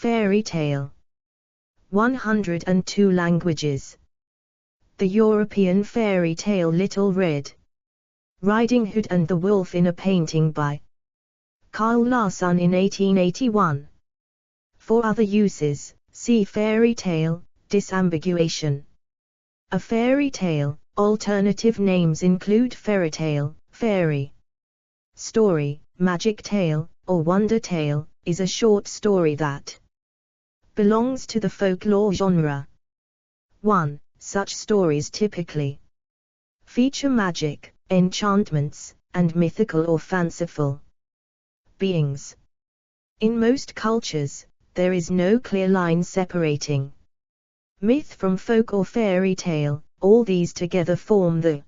Fairy tale. 102 languages. The European fairy tale Little Red Riding Hood and the Wolf in a painting by Carl Larsson in 1881. For other uses, see fairy tale, disambiguation. A fairy tale. Alternative names include fairytale, fairy story, magic tale, or wonder tale, is a short story that belongs to the folklore genre. 1. Such stories typically feature magic, enchantments, and mythical or fanciful beings. In most cultures, there is no clear line separating myth from folk or fairy tale. All these together form the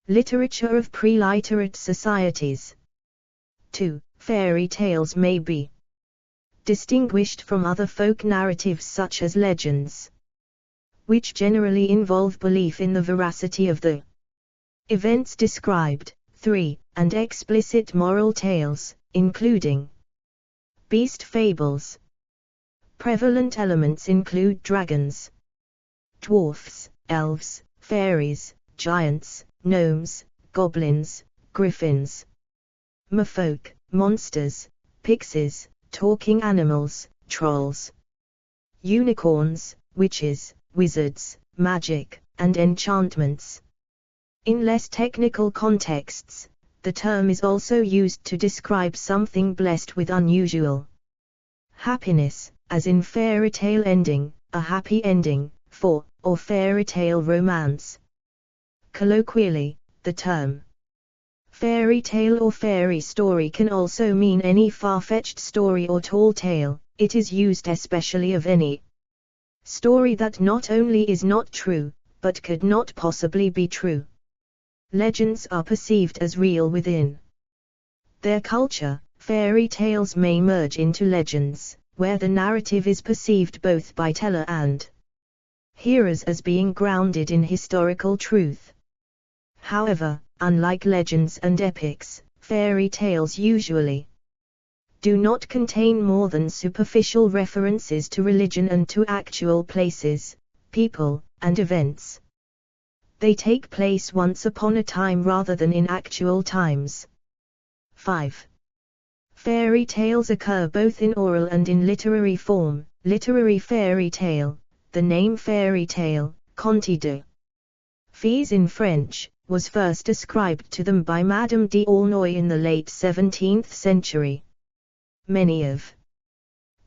literature of pre-literate societies. 2. Fairy tales may be distinguished from other folk narratives such as legends, which generally involve belief in the veracity of the events described. 3. And explicit moral tales, including beast fables. Prevalent elements include dragons, dwarfs, elves, fairies, giants, gnomes, goblins, griffins, merfolk, monsters, pixies, talking animals, trolls, unicorns, witches, wizards, magic, and enchantments. In less technical contexts, the term is also used to describe something blessed with unusual happiness, as in fairy tale ending, a happy ending, or fairy tale romance. Colloquially, the term fairy tale or fairy story can also mean any far-fetched story or tall tale. It is used especially of any story that not only is not true, but could not possibly be true. Legends are perceived as real within their culture. Fairy tales may merge into legends, where the narrative is perceived both by teller and hearers as being grounded in historical truth. However, unlike legends and epics, fairy tales usually do not contain more than superficial references to religion and to actual places, people, and events. They take place once upon a time rather than in actual times. 5. Fairy tales occur both in oral and in literary form. Literary fairy tale. The name fairy tale, conte de fées in French, was first ascribed to them by Madame d'Aulnoy in the late 17th century. Many of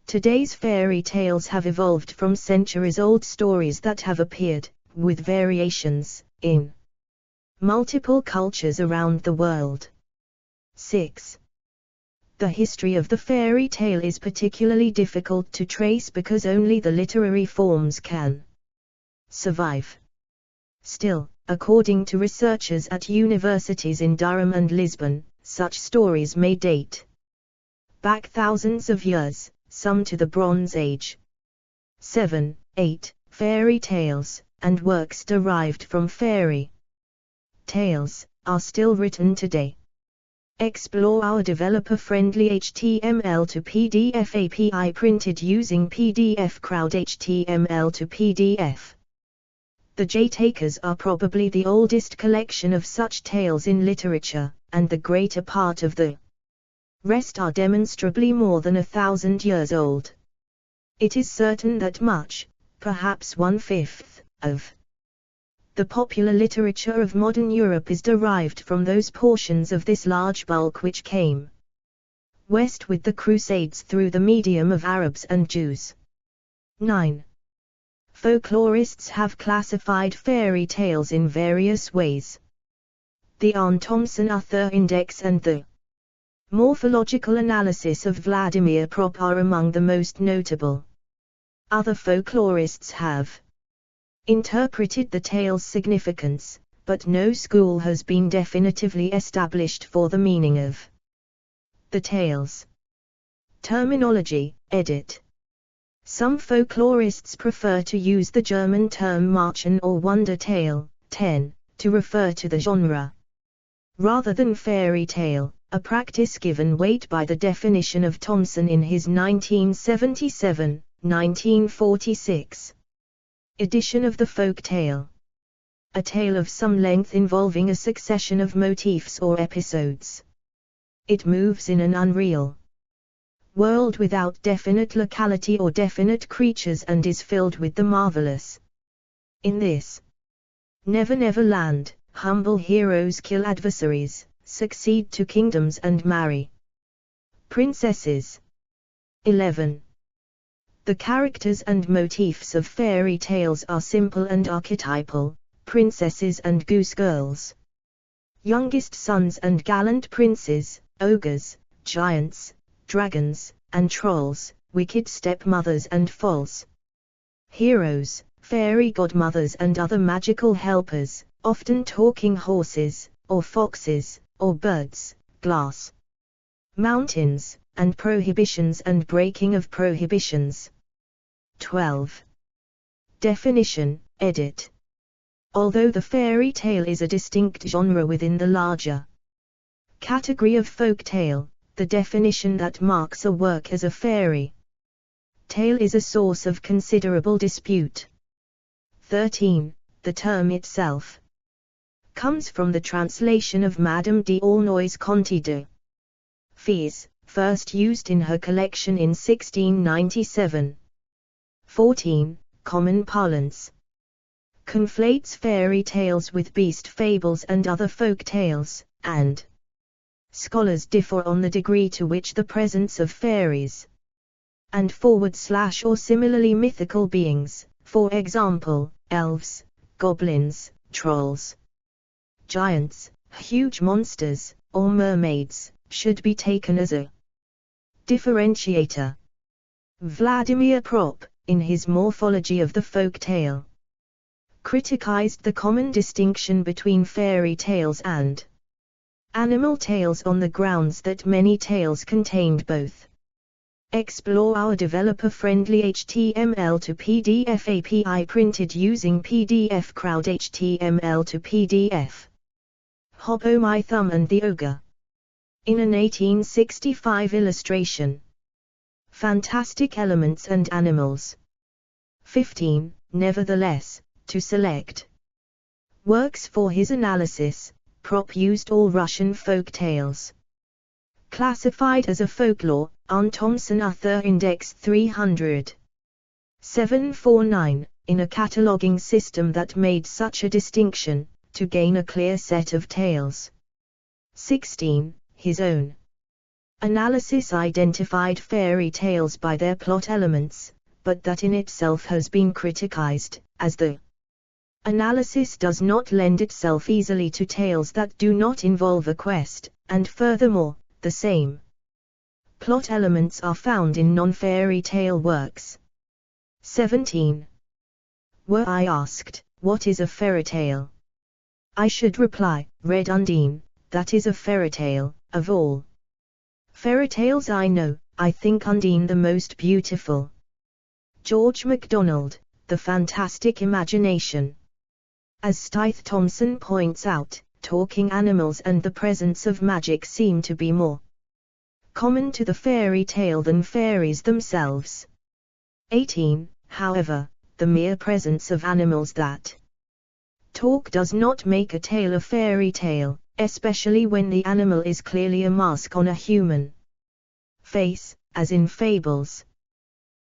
today's fairy tales have evolved from centuries-old stories that have appeared, with variations, in multiple cultures around the world. 6. The history of the fairy tale is particularly difficult to trace because only the literary forms can survive. Still, according to researchers at universities in Durham and Lisbon, such stories may date back thousands of years, some to the Bronze Age. 7. 8. Fairy tales, and works derived from fairy tales, are still written today. Explore our developer-friendly HTML to PDF API printed using PDF Crowd HTML to PDF. The J-Takers are probably the oldest collection of such tales in literature, and the greater part of the rest are demonstrably more than 1,000 years old. It is certain that much, perhaps 1/5, of the popular literature of modern Europe is derived from those portions of this large bulk which came west with the Crusades through the medium of Arabs and Jews. 9. Folklorists have classified fairy tales in various ways. The Arne Thompson-Arthur Index and the morphological analysis of Vladimir Propp are among the most notable. Other folklorists have interpreted the tale's significance, but no school has been definitively established for the meaning of the tales. Terminology, edit. Some folklorists prefer to use the German term Märchen or wonder tale, 10, to refer to the genre, rather than fairy tale. a practice given weight by the definition of Thomson in his 1977-1946 edition of the folk tale. A tale of some length involving a succession of motifs or episodes. It moves in an unreal world without definite locality or definite creatures and is filled with the marvelous. In this Never Never Land, humble heroes kill adversaries, succeed to kingdoms and marry princesses. 11. The characters and motifs of fairy tales are simple and archetypal: princesses and goose girls, youngest sons and gallant princes, ogres, giants, dragons, and trolls, wicked stepmothers and false heroes, fairy godmothers and other magical helpers, often talking horses, or foxes, or birds, glass mountains, and prohibitions and breaking of prohibitions. 12. Definition, edit. Although the fairy tale is a distinct genre within the larger category of folk tale, the definition that marks a work as a fairy tale is a source of considerable dispute. 13. The term itself comes from the translation of Madame d'Aulnoy's Contes de Fées, first used in her collection in 1697. 14. Common parlance conflates fairy tales with beast fables and other folk tales, and scholars differ on the degree to which the presence of fairies and / or similarly mythical beings, for example, elves, goblins, trolls, giants, huge monsters, or mermaids, should be taken as a differentiator. Vladimir Propp, in his Morphology of the Folk Tale, criticized the common distinction between fairy tales and animal tales on the grounds that many tales contained both. Explore our developer-friendly HTML to PDF API printed using PDF Crowd HTML to PDF. Hobbo My Thumb and the Ogre. In an 1865 illustration. Fantastic Elements and Animals. 15. Nevertheless, to select works for his analysis, Propp used all Russian folk tales classified as a folklore, on Thomson Author Index 300. 749, in a cataloging system that made such a distinction, to gain a clear set of tales. 16. His own analysis identified fairy tales by their plot elements, but that in itself has been criticized, as the analysis does not lend itself easily to tales that do not involve a quest, and furthermore, the same plot elements are found in non-fairy tale works. 17. Were I asked, what is a fairy tale? I should reply, read Undine, that is a fairy tale. Of all fairy tales I know, I think Undine the most beautiful. George MacDonald, The Fantastic Imagination. As Stith Thomson points out, talking animals and the presence of magic seem to be more common to the fairy tale than fairies themselves. 18. However, the mere presence of animals that talk does not make a tale a fairy tale, especially when the animal is clearly a mask on a human face, as in fables.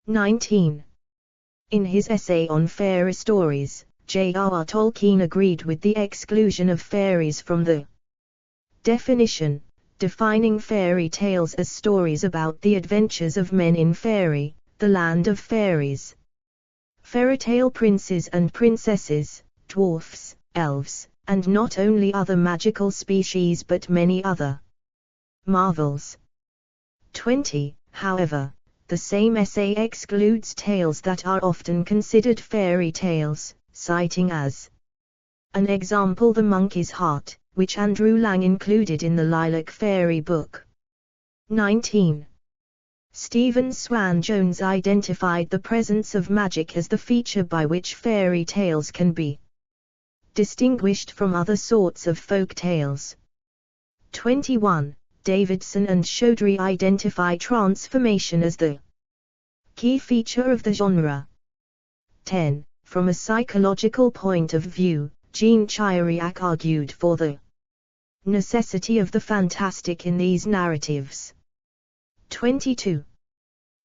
19. In his essay on fairy stories, J.R.R. Tolkien agreed with the exclusion of fairies from the definition, defining fairy tales as stories about the adventures of men in fairy, the land of fairies. Fairy tale princes and princesses, dwarfs, elves, and not only other magical species but many other marvels. 20. However, the same essay excludes tales that are often considered fairy tales, citing as an example The Monkey's Heart, which Andrew Lang included in the Lilac Fairy book. 19. Stephen Swan Jones identified the presence of magic as the feature by which fairy tales can be distinguished from other sorts of folk tales. 21. Davidson and Chaudhry identify transformation as the key feature of the genre. 10. From a psychological point of view, Jean Chiriac argued for the necessity of the fantastic in these narratives. 22.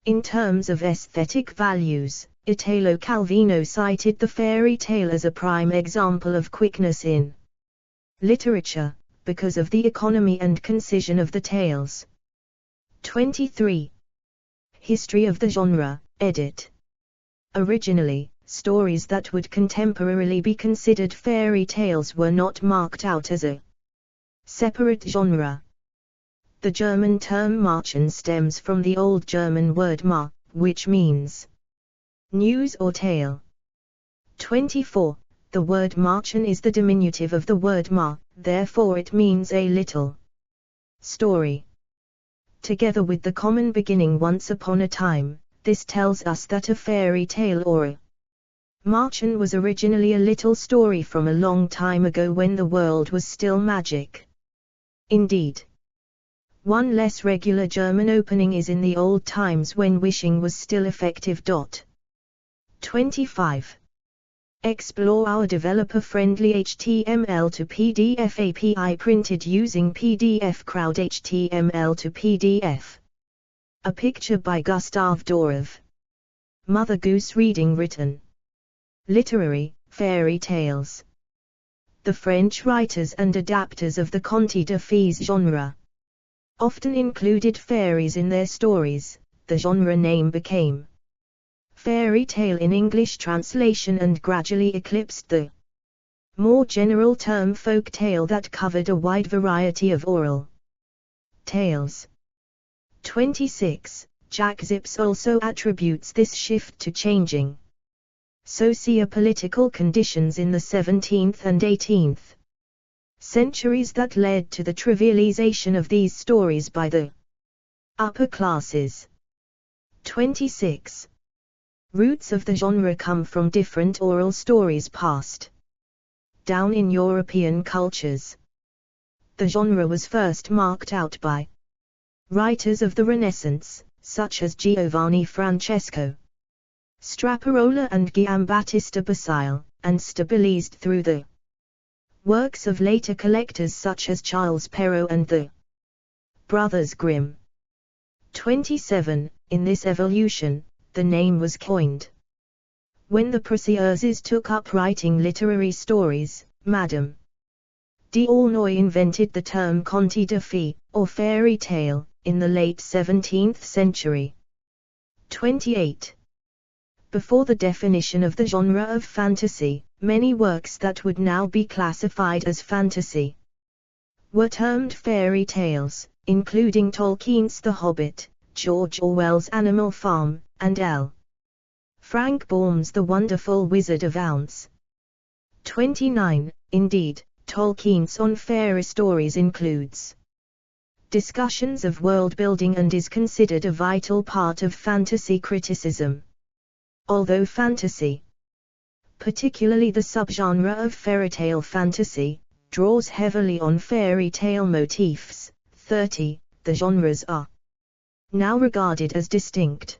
In terms of aesthetic values, Italo Calvino cited the fairy tale as a prime example of quickness in literature, because of the economy and concision of the tales. 23. History of the genre, edit. Originally, stories that would contemporarily be considered fairy tales were not marked out as a separate genre. The German term Märchen stems from the Old German word Mär, which means news or tale. 24. The word Märchen is the diminutive of the word Mär, therefore it means a little story. Together with the common beginning once upon a time, this tells us that a fairy tale or a Märchen was originally a little story from a long time ago when the world was still magic. Indeed, one less regular German opening is in the old times when wishing was still effective. 25. Explore our developer-friendly HTML to PDF API printed using PDF Crowd HTML to PDF. A picture by Gustave Dorov. Mother Goose reading written. Literary, fairy tales. The French writers and adapters of the contes de fées genre often included fairies in their stories. The genre name became fairy tale in English translation and gradually eclipsed the more general term folk tale that covered a wide variety of oral tales. 26. Jack Zips also attributes this shift to changing socio-political conditions in the 17th and 18th centuries that led to the trivialization of these stories by the upper classes. 26. Roots of the genre come from different oral stories passed down in European cultures. The genre was first marked out by writers of the Renaissance, such as Giovanni Francesco Straparola and Giambattista Basile, and stabilized through the works of later collectors such as Charles Perrault and the Brothers Grimm. 27. In this evolution, the name was coined. When the Précieuses took up writing literary stories, Madame d'Aulnoy invented the term conte de fées, or fairy tale, in the late 17th century. 28. Before the definition of the genre of fantasy, many works that would now be classified as fantasy were termed fairy tales, including Tolkien's The Hobbit, George Orwell's Animal Farm, and L. Frank Baum's The Wonderful Wizard of Oz. 29. Indeed, Tolkien's on fairy stories includes discussions of world-building and is considered a vital part of fantasy criticism. Although fantasy, particularly the subgenre of fairytale fantasy, draws heavily on fairy tale motifs, 30, the genres are now regarded as distinct.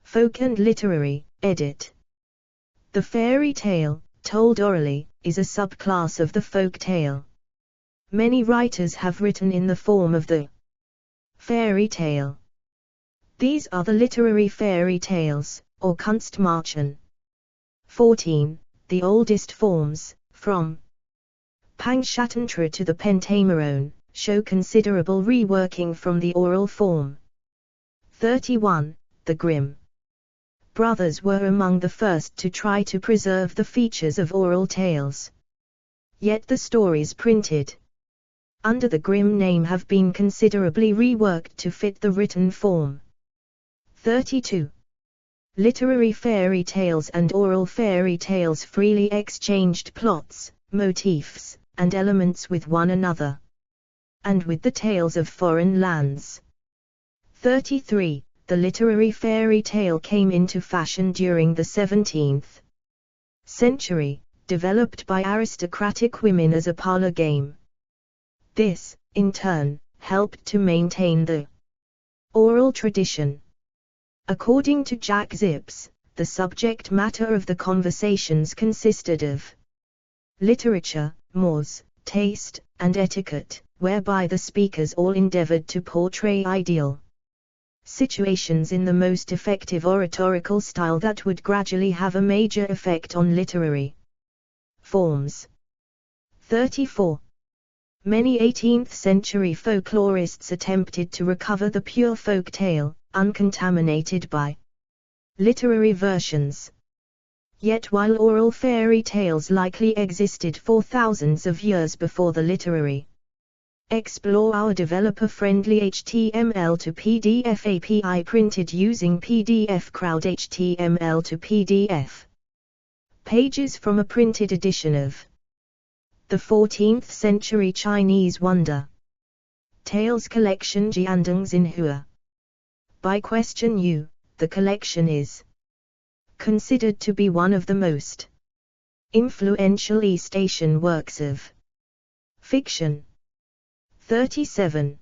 Folk and literary, edit. The fairy tale, told orally, is a subclass of the folk tale. Many writers have written in the form of the fairy tale. These are the literary fairy tales, or Kunstmärchen. 14. The oldest forms, from Pangschattentre to the Pentamerone, show considerable reworking from the oral form. 31. The Grimm brothers were among the first to try to preserve the features of oral tales. Yet the stories printed under the Grimm name have been considerably reworked to fit the written form. 32. Literary fairy tales and oral fairy tales freely exchanged plots, motifs, and elements with one another, and with the tales of foreign lands. 33. The literary fairy tale came into fashion during the 17th century, developed by aristocratic women as a parlor game. This, in turn, helped to maintain the oral tradition. According to Jack Zips, the subject matter of the conversations consisted of literature, mores, taste, and etiquette, whereby the speakers all endeavored to portray ideal situations in the most effective oratorical style that would gradually have a major effect on literary forms. 34. Many 18th-century folklorists attempted to recover the pure folk tale, uncontaminated by literary versions. Yet while oral fairy tales likely existed for thousands of years before the literary, explore our developer-friendly HTML to PDF API printed using PDF Crowd HTML to PDF pages from a printed edition of the 14th century Chinese wonder tales collection Jiandong Xinhua. By question U, the collection is considered to be one of the most influential East Asian works of fiction. 37.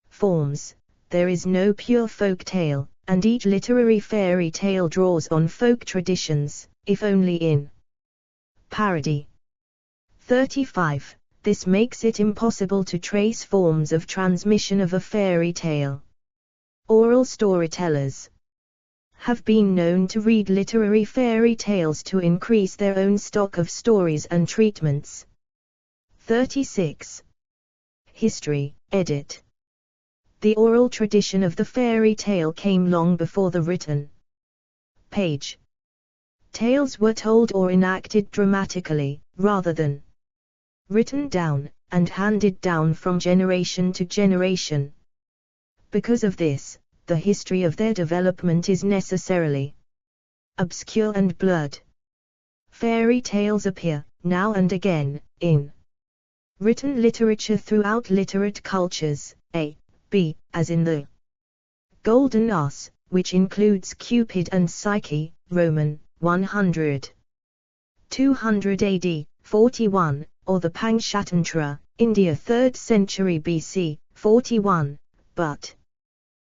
Forms. There is no pure folk tale, and each literary fairy tale draws on folk traditions, if only in parody. 35. This makes it impossible to trace forms of transmission of a fairy tale. Oral storytellers have been known to read literary fairy tales to increase their own stock of stories and treatments. 36. History, edit. The oral tradition of the fairy tale came long before the written page. Tales were told or enacted dramatically, rather than written down, and handed down from generation to generation. Because of this, the history of their development is necessarily obscure and blurred. Fairy tales appear, now and again, in written literature throughout literate cultures, a.b., as in the Golden Ass, which includes Cupid and Psyche, Roman, 100. 200 AD, 41, or the Pangshatantra, India 3rd century BC, 41, but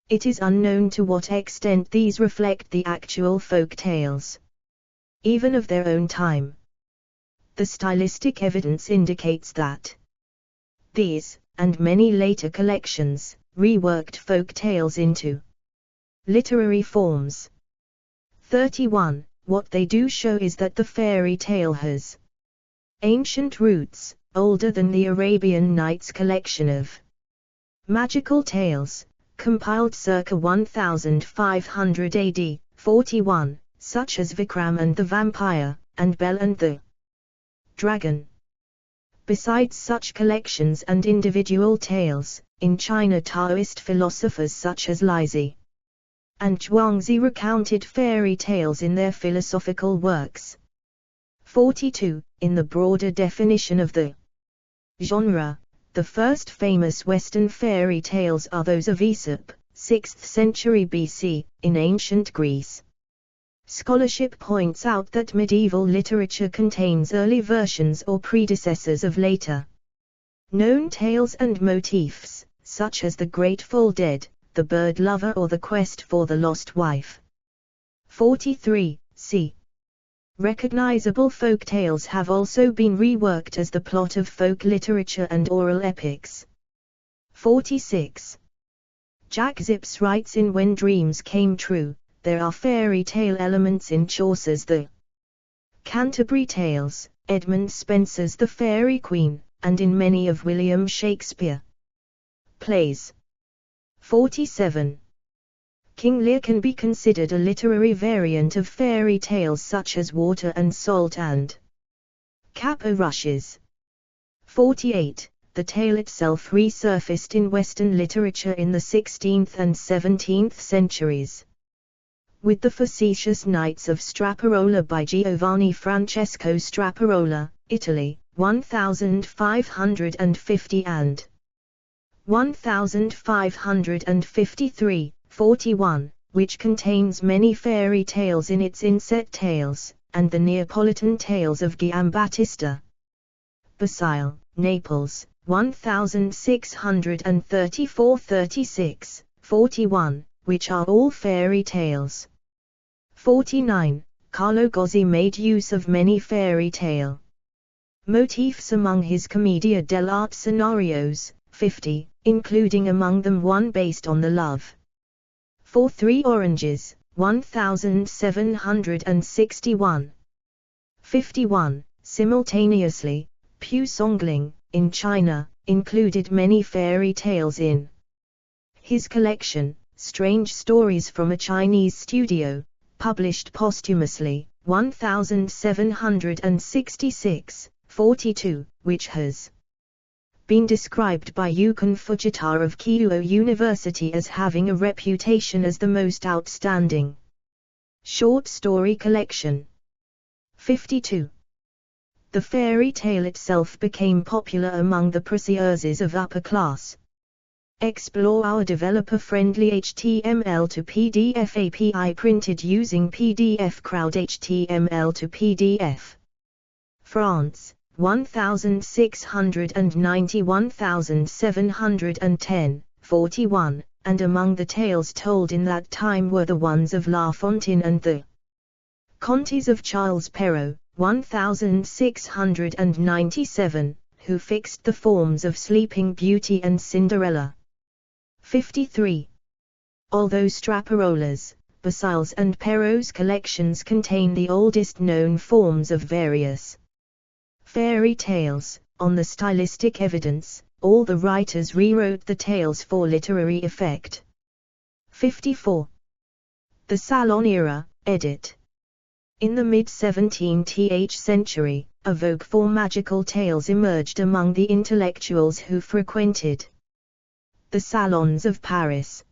it is unknown to what extent these reflect the actual folk tales, even of their own time. The stylistic evidence indicates that these, and many later collections, reworked folk tales into literary forms. 31. What they do show is that the fairy tale has ancient roots, older than the Arabian Nights collection of magical tales, compiled circa 1500 AD, 41, such as Vikram and the Vampire, and Bel and the Dragon. Besides such collections and individual tales, in China Taoist philosophers such as Lizi and Zhuangzi recounted fairy tales in their philosophical works. 42. In the broader definition of the genre, the first famous Western fairy tales are those of Aesop, 6th century BC, in ancient Greece. Scholarship points out that medieval literature contains early versions or predecessors of later known tales and motifs, such as the Grateful Dead, the Bird Lover or the Quest for the Lost Wife. 43. C. Recognizable folk tales have also been reworked as the plot of folk literature and oral epics. 46. Jack Zips writes in When Dreams Came True, there are fairy tale elements in Chaucer's The Canterbury Tales, Edmund Spenser's The Fairy Queen, and in many of William Shakespeare's plays. 47. King Lear can be considered a literary variant of fairy tales such as Water and Salt and Kappa Rushes. 48. The tale itself resurfaced in Western literature in the 16th and 17th centuries, with the Facetious Knights of Straparola by Giovanni Francesco Straparola, Italy, 1550 and 1553, 41, which contains many fairy tales in its inset tales, and the Neapolitan tales of Giambattista Basile, Naples, 1634-36, 41, which are all fairy tales. 49. Carlo Gozzi made use of many fairy tale motifs among his Commedia dell'arte scenarios, 50, including among them one based on the love for Three Oranges, 1761. 51. Simultaneously, Pu Songling, in China, included many fairy tales in his collection, Strange Stories from a Chinese Studio, published posthumously, 1766, 42, which has been described by Yukon Fujita of Kyushu University as having a reputation as the most outstanding short story collection. 52. The fairy tale itself became popular among the précieuses of upper class. Explore our developer-friendly HTML to PDF API printed using PDF Crowd HTML to PDF. France, 1690-1710, 41, and among the tales told in that time were the ones of La Fontaine and the Contes of Charles Perrault, 1697, who fixed the forms of Sleeping Beauty and Cinderella. 53. Although Straparola's, Basile's and Perrault's collections contain the oldest known forms of various fairy tales, on the stylistic evidence, all the writers rewrote the tales for literary effect. 54. The Salon era, edit. In the mid-17th century, a vogue for magical tales emerged among the intellectuals who frequented the salons of Paris.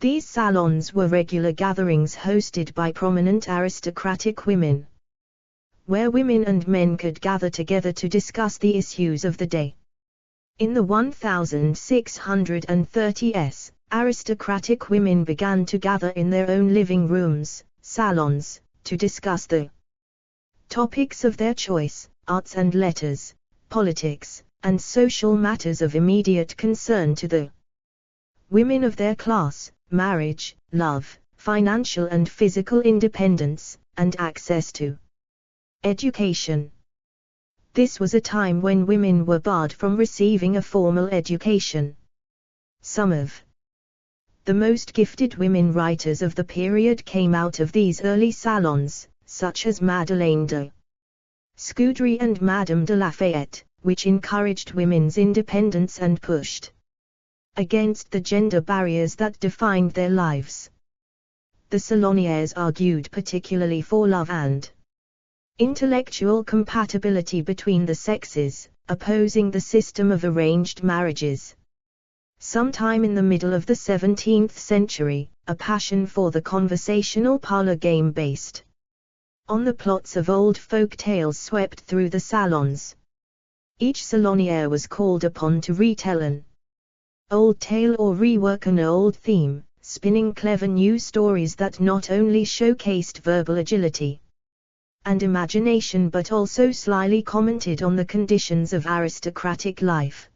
These salons were regular gatherings hosted by prominent aristocratic women, where women and men could gather together to discuss the issues of the day. In the 1630s, aristocratic women began to gather in their own living rooms, salons, to discuss the topics of their choice, arts and letters, politics, and social matters of immediate concern to the women of their class, marriage, love, financial and physical independence, and access to education. This was a time when women were barred from receiving a formal education. Some of the most gifted women writers of the period came out of these early salons, such as Madeleine de Scudéry and Madame de Lafayette, which encouraged women's independence and pushed against the gender barriers that defined their lives. The salonières argued particularly for love and intellectual compatibility between the sexes, opposing the system of arranged marriages. Sometime in the middle of the 17th century, a passion for the conversational parlor game based on the plots of old folk tales swept through the salons. Each salonière was called upon to retell an old tale or rework an old theme, spinning clever new stories that not only showcased verbal agility and imagination but also slyly commented on the conditions of aristocratic life.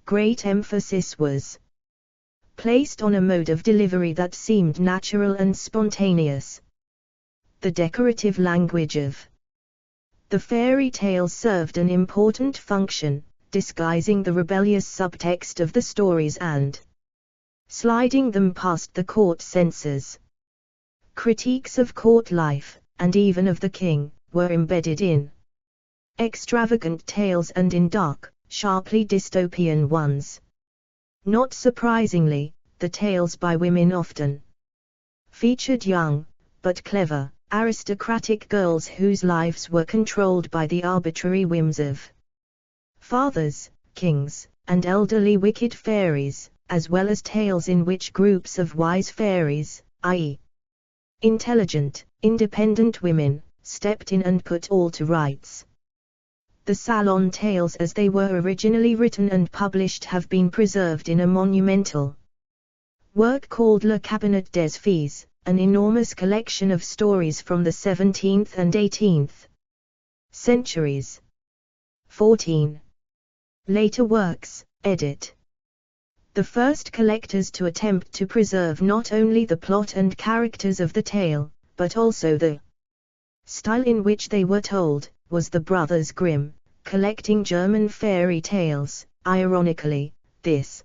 Great emphasis was placed on a mode of delivery that seemed natural and spontaneous. The decorative language of the fairy tale served an important function, disguising the rebellious subtext of the stories and sliding them past the court censors. Critiques of court life, and even of the king, were embedded in extravagant tales and in dark, sharply dystopian ones. Not surprisingly, the tales by women often featured young, but clever, aristocratic girls whose lives were controlled by the arbitrary whims of fathers, kings, and elderly wicked fairies, as well as tales in which groups of wise fairies, i.e., intelligent, independent women, stepped in and put all to rights. The Salon tales as they were originally written and published have been preserved in a monumental work called Le Cabinet des Fées, an enormous collection of stories from the 17th and 18th centuries. 14. Later works, edit. The first collectors to attempt to preserve not only the plot and characters of the tale, but also the style in which they were told, was the Brothers Grimm, collecting German fairy tales. Ironically, this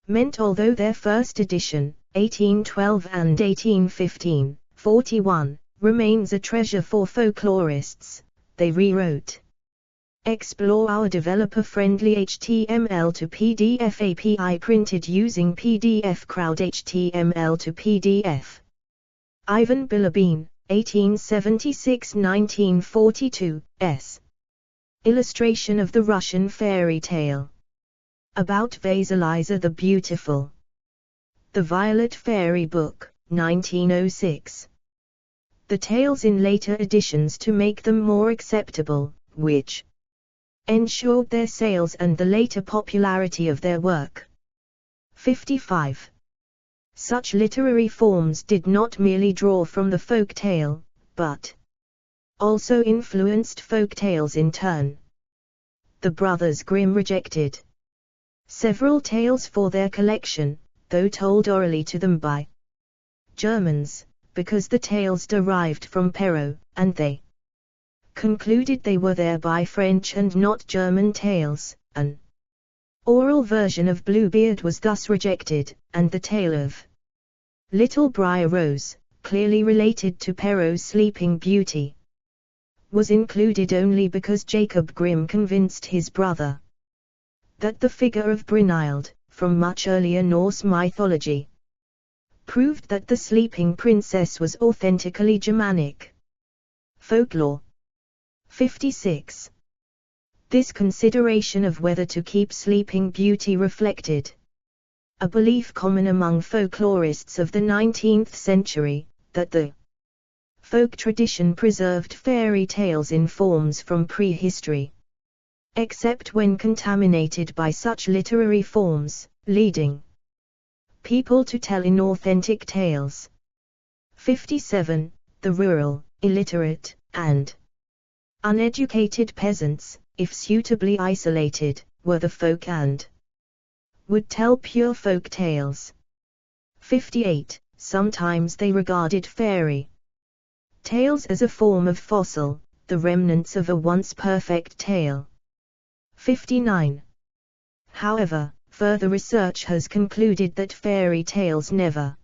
meant although their first edition, 1812 and 1815, 41, remains a treasure for folklorists, they rewrote. Explore our developer-friendly HTML to PDF API printed using PDF Crowd HTML to PDF. Ivan Bilibin, 1876–1942, s. Illustration of the Russian fairy tale. About Vasilisa the Beautiful. The Violet Fairy Book, 1906. The tales in later editions to make them more acceptable, which ensured their sales and the later popularity of their work. 55. Such literary forms did not merely draw from the folk tale, but also influenced folk tales in turn. The Brothers Grimm rejected several tales for their collection, though told orally to them by Germans, because the tales derived from Perrault, and they concluded they were thereby French and not German tales. An oral version of Bluebeard was thus rejected, and the tale of Little Briar Rose, clearly related to Perrault's Sleeping Beauty, was included only because Jacob Grimm convinced his brother that the figure of Brynhild, from much earlier Norse mythology, proved that the sleeping princess was authentically Germanic. Folklore. 56. This consideration of whether to keep Sleeping Beauty reflected a belief common among folklorists of the 19th century, that the folk tradition preserved fairy tales in forms from prehistory, except when contaminated by such literary forms, leading people to tell inauthentic tales. 57. The rural, illiterate, and uneducated peasants, if suitably isolated, were the folk and would tell pure folk tales. 58. Sometimes they regarded fairy tales as a form of fossil, the remnants of a once perfect tale. 59. However, further research has concluded that fairy tales never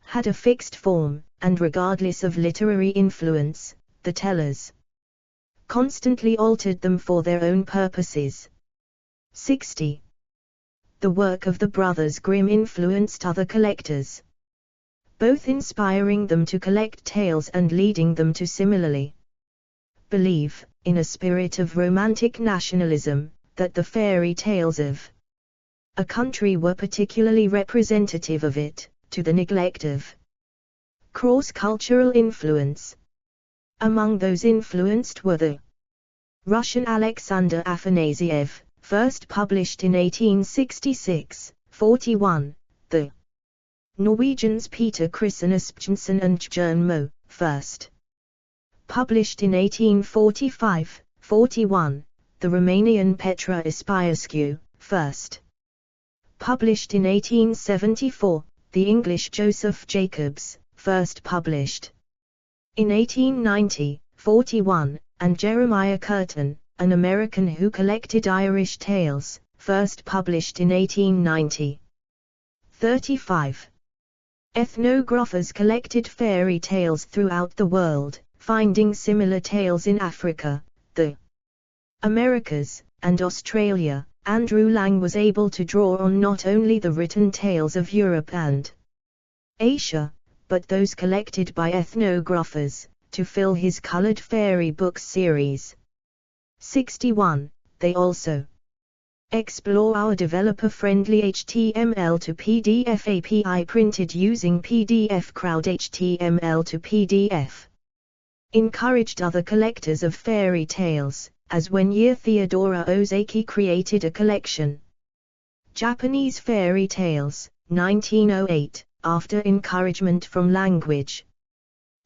had a fixed form, and regardless of literary influence, the tellers constantly altered them for their own purposes. 60. The work of the Brothers Grimm influenced other collectors, both inspiring them to collect tales and leading them to similarly believe, in a spirit of romantic nationalism, that the fairy tales of a country were particularly representative of it, to the neglect of cross-cultural influence. Among those influenced were the Russian Alexander Afanasiev, first published in 1866, 41, the Norwegians Peter Christen Esbjørnsen and Bjørn Moe, first published in 1845, 41, the Romanian Petra Espiescu, first published in 1874, the English Joseph Jacobs, first published in 1890, 41, and Jeremiah Curtin, an American who collected Irish tales, first published in 1890. 35. Ethnographers collected fairy tales throughout the world, finding similar tales in Africa, the Americas, and Australia. Andrew Lang was able to draw on not only the written tales of Europe and Asia, but those collected by ethnographers, to fill his colored fairy books series. 61. They also explore our developer-friendly HTML to PDF API printed using PDF Crowd HTML to PDF. Encouraged other collectors of fairy tales, as when Theodora Ozaki created a collection Japanese fairy tales, 1908, after encouragement from language.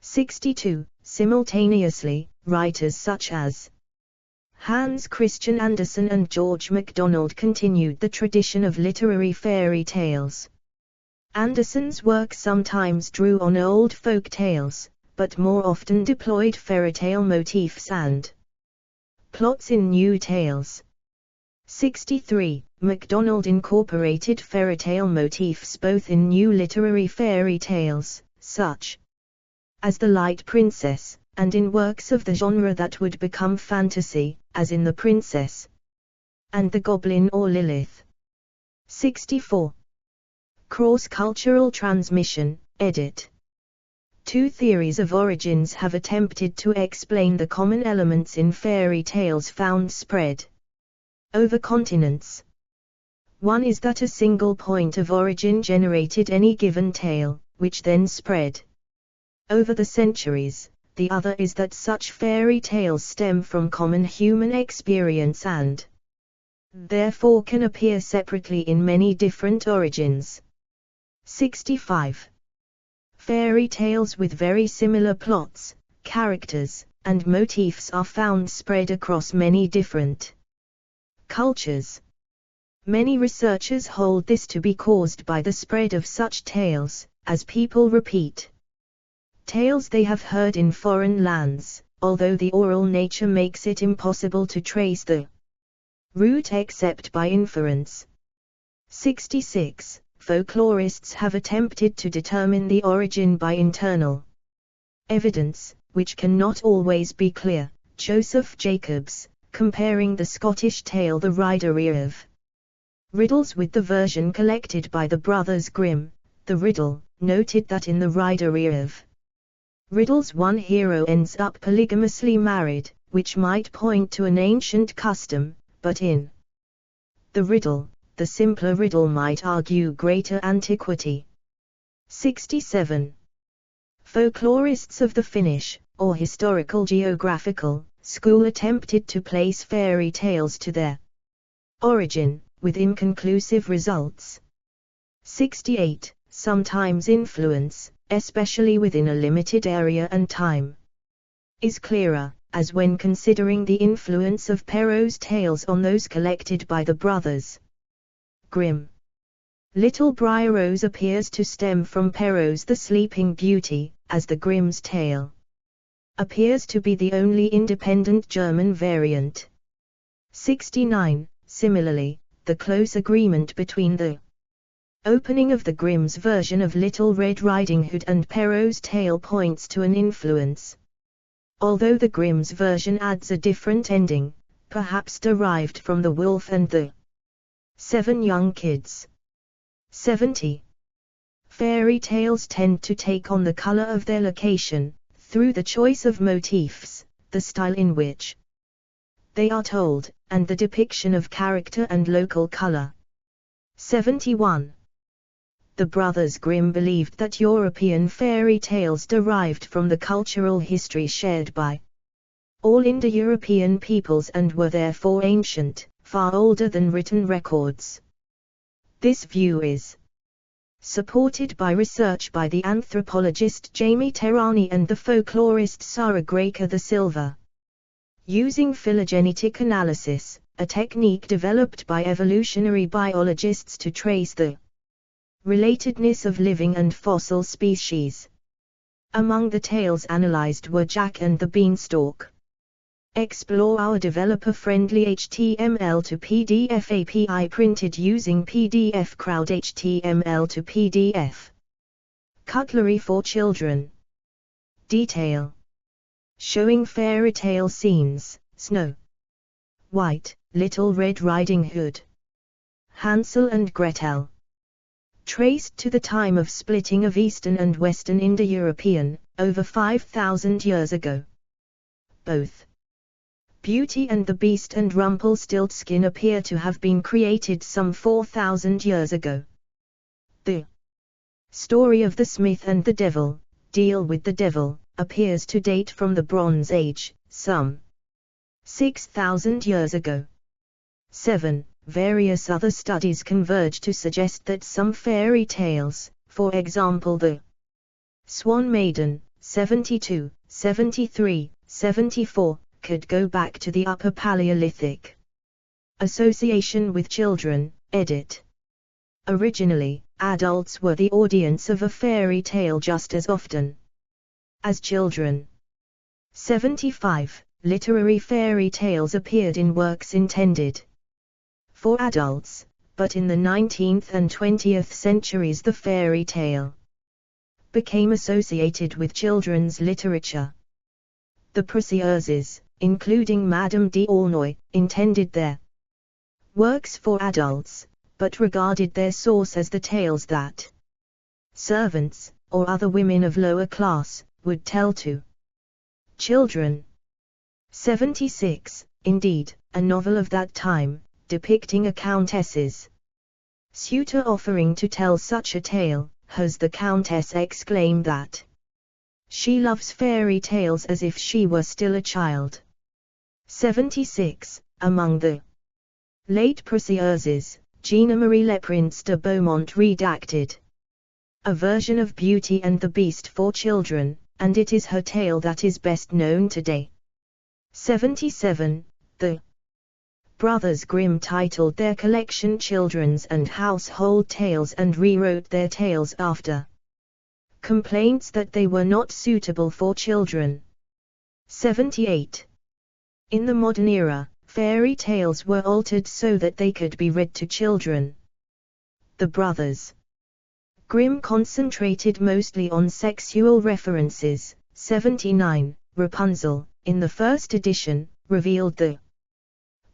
62. Simultaneously, writers such as Hans Christian Andersen and George MacDonald continued the tradition of literary fairy tales. Andersen's work sometimes drew on old folk tales, but more often deployed fairytale motifs and plots in new tales. 63. MacDonald incorporated fairytale motifs both in new literary fairy tales, such as The Light Princess, and in works of the genre that would become fantasy, as in The Princess and the Goblin or Lilith. 64. Cross-cultural transmission, edit. Two theories of origins have attempted to explain the common elements in fairy tales found spread over continents. One is that a single point of origin generated any given tale, which then spread over the centuries. The other is that such fairy tales stem from common human experience and therefore can appear separately in many different origins. 65. Fairy tales with very similar plots, characters, and motifs are found spread across many different cultures. Many researchers hold this to be caused by the spread of such tales, as people repeat tales they have heard in foreign lands, although the oral nature makes it impossible to trace the root except by inference. 66. Folklorists have attempted to determine the origin by internal evidence, which cannot always be clear. Joseph Jacobs, comparing the Scottish tale The Riderer of Riddles with the version collected by the Brothers Grimm, The Riddle, noted that in The Riderer of Riddles one hero ends up polygamously married, which might point to an ancient custom, but in The Riddle, the simpler riddle might argue greater antiquity. 67. Folklorists of the Finnish, or historical geographical, school attempted to place fairy tales to their origin, with inconclusive results. 68. Sometimes influence, especially within a limited area and time, is clearer, as when considering the influence of Perrault's tales on those collected by the brothers Grimm. Little Briar Rose appears to stem from Perrault's The Sleeping Beauty, as the Grimm's tale appears to be the only independent German variant. 69. Similarly, the close agreement between the opening of the Grimm's version of Little Red Riding Hood and Perrault's tale points to an influence. Although the Grimm's version adds a different ending, perhaps derived from The Wolf and the 7 Young Kids. 70. Fairy tales tend to take on the color of their location, through the choice of motifs, the style in which they are told, and the depiction of character and local color. 71. The Brothers Grimm believed that European fairy tales derived from the cultural history shared by all Indo-European peoples and were therefore ancient, far older than written records. This view is supported by research by the anthropologist Jamie Terani and the folklorist Sara Graker da Silva. Using phylogenetic analysis, a technique developed by evolutionary biologists to trace the relatedness of living and fossil species. Among the tales analyzed were Jack and the Beanstalk. Explore our developer-friendly HTML to PDF API printed using PDF Crowd HTML to PDF. Cutlery for children. Detail. Showing fairy tale scenes, Snow White, Little Red Riding Hood, Hansel and Gretel. Traced to the time of splitting of Eastern and Western Indo-European, over 5,000 years ago. Both Beauty and the Beast and Rumpelstiltskin appear to have been created some 4,000 years ago. The story of the Smith and the Devil, Deal with the Devil, appears to date from the Bronze Age, some 6,000 years ago. 7. Various other studies converge to suggest that some fairy tales, for example the Swan Maiden, 72, 73, 74, could go back to the Upper Paleolithic. Association with children, edit. Originally, adults were the audience of a fairy tale just as often as children. 75. Literary fairy tales appeared in works intended for adults, but in the 19th and 20th centuries the fairy tale became associated with children's literature. The Précieuses, including Madame d'Aulnoy, intended their works for adults, but regarded their source as the tales that servants, or other women of lower class, would tell to children. 76. Indeed, a novel of that time, depicting a countess's suitor offering to tell such a tale, has the countess exclaim that she loves fairy tales as if she were still a child. 76. Among the late Précieuses, Gina Marie Leprince de Beaumont redacted a version of Beauty and the Beast for children, and it is her tale that is best known today. 77. The Brothers Grimm titled their collection Children's and Household Tales and rewrote their tales after complaints that they were not suitable for children. 78. In the modern era, fairy tales were altered so that they could be read to children. The Brothers Grimm concentrated mostly on sexual references. 79. Rapunzel, in the first edition, revealed the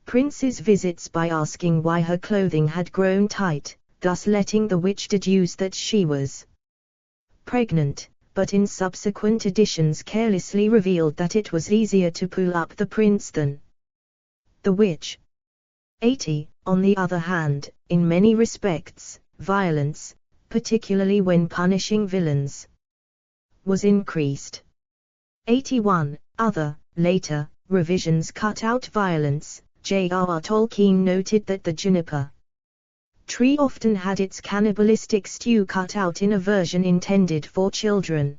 prince's visits by asking why her clothing had grown tight, thus letting the witch deduce that she was pregnant, but in subsequent editions carelessly revealed that it was easier to pull up the prince than the witch. 80. On the other hand, in many respects, violence, particularly when punishing villains, was increased. 81. Other, later, revisions cut out violence. J.R.R. Tolkien noted that the juniper tree often had its cannibalistic stew cut out in a version intended for children.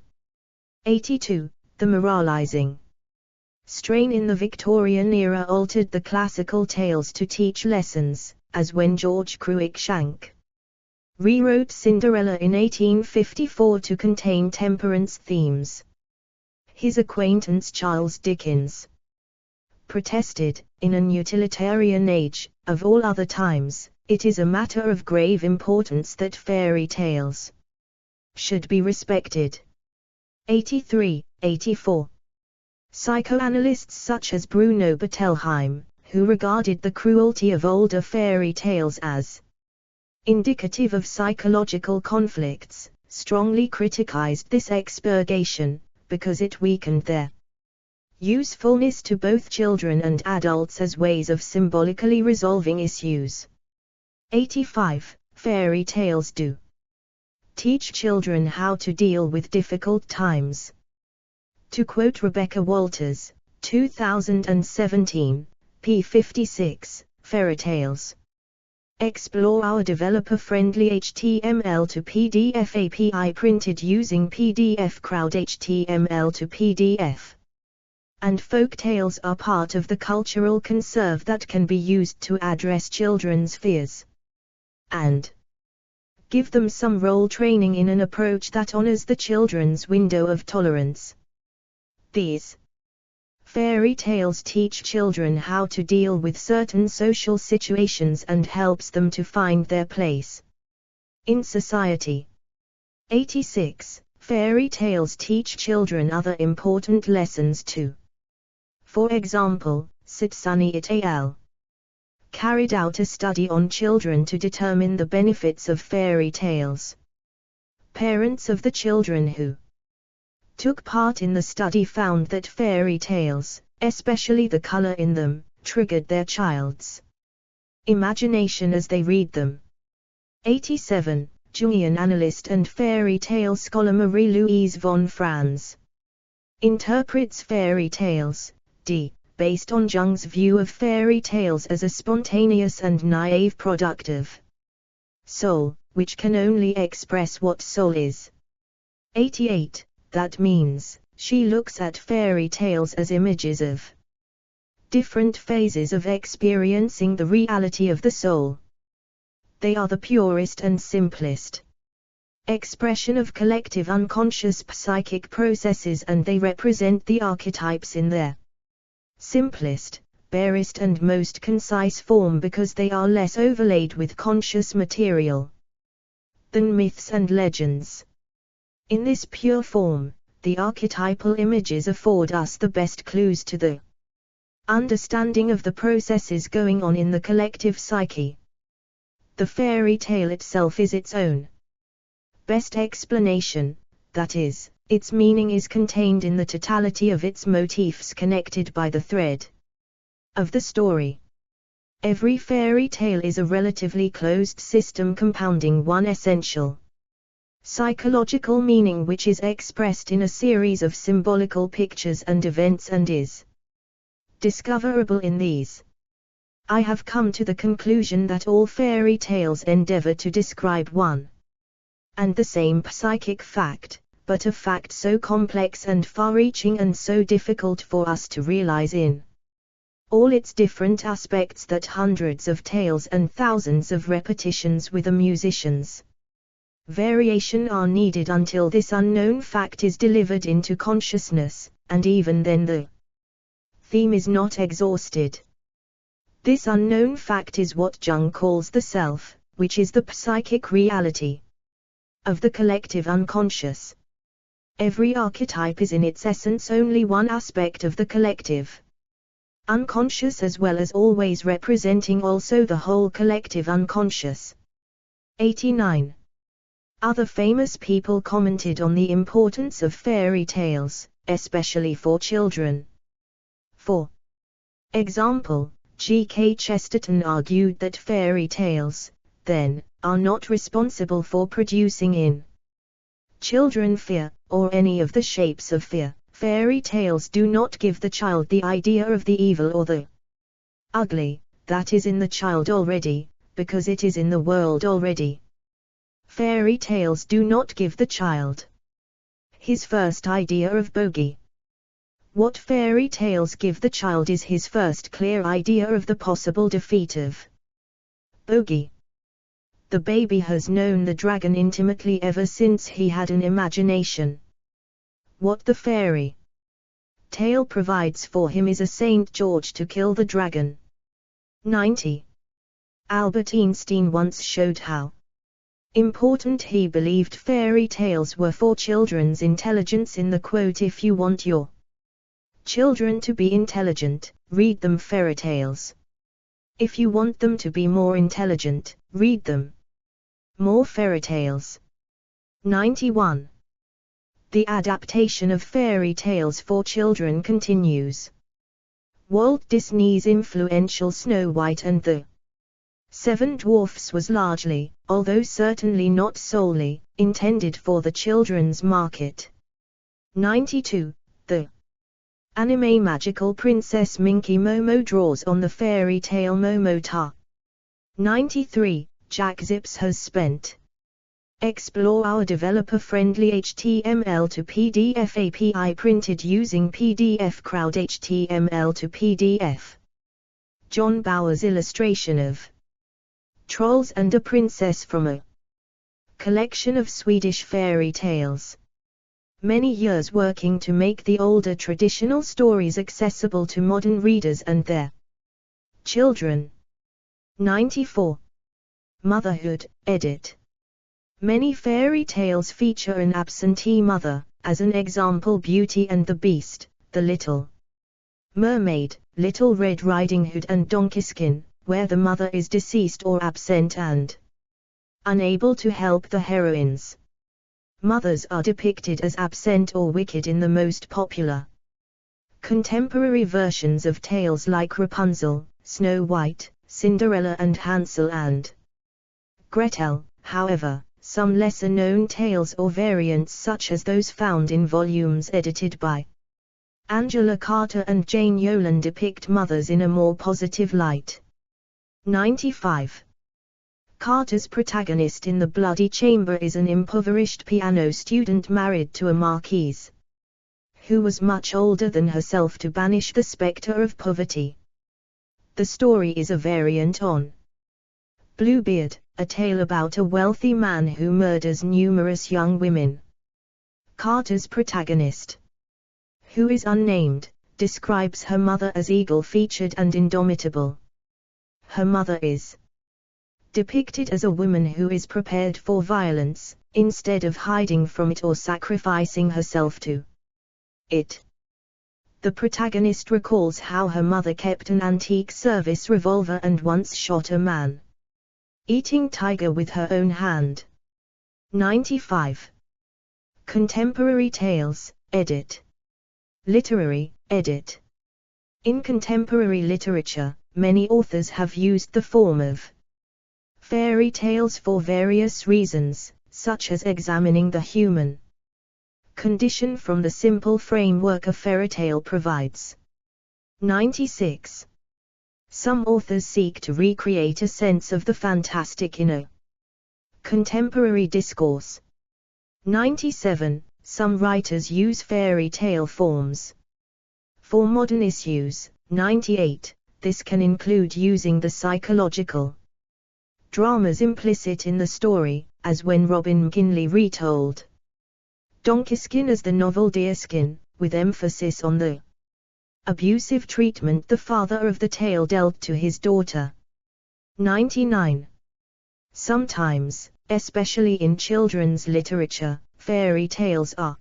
82. The moralizing strain in the Victorian era altered the classical tales to teach lessons, as when George Cruikshank rewrote Cinderella in 1854 to contain temperance themes. His acquaintance Charles Dickens protested, in an utilitarian age, of all other times, it is a matter of grave importance that fairy tales should be respected. 83, 84. Psychoanalysts such as Bruno Bettelheim, who regarded the cruelty of older fairy tales as indicative of psychological conflicts, strongly criticized this expurgation, because it weakened their usefulness to both children and adults as ways of symbolically resolving issues. 85. Fairy tales do teach children how to deal with difficult times. To quote Rebecca Walters, 2017, p. 56, Fairy Tales explore our developer-friendly HTML to PDF API printed using PDF Crowd HTML to PDF. And folk tales are part of the cultural conserve that can be used to address children's fears and give them some role training in an approach that honors the children's window of tolerance. These fairy tales teach children how to deal with certain social situations and helps them to find their place in society. 86. Fairy tales teach children other important lessons too. For example, Satsani et al. Carried out a study on children to determine the benefits of fairy tales. Parents of the children who took part in the study found that fairy tales, especially the color in them, triggered their child's imagination as they read them. 87. Jungian analyst and fairy tale scholar Marie-Louise von Franz interprets fairy tales, based on Jung's view of fairy tales as a spontaneous and naive product of soul, which can only express what soul is. 88. That means, she looks at fairy tales as images of different phases of experiencing the reality of the soul. They are the purest and simplest expression of collective unconscious psychic processes, and they represent the archetypes in their simplest, barest and most concise form because they are less overlaid with conscious material than myths and legends. In this pure form, the archetypal images afford us the best clues to the understanding of the processes going on in the collective psyche. The fairy tale itself is its own best explanation, that is, its meaning is contained in the totality of its motifs connected by the thread of the story. Every fairy tale is a relatively closed system compounding one essential psychological meaning which is expressed in a series of symbolical pictures and events and is discoverable in these. I have come to the conclusion that all fairy tales endeavor to describe one and the same psychic fact, but a fact so complex and far-reaching and so difficult for us to realize in all its different aspects that hundreds of tales and thousands of repetitions with a musician's variation are needed until this unknown fact is delivered into consciousness, and even then the theme is not exhausted. This unknown fact is what Jung calls the self, which is the psychic reality of the collective unconscious. Every archetype is in its essence only one aspect of the collective unconscious, as well as always representing also the whole collective unconscious. 89. Other famous people commented on the importance of fairy tales, especially for children. For example, G.K. Chesterton argued that fairy tales, then, are not responsible for producing in children fear, or any of the shapes of fear. Fairy tales do not give the child the idea of the evil or the ugly that is in the child already, because it is in the world already. Fairy tales do not give the child his first idea of bogey. What fairy tales give the child is his first clear idea of the possible defeat of bogey. The baby has known the dragon intimately ever since he had an imagination. What the fairy tale provides for him is a St. George to kill the dragon. 90. Albert Einstein once showed how important he believed fairy tales were for children's intelligence in the quote, "If you want your children to be intelligent, read them fairy tales. If you want them to be more intelligent, read them more fairy tales." 91. The adaptation of fairy tales for children continues. Walt Disney's influential Snow White and the Seven Dwarfs was largely, although certainly not solely, intended for the children's market. 92. The anime magical princess Minky Momo draws on the fairy tale Momota. 93. Jack Zips has spent explore our developer-friendly HTML to PDF API printed using PDF Crowd HTML to PDF. John Bauer's illustration of Trolls and a Princess from a collection of Swedish fairy tales. Many years working to make the older traditional stories accessible to modern readers and their children. 94. Motherhood, edit. Many fairy tales feature an absentee mother, as an example Beauty and the Beast, The Little Mermaid, Little Red Riding Hood and Donkeyskin, where the mother is deceased or absent and unable to help the heroines. Mothers are depicted as absent or wicked in the most popular contemporary versions of tales like Rapunzel, Snow White, Cinderella and Hansel and Gretel. However, some lesser-known tales or variants such as those found in volumes edited by Angela Carter and Jane Yolen depict mothers in a more positive light. 95. Carter's protagonist in The Bloody Chamber is an impoverished piano student married to a marquise who was much older than herself to banish the specter of poverty. The story is a variant on Bluebeard, a tale about a wealthy man who murders numerous young women. Carter's protagonist, who is unnamed, describes her mother as eagle-featured and indomitable. Her mother is depicted as a woman who is prepared for violence, instead of hiding from it or sacrificing herself to it. The protagonist recalls how her mother kept an antique service revolver and once shot a man-eating tiger with her own hand. 95. Contemporary Tales, edit. Literary, edit. In contemporary literature, many authors have used the form of fairy tales for various reasons, such as examining the human condition from the simple framework a fairytale provides. 96. Some authors seek to recreate a sense of the fantastic in a contemporary discourse. 97. Some writers use fairy tale forms for modern issues. 98. This can include using the psychological dramas implicit in the story, as when Robin McGinley retold Donkeyskin as the novel Deerskin, with emphasis on the abusive treatment the father of the tale dealt to his daughter. 99. Sometimes, especially in children's literature, fairy tales are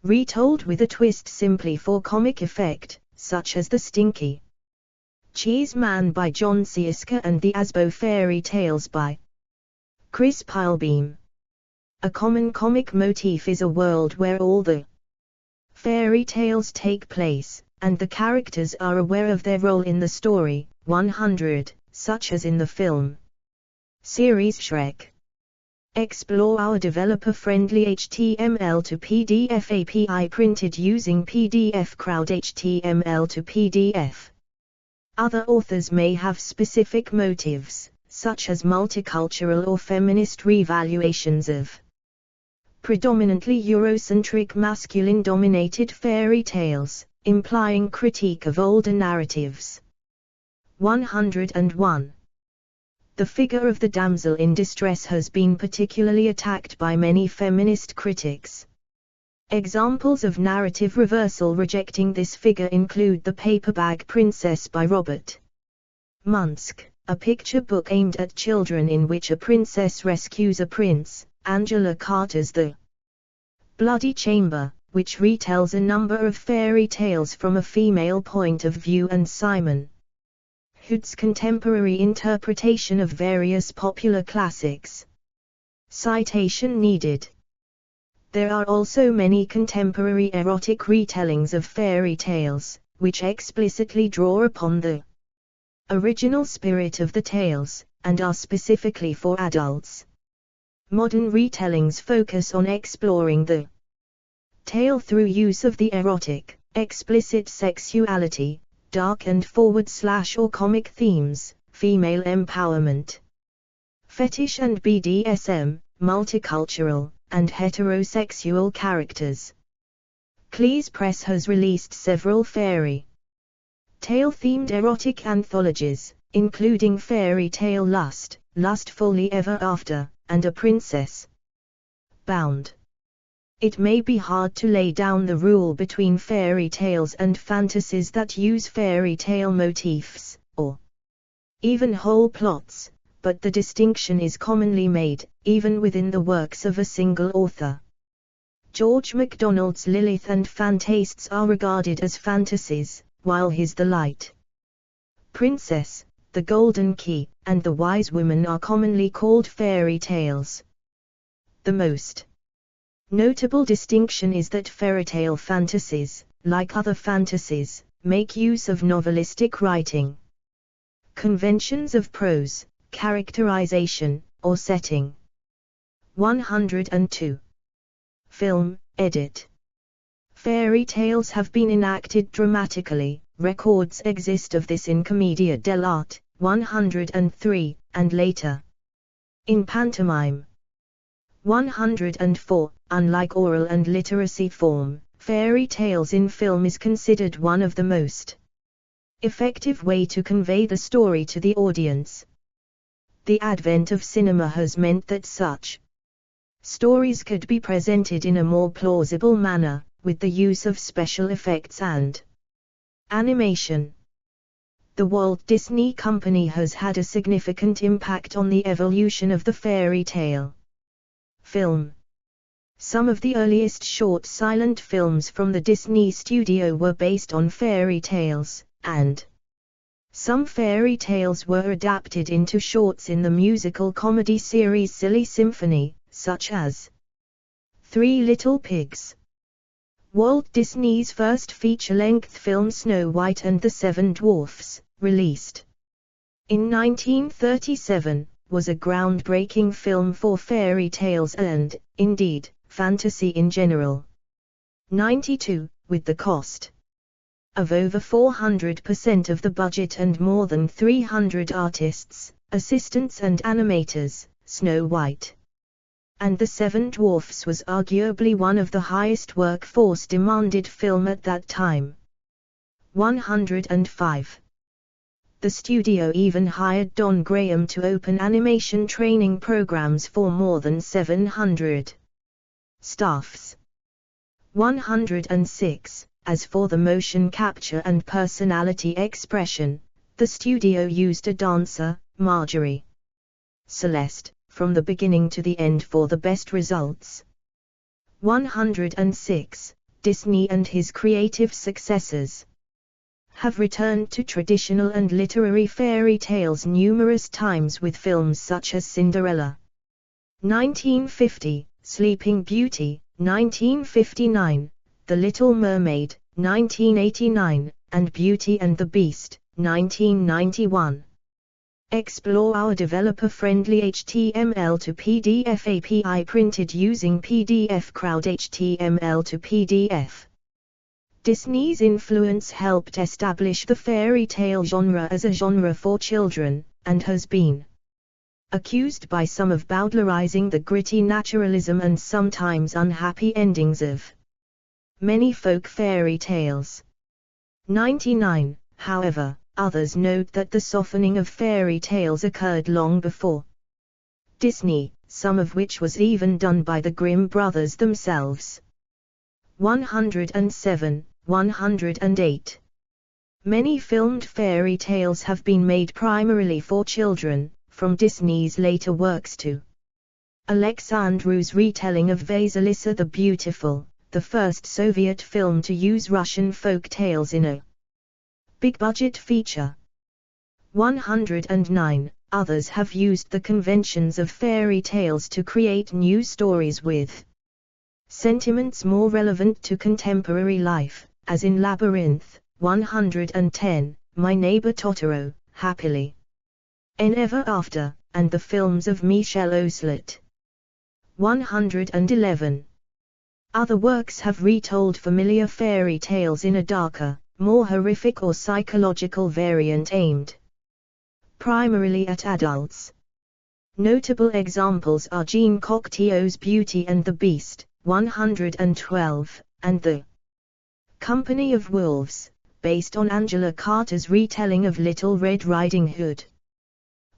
retold with a twist simply for comic effect, such as The Stinky Cheese Man by John Sieska and the Asbo Fairy Tales by Chris Pilebeam. A common comic motif is a world where all the fairy tales take place, and the characters are aware of their role in the story. 100, such as in the film series Shrek. Explore our developer-friendly HTML to PDF API printed using PDF Crowd HTML to PDF. Other authors may have specific motives, such as multicultural or feminist revaluations of predominantly Eurocentric masculine-dominated fairy tales, implying critique of older narratives. 101. The figure of the damsel in distress has been particularly attacked by many feminist critics. Examples of narrative reversal rejecting this figure include The Paper Bag Princess by Robert Munsk, a picture book aimed at children in which a princess rescues a prince, Angela Carter's The Bloody Chamber, which retells a number of fairy tales from a female point of view, and Simon Hood's contemporary interpretation of various popular classics. Citation needed. There are also many contemporary erotic retellings of fairy tales, which explicitly draw upon the original spirit of the tales, and are specifically for adults. Modern retellings focus on exploring the tale through use of the erotic, explicit sexuality, dark and forward/or comic themes, female empowerment, fetish and BDSM, multicultural, and heterosexual characters. Cleese Press has released several fairy tale-themed erotic anthologies, including Fairy Tale Lust, Lustfully Ever After, and A Princess Bound. It may be hard to lay down the rule between fairy tales and fantasies that use fairy tale motifs, or even whole plots, but the distinction is commonly made, even within the works of a single author. George MacDonald's Lilith and Phantastes are regarded as fantasies, while his The Light Princess, The Golden Key, and The Wise Woman are commonly called fairy tales. The most notable distinction is that fairytale fantasies, like other fantasies, make use of novelistic writing conventions of prose, characterization, or setting. 102. Film, edit. Fairy tales have been enacted dramatically. Records exist of this in Commedia dell'arte, 103, and later in pantomime. 104. Unlike oral and literacy form, fairy tales in film is considered one of the most effective way to convey the story to the audience. The advent of cinema has meant that such stories could be presented in a more plausible manner, with the use of special effects and animation. The Walt Disney Company has had a significant impact on the evolution of the fairy tale film. Some of the earliest short silent films from the Disney studio were based on fairy tales, and some fairy tales were adapted into shorts in the musical comedy series Silly Symphony, such as Three Little Pigs. Walt Disney's first feature-length film Snow White and the Seven Dwarfs, released in 1937, was a groundbreaking film for fairy tales and, indeed, fantasy in general. 92, with the cost of over 400% of the budget and more than 300 artists, assistants and animators, Snow White and the Seven Dwarfs was arguably one of the highest workforce demanded film at that time. 105. The studio even hired Don Graham to open animation training programs for more than 700 staffs. 106. As for the motion capture and personality expression, the studio used a dancer, Marjorie Celeste, from the beginning to the end for the best results. 106. Disney and his creative successors have returned to traditional and literary fairy tales numerous times with films such as Cinderella 1950, Sleeping Beauty 1959, The Little Mermaid 1989, and Beauty and the Beast 1991. Explore our developer-friendly HTML to PDF API printed using PDF Crowd HTML to PDF. Disney's influence helped establish the fairy tale genre as a genre for children, and has been accused by some of bowdlerizing the gritty naturalism and sometimes unhappy endings of many folk fairy tales. 99. However, others note that the softening of fairy tales occurred long before Disney, some of which was even done by the Grimm brothers themselves. 107, 108. Many filmed fairy tales have been made primarily for children, from Disney's later works to Alexandru's retelling of Vasilisa the Beautiful, the first Soviet film to use Russian folk tales in a big-budget feature. 109. Others have used the conventions of fairy tales to create new stories with sentiments more relevant to contemporary life, as in Labyrinth. 110, My Neighbor Totoro, Happily Ever After, and the films of Michel Oslet. 111. Other works have retold familiar fairy tales in a darker, more horrific or psychological variant aimed primarily at adults. Notable examples are Jean Cocteau's Beauty and the Beast, 112, and The Company of Wolves, based on Angela Carter's retelling of Little Red Riding Hood.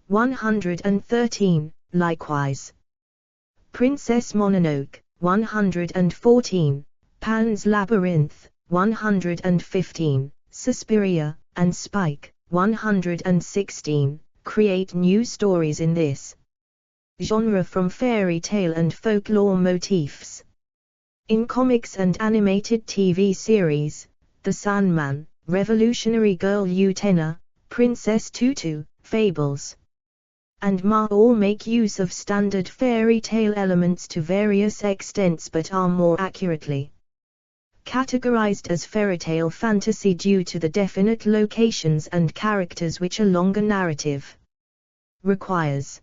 113, likewise. Princess Mononoke, 114, Pan's Labyrinth, 115, Suspiria, and Spike, 116, create new stories in this genre from fairy tale and folklore motifs. In comics and animated TV series, The Sandman, Revolutionary Girl Utena, Princess Tutu, Fables, and Ma all make use of standard fairy tale elements to various extents but are more accurately categorized as fairytale fantasy due to the definite locations and characters which a longer narrative requires.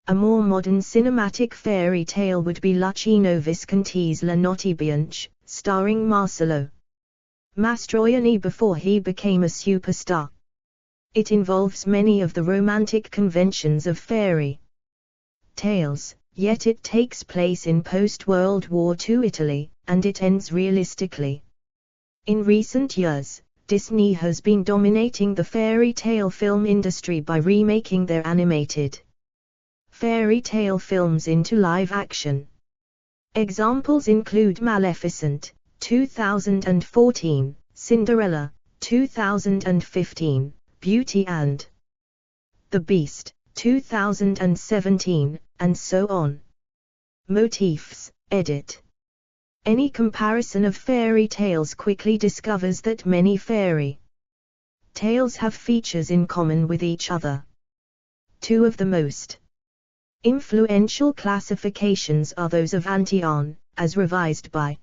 A more modern cinematic fairy tale would be Luchino Visconti's La Notte Bianche, starring Marcello Mastroianni before he became a superstar. It involves many of the romantic conventions of fairy tales, yet it takes place in post-World War II Italy, and it ends realistically. In recent years, Disney has been dominating the fairy tale film industry by remaking their animated fairy tale films into live action. Examples include Maleficent, 2014, Cinderella, 2015, Beauty and the Beast, 2017, and so on. Motifs, edit. Any comparison of fairy tales quickly discovers that many fairy tales have features in common with each other. Two of the most influential classifications are those of Anti-On, as revised by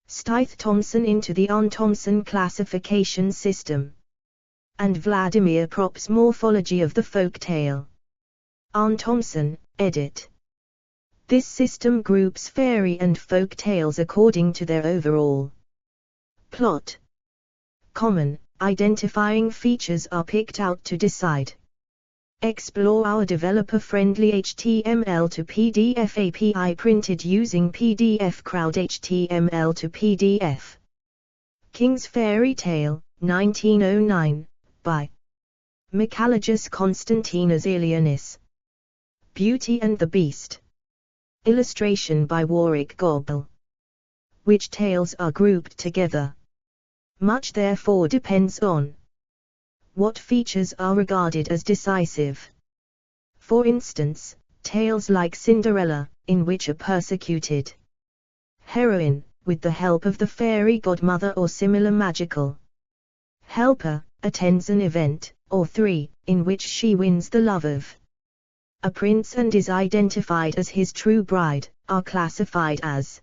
Stith Thompson into the On-Thompson classification system, and Vladimir Prop's morphology of the folk tale. On-Thompson, edit. This system groups fairy and folk tales according to their overall plot. Common, identifying features are picked out to decide. Explore our developer-friendly HTML to PDF API printed using PDF Crowd HTML to PDF. King's Fairy Tale, 1909, by Mikalojus Konstantinos Ilianis. Beauty and the Beast. Illustration by Warwick Gobble. Which tales are grouped together? Much therefore depends on what features are regarded as decisive. For instance, tales like Cinderella, in which a persecuted heroine, with the help of the fairy godmother or similar magical helper, attends an event, or 3, in which she wins the love of a prince and is identified as his true bride, are classified as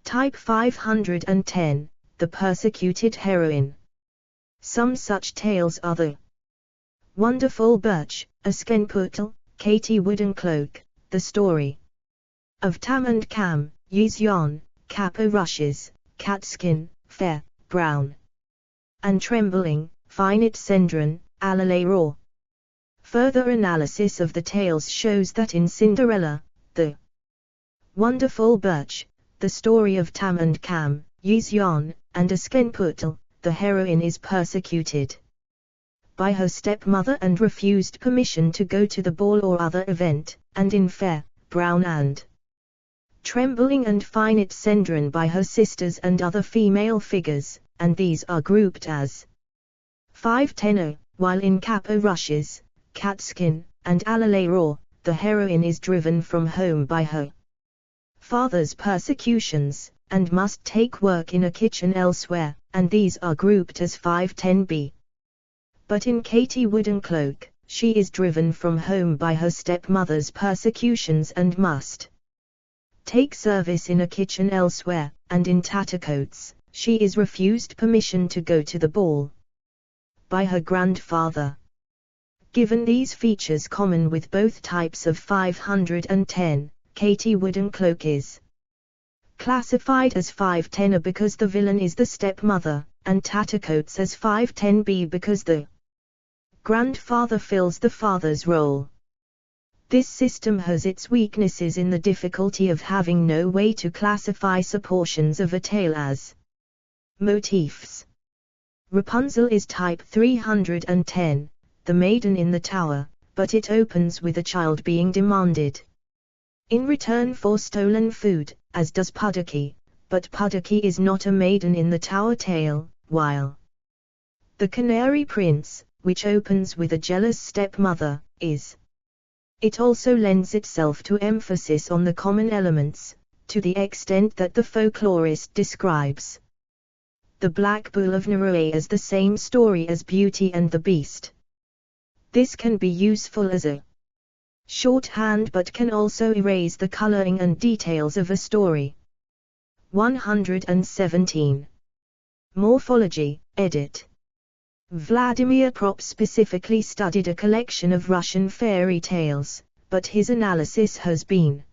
Type 510, the persecuted heroine. Some such tales are the Wonderful Birch, Askenputtel, Katie Woodencloak, The Story of Tam and Cam, Yizyon, Kappa Rushes, Catskin, Fair, Brown, and Trembling, Finet Sendron, Alalay Raw. Further analysis of the tales shows that in Cinderella, The Wonderful Birch, The Story of Tam and Cam, Yizyon, and Askenputtel, the heroine is persecuted by her stepmother and refused permission to go to the ball or other event, and in Fair, Brown and Trembling and Finet Sendron by her sisters and other female figures, and these are grouped as 510, while in Kappa Rushes, Catskin, and Alalay Raw, the heroine is driven from home by her father's persecutions, and must take work in a kitchen elsewhere, and these are grouped as 510b. But in Katie Woodencloak, she is driven from home by her stepmother's persecutions and must take service in a kitchen elsewhere, and in Tattercoats, she is refused permission to go to the ball by her grandfather. Given these features common with both types of 510, Katie Woodencloak is classified as 510A because the villain is the stepmother, and Tattercoats as 510B because the grandfather fills the father's role. This system has its weaknesses in the difficulty of having no way to classify subportions of a tale as motifs. Rapunzel is type 310, the maiden in the tower, but it opens with a child being demanded in return for stolen food, as does Puddocky, but Puddocky is not a maiden in the tower tale, while The Canary Prince, which opens with a jealous stepmother, is. It also lends itself to emphasis on the common elements, to the extent that the folklorist describes The Black Bull of Norway as the same story as Beauty and the Beast. This can be useful as a shorthand but can also erase the coloring and details of a story. 117. Morphology, edit. Vladimir Prop specifically studied a collection of Russian fairy tales, but his analysis has been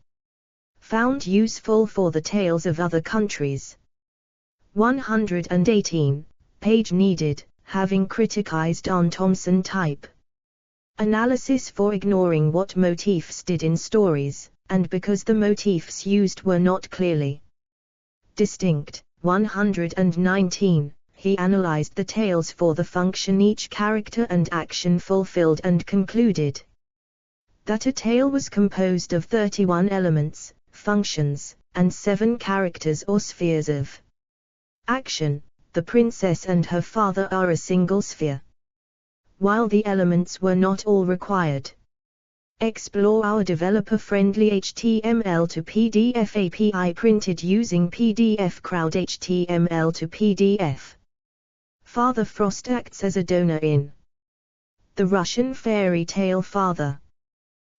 found useful for the tales of other countries. 118. Page needed, having criticized On-Thompson type analysis for ignoring what motifs did in stories, and because the motifs used were not clearly distinct. 119. he analyzed the tales for the function each character and action fulfilled and concluded that a tale was composed of 31 elements, functions, and 7 characters or spheres of action. The princess and her father are a single sphere. While the elements were not all required. Explore our developer-friendly HTML to PDF API printed using PDF Crowd HTML to PDF. Father Frost acts as a donor in the Russian fairy tale Father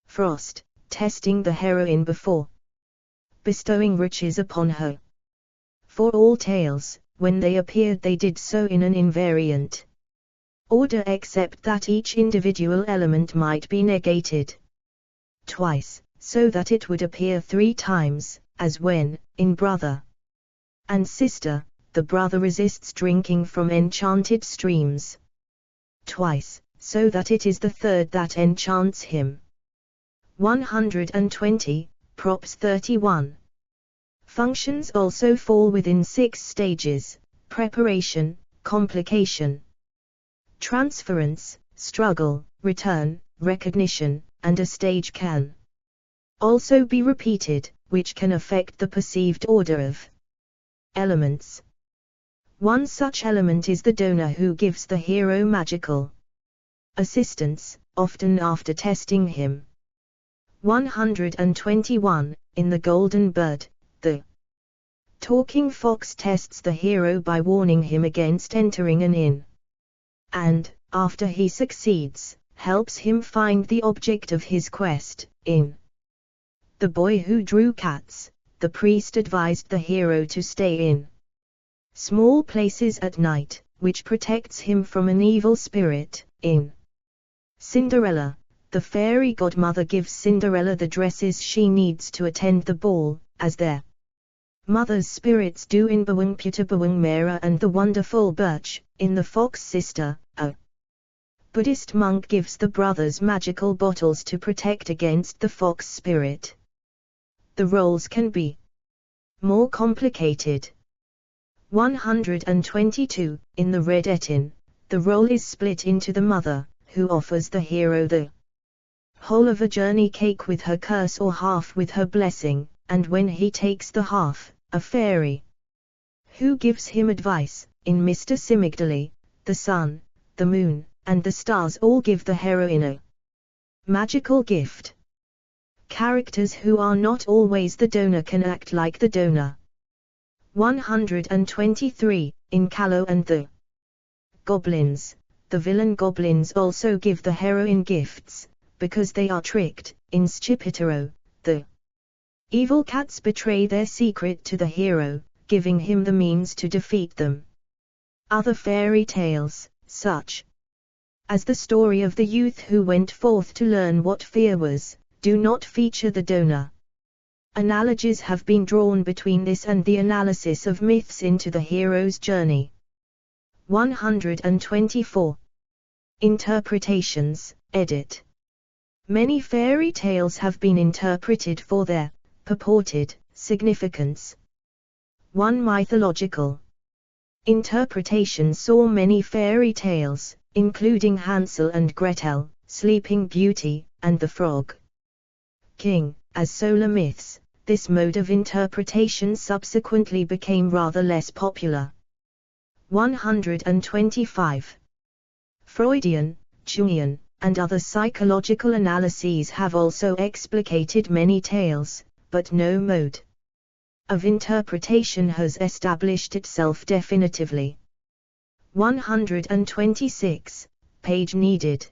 Frost, testing the heroine before bestowing riches upon her. For all tales, when they appeared they did so in an invariant order except that each individual element might be negated twice, so that it would appear 3 times, as when, in Brother and Sister, the brother resists drinking from enchanted streams. Twice, so that it is the third that enchants him. 120, Props 31. Functions also fall within 6 stages: preparation, complication, transference, struggle, return, recognition, and a stage can also be repeated, which can affect the perceived order of elements. One such element is the donor who gives the hero magical assistance, often after testing him. 121, in The Golden Bird, the talking fox tests the hero by warning him against entering an inn. And, after he succeeds, helps him find the object of his quest. In The Boy Who Drew Cats, the priest advised the hero to stay in small places at night, which protects him from an evil spirit. In Cinderella, the fairy godmother gives Cinderella the dresses she needs to attend the ball, as their mother's spirits do in Bawangputa Mera and the Wonderful Birch. In The Fox Sister, a Buddhist monk gives the brothers magical bottles to protect against the fox spirit. The roles can be more complicated. 122, in The Red Ettin, the role is split into the mother, who offers the hero the whole of a journey cake with her curse or half with her blessing, and when he takes the half, a fairy who gives him advice. In Mr. Simigdali, the sun, the moon, and the stars all give the heroine a magical gift. Characters who are not always the donor can act like the donor. 123, in Callow and the Goblins, the villain goblins also give the heroine gifts, because they are tricked. In Scipitaro, the evil cats betray their secret to the hero, giving him the means to defeat them. Other fairy tales, such as the story of the youth who went forth to learn what fear was, do not feature the donor. Analogies have been drawn between this and the analysis of myths into the hero's journey. 124. Interpretations, edit. Many fairy tales have been interpreted for their purported significance. One mythological interpretation saw many fairy tales, including Hansel and Gretel, Sleeping Beauty, and the Frog King, as solar myths. This mode of interpretation subsequently became rather less popular. 125. Freudian, Jungian, and other psychological analyses have also explicated many tales, but no mode of interpretation has established itself definitively. 126, page needed.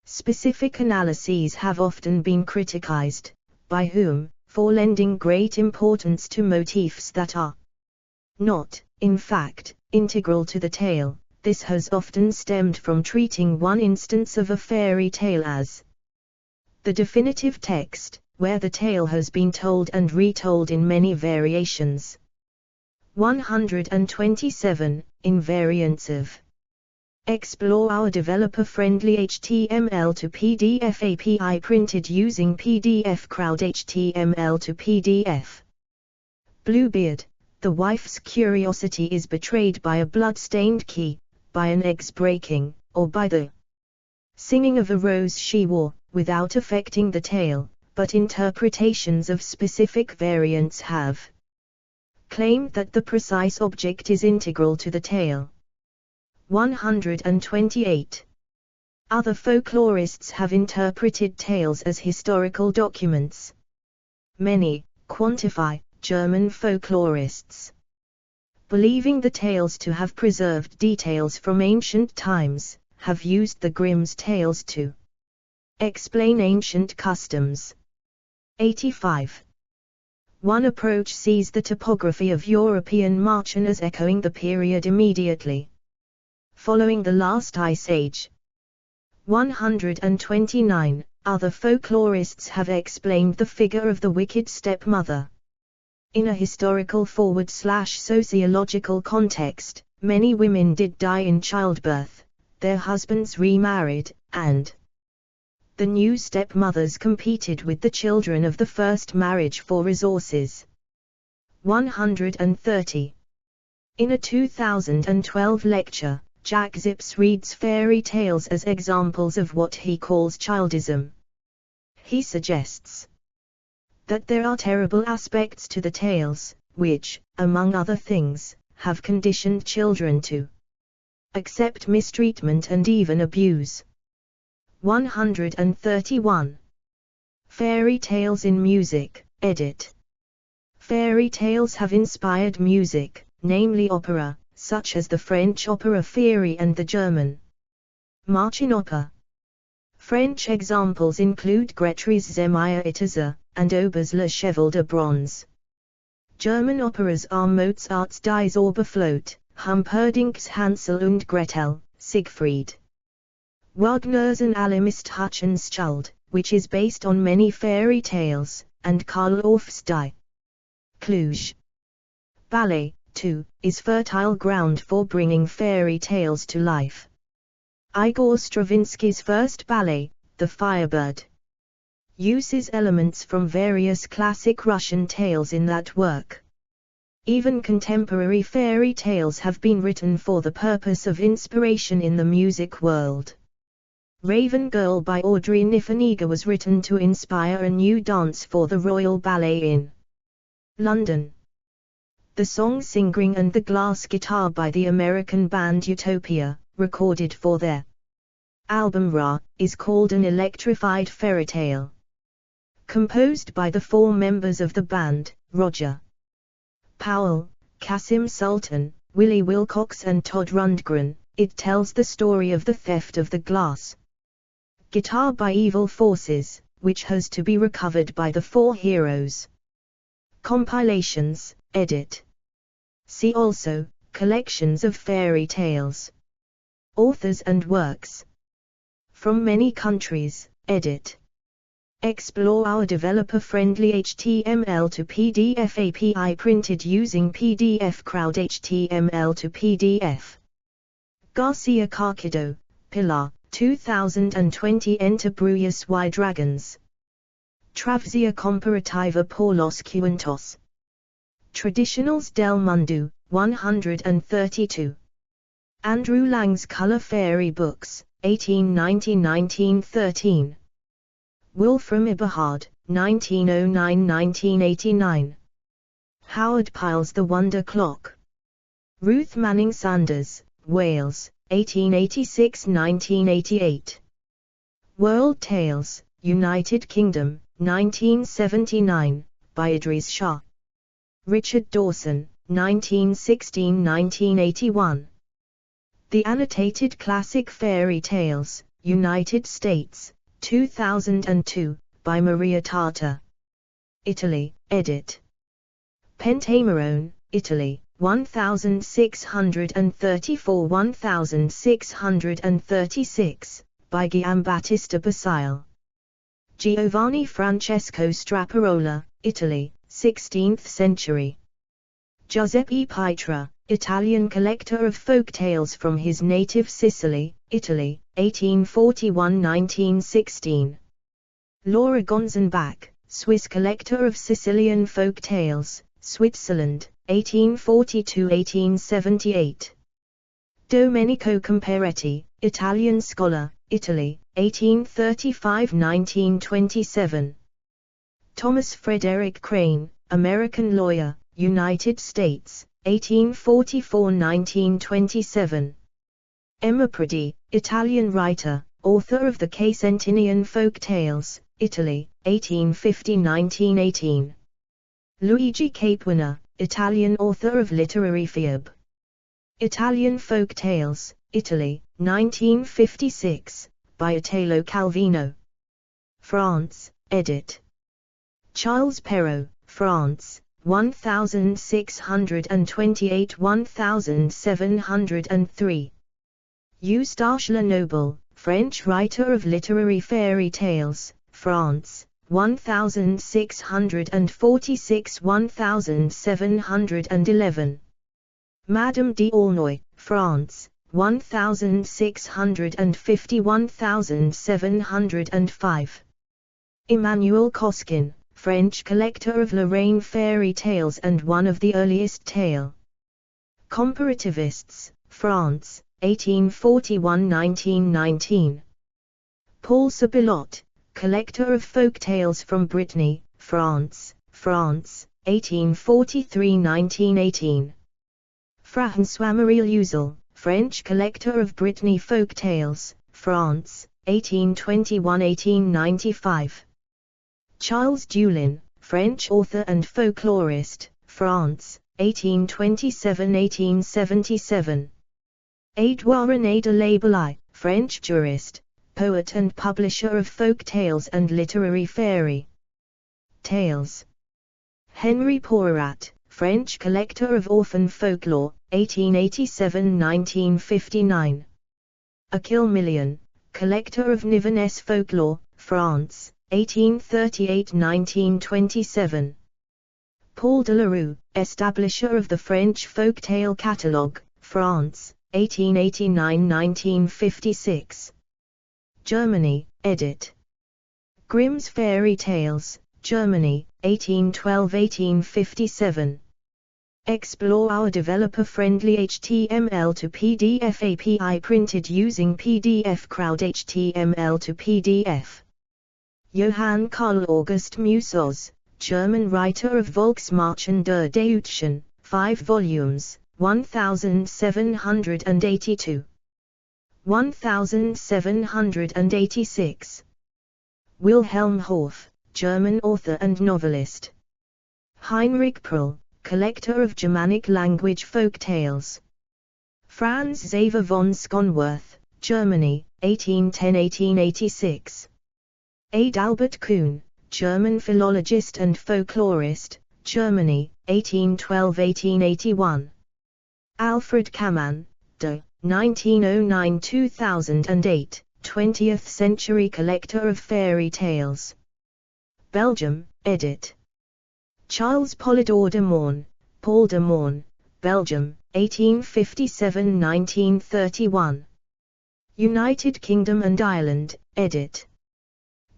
Specific analyses have often been criticized, by whom, for lending great importance to motifs that are not, in fact, integral to the tale. This has often stemmed from treating one instance of a fairy tale as the definitive text, where the tale has been told and retold in many variations. 127, Invariants of. Explore our developer-friendly HTML to PDF API printed using PDF Crowd HTML to PDF. Bluebeard, the wife's curiosity is betrayed by a blood-stained key, by an egg's breaking, or by the singing of a rose she wore, without affecting the tale, but interpretations of specific variants have claimed that the precise object is integral to the tale. 128. Other folklorists have interpreted tales as historical documents. Many, quantify, German folklorists, believing the tales to have preserved details from ancient times, have used the Grimm's tales to explain ancient customs. 85. One approach sees the topography of European Marchen as echoing the period immediately following the last ice age. 129. Other folklorists have explained the figure of the wicked stepmother. In a historical /sociological context, many women did die in childbirth, their husbands remarried, and the new stepmothers competed with the children of the first marriage for resources. 130. In a 2012 lecture, Jack Zips reads fairy tales as examples of what he calls childism. He suggests that there are terrible aspects to the tales, which, among other things, have conditioned children to accept mistreatment and even abuse. 131. Fairy tales in music, edit. Fairy tales have inspired music, namely opera, such as the French opera Féerie and the German Märchenopera. French examples include Grétry's Zémia Ithaza, and Auber's Le Cheval de Bronze. German operas are Mozart's Die Zauberflöte, Humperdinck's Hansel und Gretel, Siegfried, Wagner's An Allemist Hutchenschuld, which is based on many fairy tales, and Karl Orff's Die Kluge. Ballet, too, is fertile ground for bringing fairy tales to life. Igor Stravinsky's first ballet, The Firebird, uses elements from various classic Russian tales in that work. Even contemporary fairy tales have been written for the purpose of inspiration in the music world. Raven Girl by Audrey Niffenegger was written to inspire a new dance for the Royal Ballet in London. The song Singring and the Glass Guitar by the American band Utopia, recorded for their album Ra, is called an electrified fairytale. Composed by the four members of the band, Roger Powell, Kasim Sultan, Willie Wilcox and Todd Rundgren, it tells the story of the theft of the glass guitar by evil forces, which has to be recovered by the four heroes. Compilations, edit. See also, collections of fairy tales. Authors and works from many countries, edit. Explore our developer-friendly HTML to PDF API printed using PDF Crowd HTML to PDF. Garcia Carquido, Pilar, 2020. Enter Bruyas y Dragons. Travesía comparativa por los cuentos tradicionales del mundo, 132. Andrew Lang's Color Fairy Books, 1890–1913. Wolfram Eberhard, 1909–1989. Howard Pyle's The Wonder Clock. Ruth Manning Sanders, Wales, 1886–1988. World Tales, United Kingdom, 1979, by Idris Shah. Richard Dawson, 1916–1981. The Annotated Classic Fairy Tales, United States, 2002, by Maria Tartar. Italy, edit. Pentamerone, Italy, 1634–1636, by Giambattista Basile. Giovanni Francesco Straparola, Italy, 16th century. Giuseppe Pietra, Italian collector of folk tales from his native Sicily, Italy, 1841–1916. Laura Gonzenbach, Swiss collector of Sicilian folk tales, Switzerland, 1840–1878. Domenico Comparetti, Italian scholar, Italy, 1835–1927. Thomas Frederick Crane, American lawyer, United States, 1844–1927. Emma Prodi, Italian writer, author of the Casentinian Folk Tales, Italy, 1850–1918. Luigi Capuana, Italian author of literary fiab. Italian Folk Tales, Italy, 1956, by Italo Calvino. France, edit. Charles Perrault, France, 1628–1703. Eustache Lenoble, French writer of literary fairy tales, France, 1646–1711. Madame d'Aulnoy, France, 1650–1705. Emmanuel Cosquin, French collector of Lorraine fairy tales and one of the earliest tale comparativists, France, 1841–1919. Paul Sabilot, collector of folk tales from Brittany, France, 1843–1918. François-Marie Uzel, French collector of Brittany folk tales, France, 1821–1895. Charles Dulin, French author and folklorist, France, 1827–1877. Édouard René de Labellaye, French jurist, poet and publisher of folk tales and literary fairy tales. Henri Poirat, French collector of orphan folklore, 1887–1959. Achille Million, collector of Nivernais folklore, France, 1838–1927. Paul Delarue, establisher of the French folk tale catalogue, France, 1889–1956. Germany, edit. Grimm's Fairy Tales, Germany, 1812–1857. Explore our developer-friendly HTML to PDF API printed using PDF Crowd HTML to PDF. Johann Karl August Musos, German writer of Volksmärchen der Deutschen, 5 volumes, 1782. 1786. Wilhelm Horff, German author and novelist. Heinrich Pröll, collector of Germanic language folk tales. Franz Xaver von Sconworth, Germany, 1810–1886. Adalbert Kuhn, German philologist and folklorist, Germany, 1812–1881. Alfred Kamann, de 1909–2008, 20th century collector of fairy tales. Belgium, edit. Charles Polydor de Morn, Paul de Morn, Belgium, 1857–1931. United Kingdom and Ireland, edit.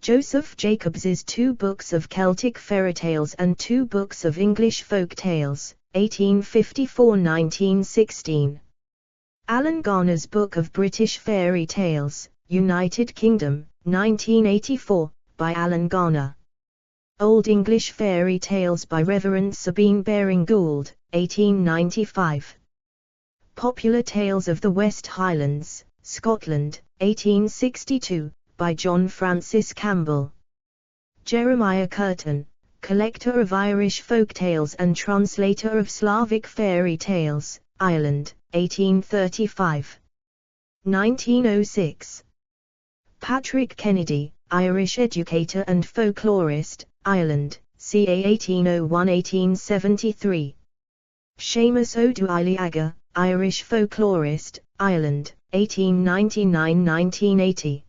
Joseph Jacobs's 2 books of Celtic fairy tales and 2 books of English folk tales, 1854–1916. Alan Garner's Book of British Fairy Tales, United Kingdom, 1984, by Alan Garner. Old English Fairy Tales by Reverend Sabine Baring-Gould, 1895. Popular Tales of the West Highlands, Scotland, 1862, by John Francis Campbell. Jeremiah Curtin, collector of Irish folk tales and translator of Slavic fairy tales, Ireland, 1835. 1906. Patrick Kennedy, Irish educator and folklorist, Ireland, ca. 1801–1873. Seamus O'Doyle-Aga, Irish folklorist, Ireland, 1899–1980.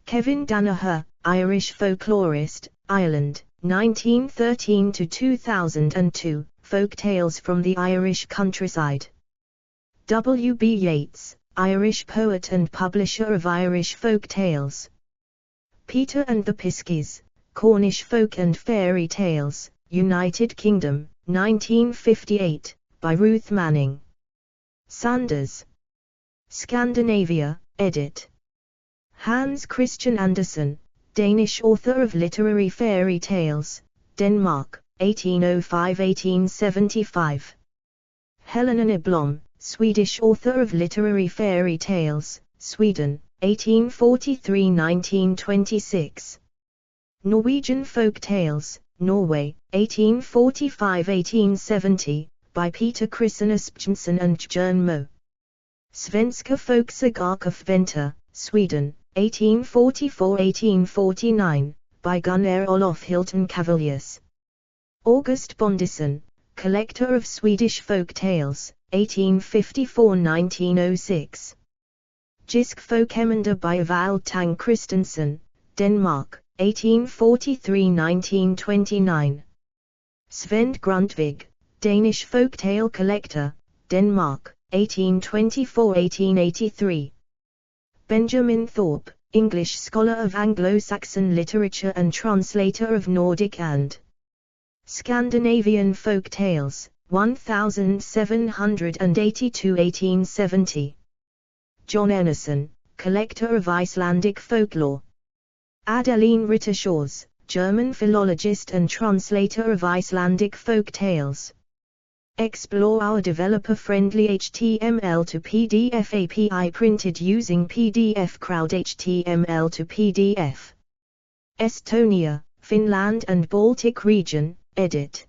Kevin Danaher, Irish folklorist, Ireland, 1913–2002, Folk Tales from the Irish Countryside. W. B. Yeats, Irish poet and publisher of Irish folk tales. Peter and the Piskies, Cornish folk and fairy tales, United Kingdom, 1958, by Ruth Manning. Sanders. Scandinavia, edit. Hans Christian Andersen, Danish author of literary fairy tales, Denmark, 1805-1875. Helena Nyblom, Swedish author of literary fairy tales, Sweden, 1843-1926. Norwegian folk tales, Norway, 1845-1870, by Peter Christen Asbjørnsen and Bjørn Moe. Svenska folksagor Sweden, 1844-1849, by Gunnar Olof Hilton Cavalius. August Bondison, collector of Swedish folk tales, 1854-1906. Jysk Folkeminder by Evald Tang Christensen, Denmark, 1843-1929. Svend Grundtvig, Danish folktale collector, Denmark, 1824-1883. Benjamin Thorpe, English scholar of Anglo-Saxon literature and translator of Nordic and Scandinavian folk tales, 1782-1870. John Emerson, collector of Icelandic folklore. Adeline Rittershaw's, German philologist and translator of Icelandic folk tales. Explore our developer-friendly HTML to PDF API printed using PDF Crowd HTML to PDF. Estonia, Finland and Baltic region, edit.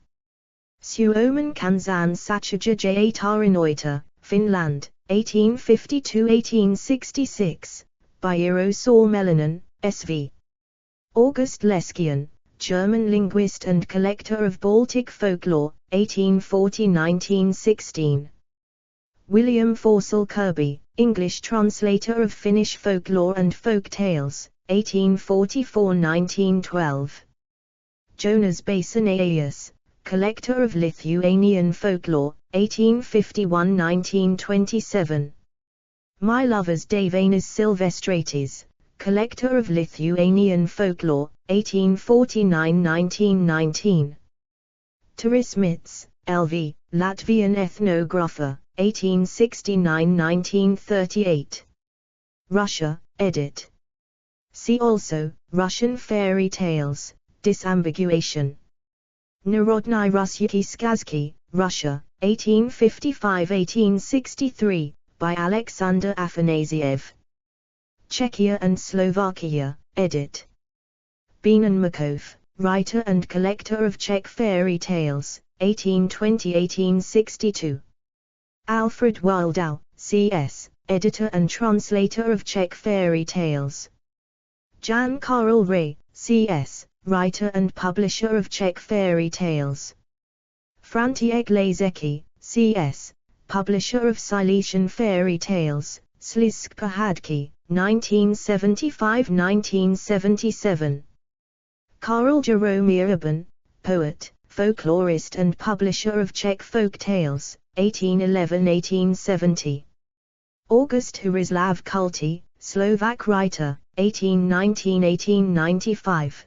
Suomen Kansan Sachaja J. Tarinoita, Finland, 1852-1866, by Eero Suomelainen, SV. August Leskian, German linguist and collector of Baltic folklore, 1840-1916. William Forsell Kirby, English translator of Finnish folklore and folk tales, 1844-1912. Jonas Basanaeus, collector of Lithuanian folklore, 1851-1927. My Lovers Daivanas Silvestratis, collector of Lithuanian folklore, 1849-1919. Taris Mits, LV, Latvian ethnographer, 1869-1938. Russia, edit. See also, Russian fairy tales, disambiguation. Narodny Rusyky Skazki, Russia, 1855-1863, by Alexander Afanasiev. Czechia and Slovakia, edit. Benan Makov, writer and collector of Czech fairy tales, 1820-1862. Alfred Wildau, C.S., editor and translator of Czech fairy tales. Jan Karel Ray, C.S., writer and publisher of Czech fairy tales. František Lazecki, C.S., publisher of Silesian fairy tales, Slizk Pohádky, 1975-1977. Karel Jerome Urban, poet, folklorist and publisher of Czech folk tales, 1811-1870. August Hurislav Kulty, Slovak writer, 1819-1895.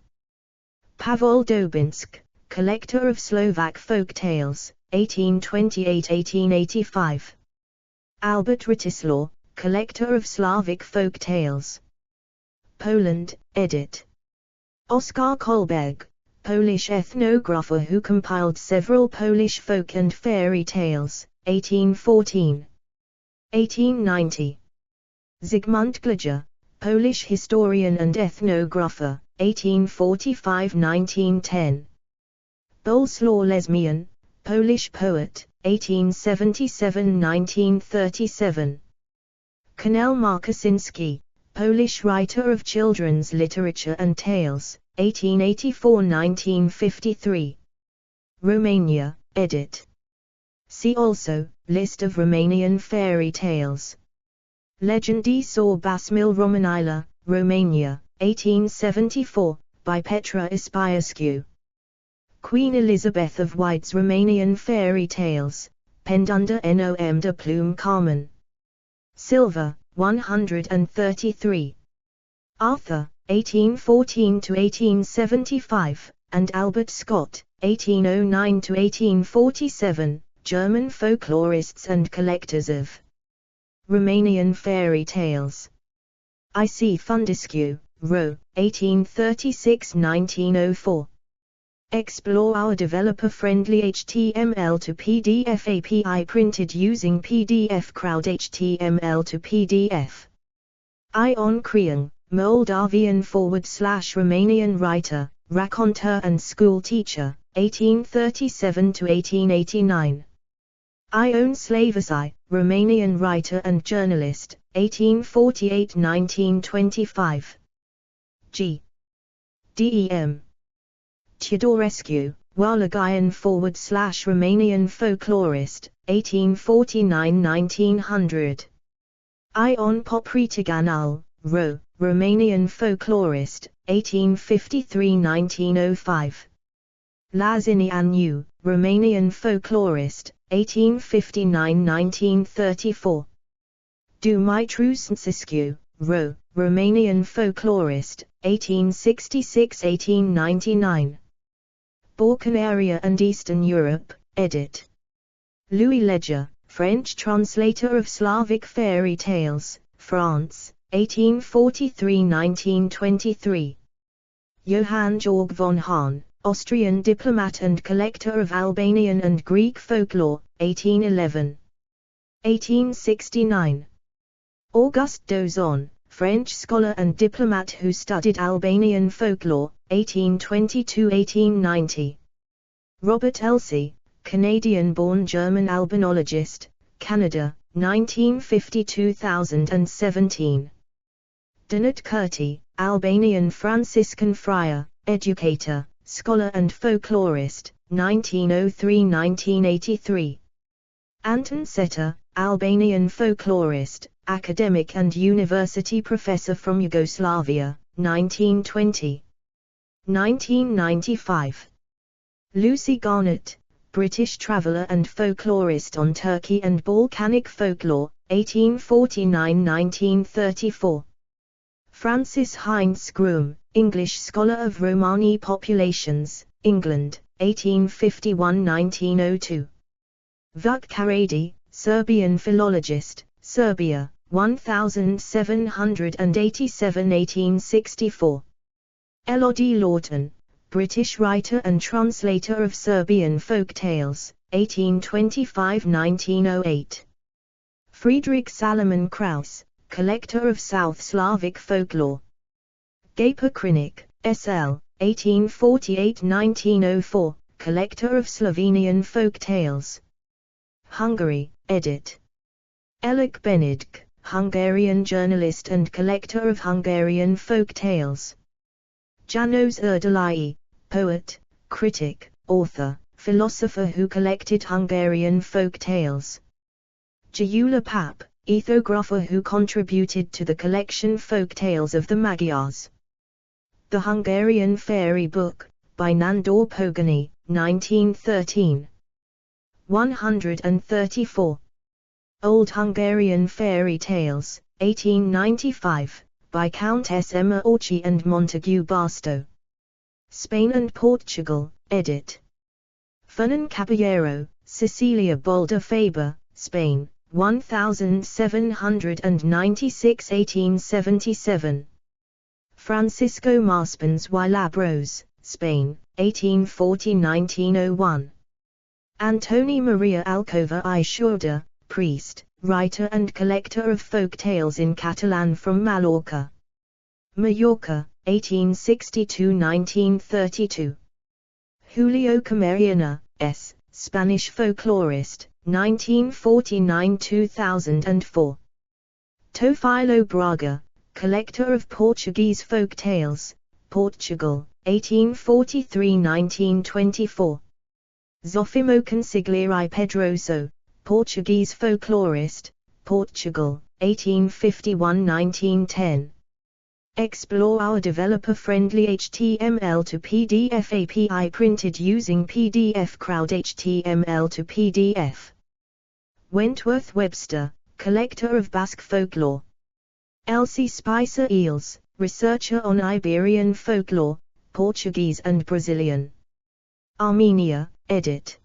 Pavol Dobinsk, collector of Slovak folk tales, 1828-1885. Albert Ritislaw, collector of Slavic folk tales. Poland, edit. Oskar Kolberg, Polish ethnographer who compiled several Polish folk and fairy tales, 1814. 1890. Zygmunt Glejza, Polish historian and ethnographer, 1845-1910. Bolesław Lesmian, Polish poet, 1877-1937. Konel Markusinski, Polish writer of children's literature and tales, 1884-1953. Romania, edit. See also, list of Romanian fairy tales. Legendii sau Basmil Romanila, Romania, 1874, by Petra Ispiescu. Queen Elizabeth of White's Romanian Fairy Tales, penned under Nom de Plume Carmen Silva, 133. Arthur, 1814-1875, and Albert Scott, 1809–1847, German folklorists and collectors of Romanian fairy tales. I. C. Fundescu, Ro. 1836–1904. Explore our developer-friendly HTML to PDF API printed using PDF Crowd HTML to PDF. Ion Kriang, Moldavian/Romanian writer, raconteur and school teacher, 1837–1889. Ion Slavasi, Romanian writer and journalist, 1848–1925. G. Dem. Teodorescu, Walagayan/Romanian folklorist, 1849–1900. Ion Popritiganul, Ro. Romanian folklorist, 1853–1905. Lazinianu, Romanian folklorist, 1859–1934. Dumitru Snsescu, Ro. Romanian folklorist, 1866–1899. Balkan area and Eastern Europe, edit. Louis Leger, French translator of Slavic fairy tales, France, 1843–1923. Johann Georg von Hahn, Austrian diplomat and collector of Albanian and Greek folklore, 1811. 1869. Auguste Dozon, French scholar and diplomat who studied Albanian folklore, 1822–1890. Robert Elsey, Canadian-born German albanologist, Canada, 1950–2017. Donat Curti, Albanian Franciscan friar, educator, scholar and folklorist, 1903–1983. Anton Setter, Albanian folklorist, academic and university professor from Yugoslavia, 1920. 1995. Lucy Garnett, British traveller and folklorist on Turkey and Balkanic folklore, 1849–1934. Francis Heinz Groom, English scholar of Romani populations, England, 1851–1902. Vuk Karady, Serbian philologist, Serbia, 1787–1864. Elodie Lawton, British writer and translator of Serbian folk tales, 1825–1908. Friedrich Salomon Kraus, collector of South Slavic folklore. Gaper Krinik, S.L., 1848–1904, collector of Slovenian folk tales. Hungary, edit. Elek Benedk, Hungarian journalist and collector of Hungarian folk tales. Janos Erdélyi, poet, critic, author, philosopher who collected Hungarian folk tales. Gyula Pap, ethographer who contributed to the collection Folk Tales of the Magyars. The Hungarian Fairy Book, by Nandor Pogany, 1913. 134. Old Hungarian Fairy Tales, 1895, by Countess Emma Orchy and Montague Barstow. Spain and Portugal, edit. Fernan Caballero, Cecilia Bolda Faber, Spain, 1796 1877. Francisco Maspons y Labros, Spain, 1840–1901. Antoni Maria Alcova I Shurda, priest, writer and collector of folk tales in Catalan from Mallorca. Mallorca, 1862–1932. Julio Cameriana, S., Spanish folklorist, 1949–2004. Teofilo Braga, collector of Portuguese folk tales, Portugal, 1843–1924. Zofimo Consigliere Pedroso, Portuguese folklorist, Portugal, 1851–1910. Explore our developer-friendly HTML to PDF API printed using PDF Crowd HTML to PDF. Wentworth Webster, collector of Basque folklore. Elsie Spicer Eels, researcher on Iberian folklore, Portuguese and Brazilian. Armenia, edit.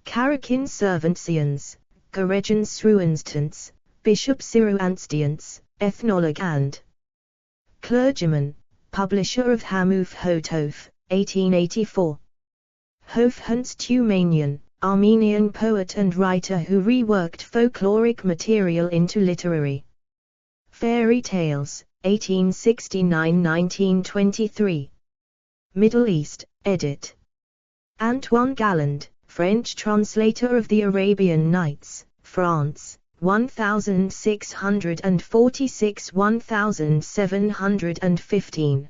Karakin Servantians, Garegans Sruanstants, Bishop Siruanstians, ethnologue and clergyman, publisher of Hamuf Hotof, 1884. Hof Hunts Tumanian, Armenian poet and writer who reworked folkloric material into literary fairy tales, 1869–1923. Middle East, edit. Antoine Galland, French translator of the Arabian Nights, France, 1646–1715.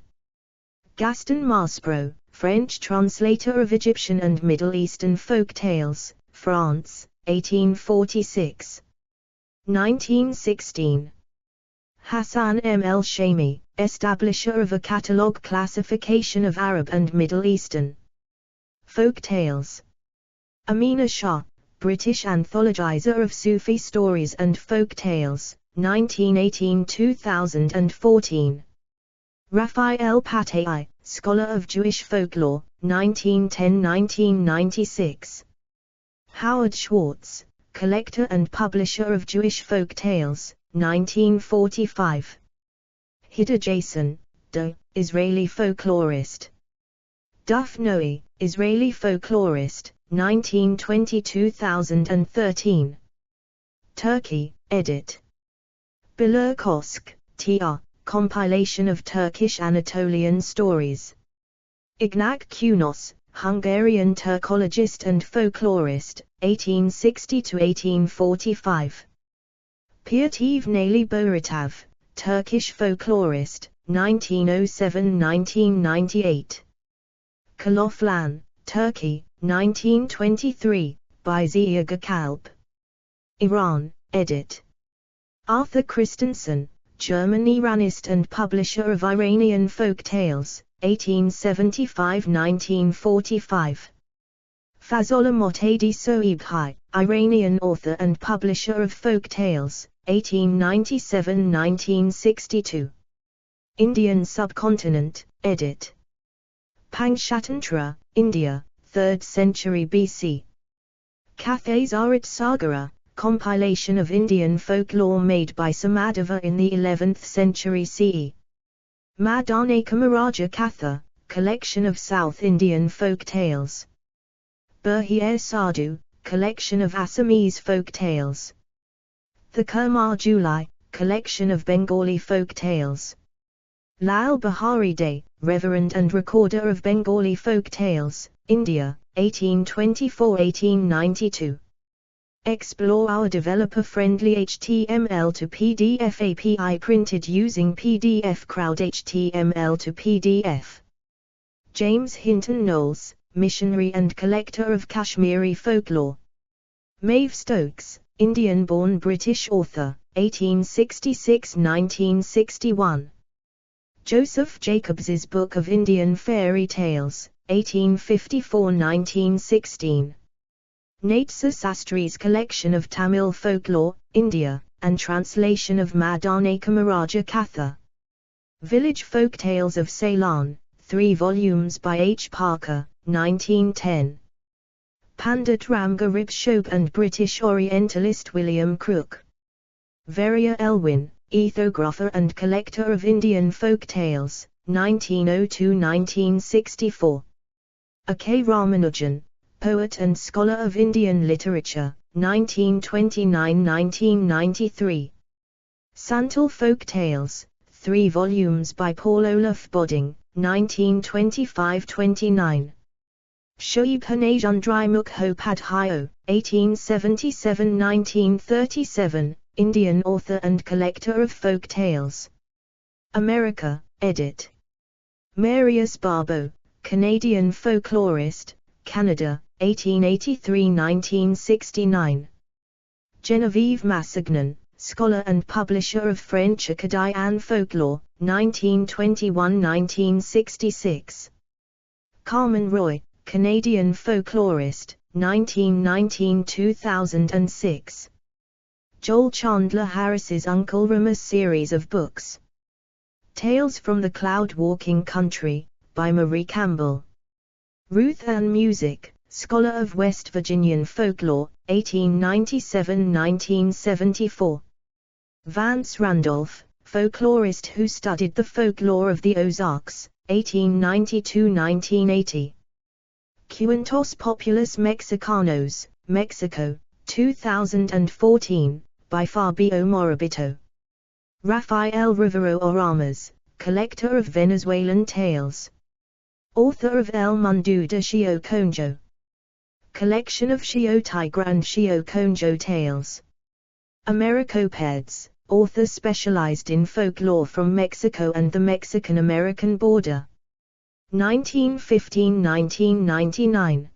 Gaston Maspero, French translator of Egyptian and Middle Eastern folk tales, France, 1846. 1916. Hassan M. El-Shami, establisher of a catalogue classification of Arab and Middle Eastern folk tales. Amina Shah, British anthologizer of Sufi stories and folk tales, 1918–2014. Raphael Patai, scholar of Jewish folklore, 1910–1996. Howard Schwartz, collector and publisher of Jewish folk tales, 1945. Hida Jason, Israeli folklorist. Duff Noe, Israeli folklorist, 1920–2013. Turkey, edit. Bilur Kosk, T.R., compilation of Turkish Anatolian stories. Ignaz Kunos, Hungarian Turkologist and folklorist, 1860–1845. Piativ Naili Boritav, Turkish folklorist, 1907–1998. Kaloflan, Turkey, 1923, by Ziya Gökalp. Iran, edit. Arthur Christensen, German Iranist and publisher of Iranian folk tales, 1875–1945. Fazollah Motadi Soibhai, Iranian author and publisher of folk tales, 1897–1962. Indian subcontinent, edit. Pangshatantra, India, 3rd century BC. Kathasarit Sagara, compilation of Indian folklore made by Samadeva in the 11th century CE. Madaneka Maraja Katha, collection of South Indian folk tales. Burhier Sadhu, collection of Assamese folk tales. The Kurmar Julai, collection of Bengali folk tales. Lal Bahari Day, Reverend and Recorder of Bengali Folk Tales, India, 1824–1892. Explore our developer-friendly HTML to PDF API printed using PDF Crowd HTML to PDF. James Hinton Knowles, missionary and collector of Kashmiri folklore. Maeve Stokes, Indian-born British author, 1866–1961. Joseph Jacobs's Book of Indian Fairy Tales, 1854–1916. Natsa Sastri's collection of Tamil folklore, India, and translation of Madaneka Maraja Katha. Village Folk Tales of Ceylon, 3 volumes by H. Parker, 1910. Pandit Ramgarib Shobe and British Orientalist William Crook. Verrier Elwin, ethographer and collector of Indian folk tales, 1902–1964. A.K. Ramanujan, poet and scholar of Indian literature, 1929–1993. Santal Folk Tales, 3 volumes by Paul Olaf Bodding, 1925–29. Shoaib Hanajundrimukh Hopadhyo, 1877–1937, Indian author and collector of folk tales. America, edit. Marius Barbeau, Canadian folklorist, Canada, 1883–1969. Genevieve Massagnan, scholar and publisher of French Acadian folklore, 1921–1966. Carmen Roy, Canadian folklorist, 1919–2006. Joel Chandler Harris's Uncle Remus series of books. Tales from the Cloud Walking Country, by Marie Campbell. Ruth Ann Musick, scholar of West Virginian folklore, 1897–1974. Vance Randolph, folklorist who studied the folklore of the Ozarks, 1892–1980. Cuentos Populares Mexicanos, Mexico, 2014, by Fabio Morabito. Rafael Rivero Oramas, collector of Venezuelan tales. Author of El Mundo de Xio Conjo. Collection of Xio Tigra and Xio Conjo tales. Americopeds, author specialized in folklore from Mexico and the Mexican-American border. 1915–1999.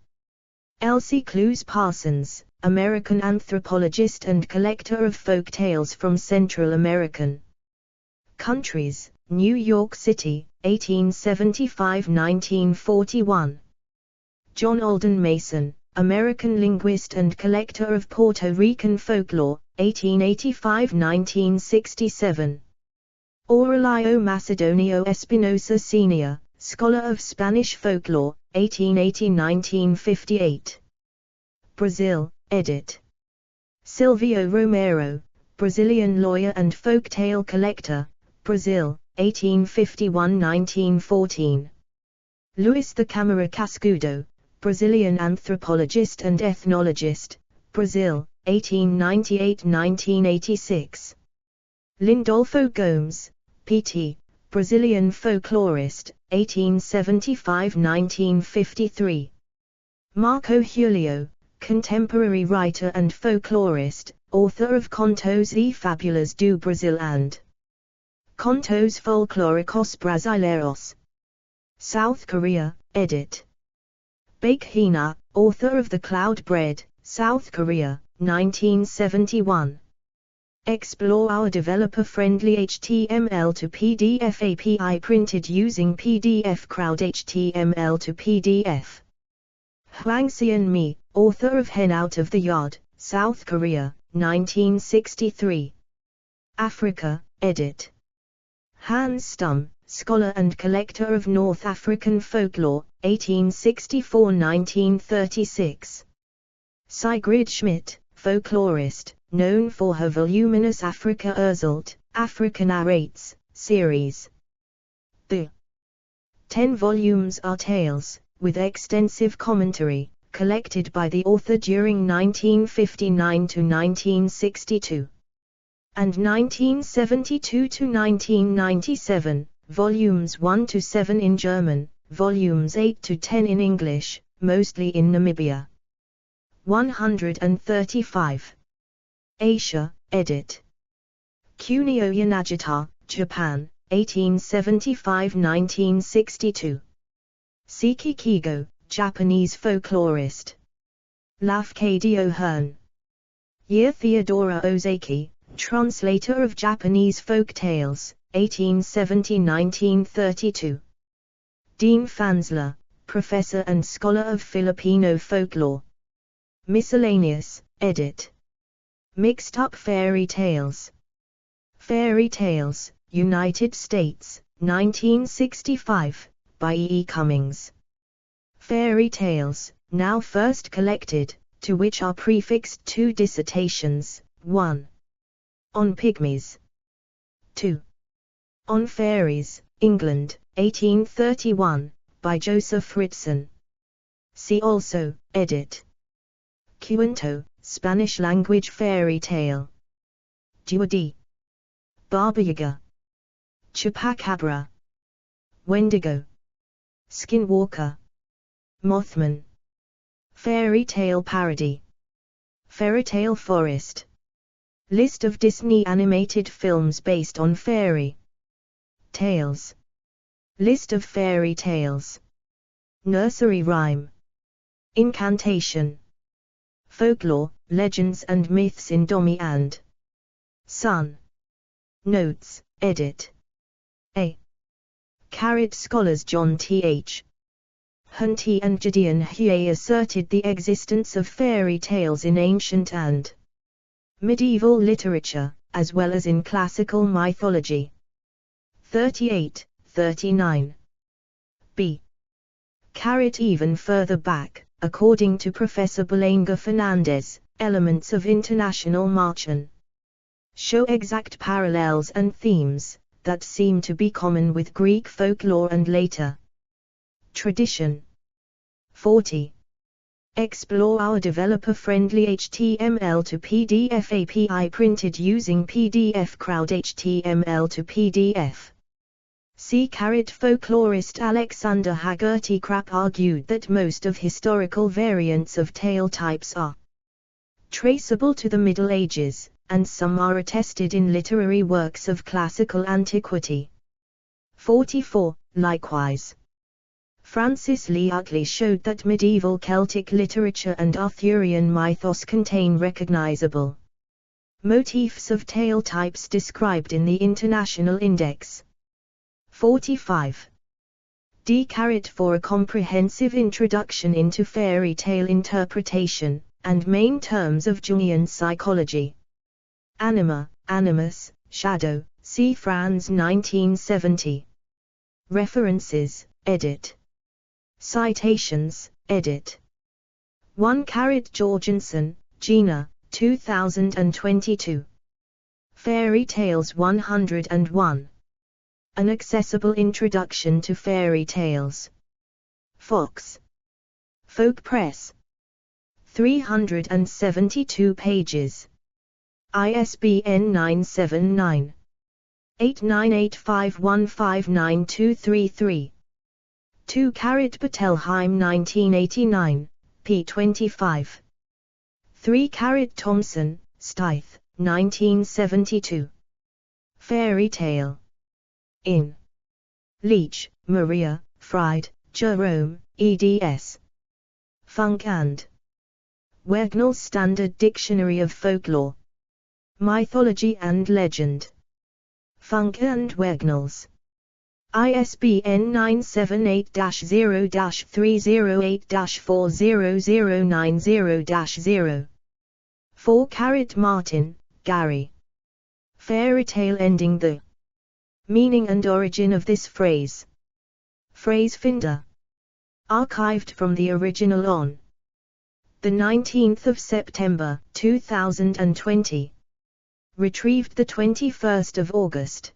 Elsie Clews Parsons, American anthropologist and collector of folk tales from Central American countries, New York City, 1875–1941. John Alden Mason, American linguist and collector of Puerto Rican folklore, 1885–1967. Aurelio Macedonio Espinosa Sr., scholar of Spanish folklore, 1880–1958. Brazil, edit. Silvio Romero, Brazilian lawyer and folktale collector, Brazil, 1851–1914. Luis the Câmara Cascudo, Brazilian anthropologist and ethnologist, Brazil, 1898–1986. Lindolfo Gomes, P.T., Brazilian folklorist, 1875–1953. Marco Julio, contemporary writer and folklorist, author of Contos e Fábulas do Brasil and Contos Folclóricos Brasileiros. South Korea, edit. Baek Hina, author of The Cloud Bread, South Korea, 1971. Explore our developer-friendly HTML to PDF API printed using PDF Crowd HTML to PDF. Hwang Seon Mi, author of Hen Out of the Yard, South Korea, 1963. Africa, edit. Hans Stum, scholar and collector of North African folklore, 1864–1936. Sigrid Schmidt, folklorist, known for her voluminous Afrika Erzählt, Africa Narrates, series. The 10 volumes are tales, with extensive commentary, collected by the author during 1959–1962. And 1972–1997, volumes 1–7 in German, volumes 8–10 in English, mostly in Namibia. 135. Asia, edit. Kunio Yanagita, Japan, 1875–1962. Seki Kigo, Japanese folklorist. Lafcadio Hearn. Year Theodora Ozaki, translator of Japanese folk tales, 1870–1932. Dean Fansler, professor and scholar of Filipino folklore. Miscellaneous, edit. Mixed Up Fairy Tales. Fairy Tales, United States, 1965, by E. E. Cummings. Fairy Tales, now first collected, to which are prefixed 2 dissertations, 1. On Pygmies. 2. On Fairies, England, 1831, by Joseph Ritson. See also, edit. Cuento, Spanish-language fairy tale. Duodí. Baba Yaga. Chupacabra. Wendigo. Skinwalker. Mothman. Fairy tale parody. Fairytale Forest. List of Disney animated films based on fairy tales. List of fairy tales. Nursery rhyme. Incantation. Folklore, Legends and Myths in Domi and Son. Notes, edit. A. Carrot scholars John Th. Hunty and Gideon Huey asserted the existence of fairy tales in ancient and medieval literature, as well as in classical mythology. 38, 39. b. Even further back, according to Professor Belenga Fernandez, elements of international marchen show exact parallels and themes that seem to be common with Greek folklore and later tradition. 40. Explore our developer-friendly HTML to PDF API printed using PDF Crowd HTML to PDF. C. Folklorist Alexander Haggerty Krapp argued that most of historical variants of tale types are traceable to the Middle Ages, and some are attested in literary works of classical antiquity. 44. Likewise, Francis Lee Utley showed that medieval Celtic literature and Arthurian mythos contain recognizable motifs of tale types described in the International Index. 45. D. For a comprehensive introduction into fairy tale interpretation, and main terms of Jungian psychology. Anima, Animus, Shadow, C. Franz 1970. References, edit. Citations, edit. 1. Jorgensen, Gina, 2022. Fairy Tales 101. An Accessible Introduction to Fairy Tales. Fox. Folk Press. 372 pages. ISBN 979 8985159233. 2. Patelheim 1989, p. 25. 3. Thompson, Stith, 1972. Fairy Tale. In. Leach, Maria, Fried, Jerome, eds. Funk and Wegnall's Standard Dictionary of Folklore, Mythology and Legend. Funk and Wegnall's. ISBN 978-308-40090-0. 4. Martin, Gary. Fairy Tale Ending. The meaning and origin of this phrase. Phrase Finder. Archived from the original on the 19th of September, 2020. Retrieved the 21st of August,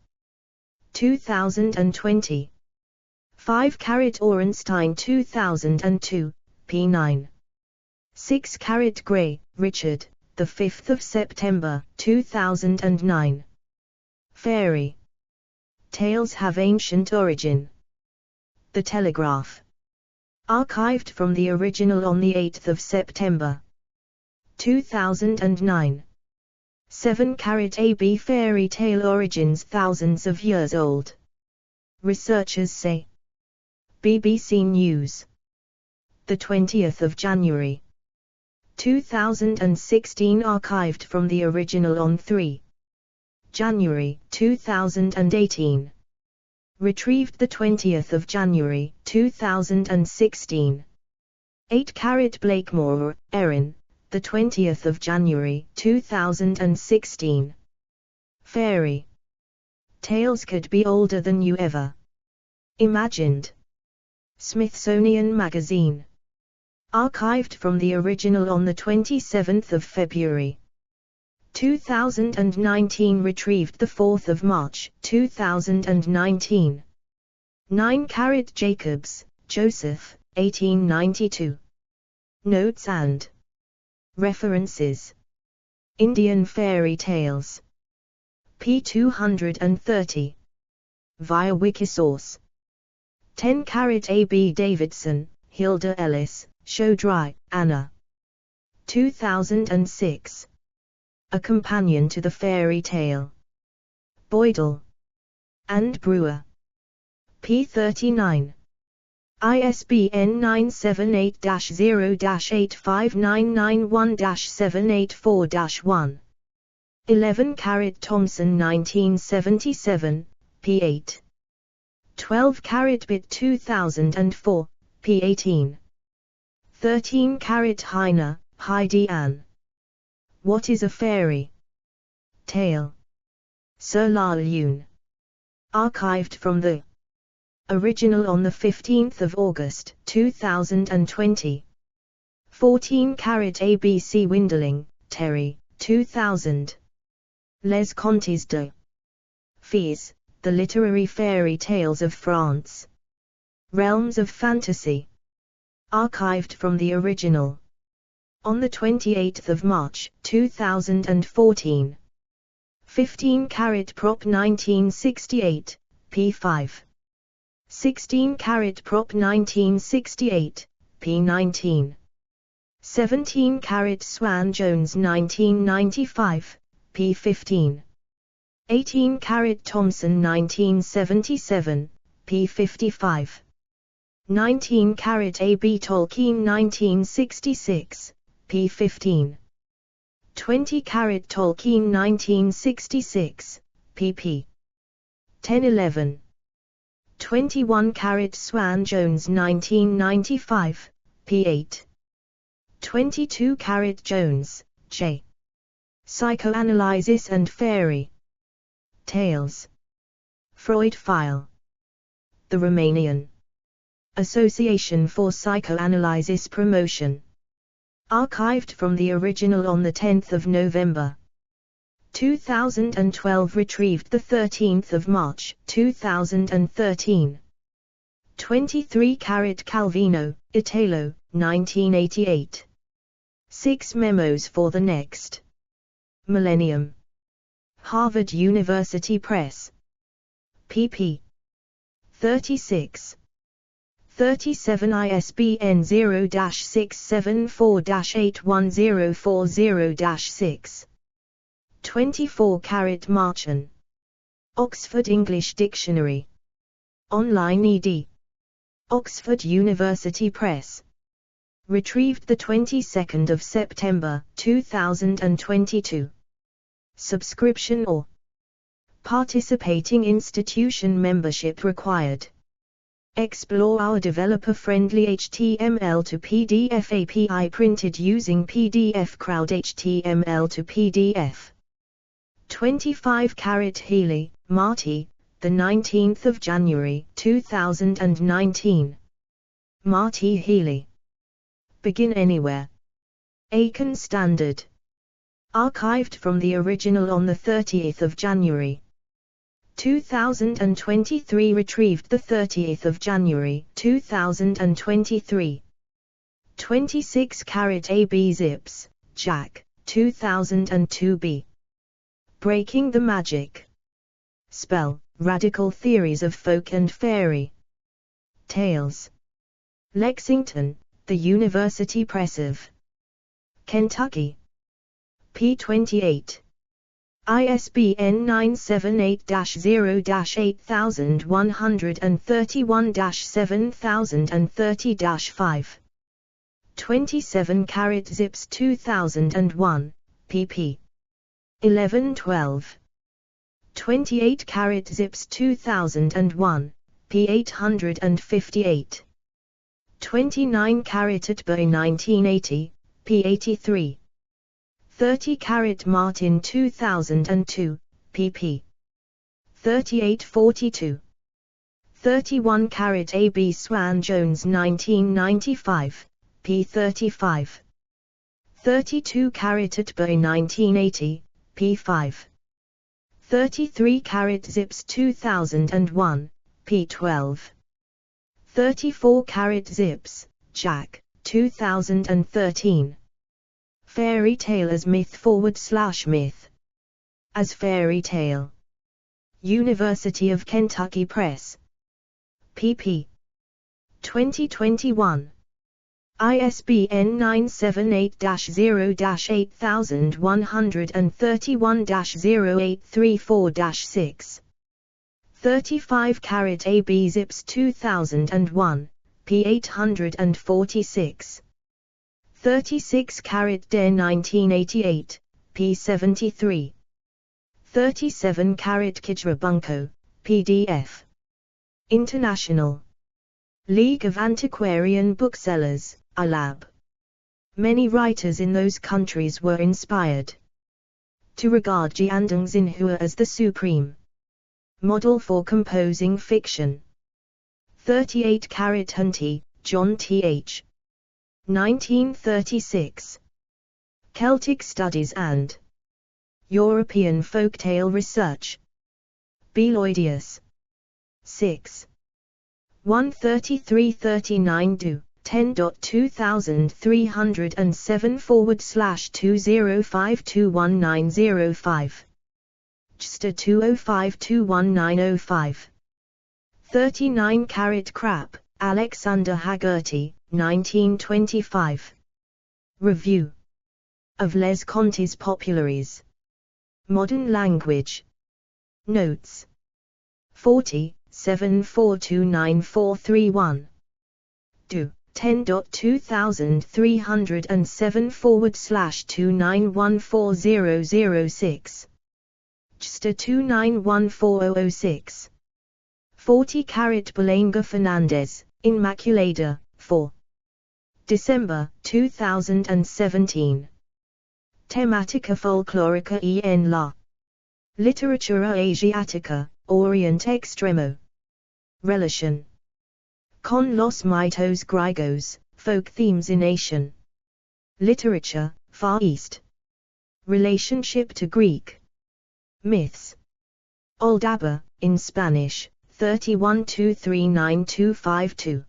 2020. 5. Orenstein 2002, p. 9. 6. Gray, Richard, the 5th of September, 2009. Fairy tales have ancient origin. The Telegraph. Archived from the original on the 8th of September, 2009. 7. AB Fairy tale origins thousands of years old. Researchers say. BBC News. The 20th of January, 2016. Archived from the original on 3 January, 2018. Retrieved the 20th of January, 2016. 8. Blakemore, Erin, the 20th of January, 2016. Fairy tales could be older than you ever imagined. Smithsonian Magazine. Archived from the original on the 27th of February, 2019. Retrieved the 4th of March, 2019. 9. Jacobs, Joseph, 1892. Notes and references. Indian Fairy Tales. p. 230. Via Wikisource. 10. A.B. Davidson, Hilda Ellis, Chaudry, Anna. 2006. A Companion to the Fairy Tale. Boydell and Brewer. p. 39. ISBN 978-0-85991-784-1. 11. Thompson 1977, p. 8. 12. Bit 2004, p. 18. 13. Heine, Heidi Ann. What is a Fairy Tale? Sir Lal Yun. Archived from the Original on the 15th of August 2020. 14-Carat ABC Windling, Terry, 2000. Les Contes de Fées, The Literary Fairy Tales of France. Realms of Fantasy. Archived from the original. On the 28th of March 2014. 15-Carat Prop 1968, p5. 16-Carat Prop 1968, p19. 17-Carat Swan Jones 1995, p15. 18-Carat Thomson 1977, p55. 19-Carat A.B. Tolkien 1966, p15. 20-Carat Tolkien 1966, pp. 10-11. 21-Carat Swan Jones 1995, p8. 22-Carat Jones, J. Psychoanalysis and Fairy Tales. Freud File. The Romanian Association for Psychoanalysis Promotion. Archived from the original on the 10th of November 2012. Retrieved the 13th of March 2013. 23-Carat Calvino, Italo, 1988. 6 Memos for the Next Millennium. Harvard University Press. pp. 36. 37. ISBN 0-674-81040-6. 24-Carat Marchen. Oxford English Dictionary. Online ed. Oxford University Press. Retrieved the 22nd of September 2022. Subscription or participating institution membership required. Explore our developer-friendly HTML to PDF API printed using PDF Crowd HTML to PDF. 25-Carat Healy, Marty, the 19th of January 2019. Marty Healy. Begin Anywhere. Aiken Standard. Archived from the original on the 30th of January 2023. Retrieved the 30th of January 2023. 26-Carat A.B. Zips, Jack, 2002b. Breaking the Magic Spell, Radical Theories of Folk and Fairy Tales. Lexington, The University Press of Kentucky. p28. ISBN 978-0-8131-7030-5. 27-Carat Zips 2001, pp. 11-12. 28-Carat Zips 2001, p. 858. 29-Carat Atby 1980, p. 83. 30-Carat Martin 2002, pp. 38-42. 31-Carat A.B. Swan Jones 1995, p. 35. 32-Carat Atby 1980, p. 5. 33-Carat Zips 2001, p. 12. 34-Carat Zips, Jack, 2013. Fairy Tale as Myth/Myth. As Fairy Tale. University of Kentucky Press. pp. 2021. ISBN 978-0-8131-0834-6. 35-Carat A.B. Zips 2001, p. 846. 36-Carat Dare 1988, p. 73. 37-Carat Kijra Bunko, PDF. International League of Antiquarian Booksellers, ILAB. Many writers in those countries were inspired to regard Jiandong Xinhua as the supreme model for composing fiction. 38 Hunty, John Th. 1936. Celtic Studies and European Folktale Research. Beloidius. 6. 13339 do. 10.2307/20521905. JSTA 205219005. 39 Crap, Alexander Haggerty, 1925. Review of Les Contes Populaires. Modern Language. Notes. 40, 74294431. Do. 10.2307/29140006. JSTA 2914006. 40 Belenga Fernandez, Inmaculada, 4. December 2017. Tematica folclórica en la literatura asiática, Oriente Extremo. Relación con los mitos griegos, folk themes in Asian literature, Far East. Relationship to Greek myths. Aldaba, in Spanish, 31239252.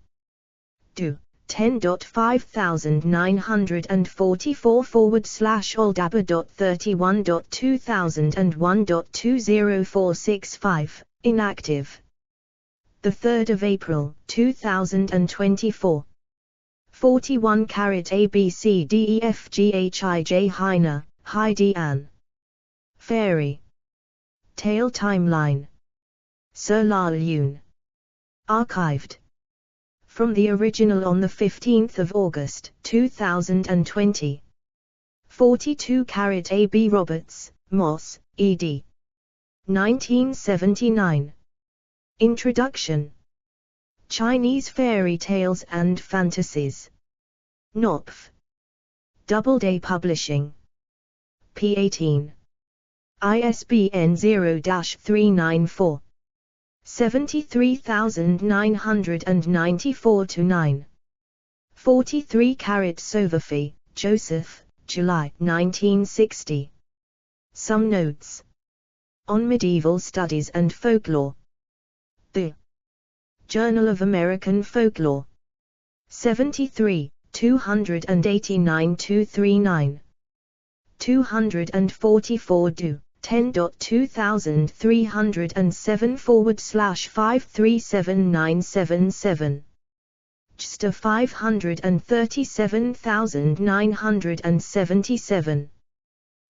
Do. 10.5094/aldaba.31.2001.204665, inactive. 3 April 2024. 41 ABCDEFGHIJ Heine, Heidi Ann. Fairy Tale Timeline. Sur la Lune. Archived from the original on 15 August 2020. 42 A.B. Roberts, Moss, ed. 1979. Introduction. Chinese Fairy Tales and Fantasies. Knopf. Doubleday Publishing. p18. ISBN 0-394. 73994-9. 43 Soverfi, Joseph, July 1960. Some Notes on Medieval Studies and Folklore. The Journal of American Folklore. 73, 289-239. 244 do. 10.2307/537977. JSTA 537977.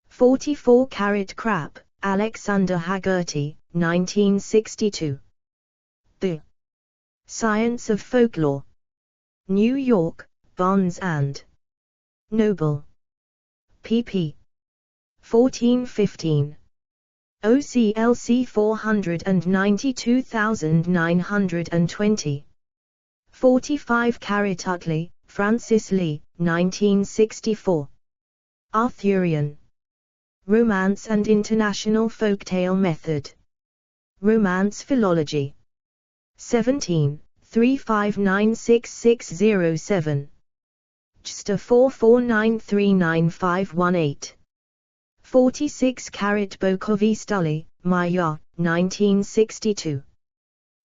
44 Crap, Alexander Haggerty, 1962. The Science of Folklore. New York, Barnes and Noble. pp. 14-15. OCLC 492920. 45 Utley, Francis Lee, 1964. Arthurian Romance and International Folktale Method. Romance Philology. 17, 35966607. JSTA 44939518. 46 Bokovi Stully, Maya, 1962.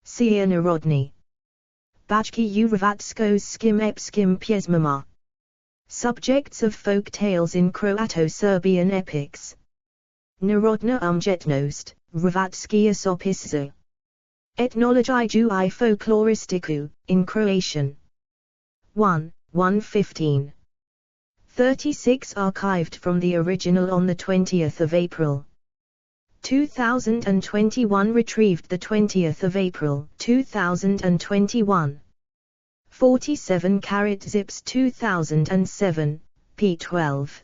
Sia Narodny. Bajki Urovatsko Skim Epskim Pjesmama. Subjects of Folk Tales in Croato-Serbian Epics. Narodna umjetnost, Hrvatski Sopisza. Etnologiju I folkloristiku, in Croatian. 1, 115. 36 Archived from the original on 20 April 2021. Retrieved 20 April 2021. 47 Zips 2007, p12.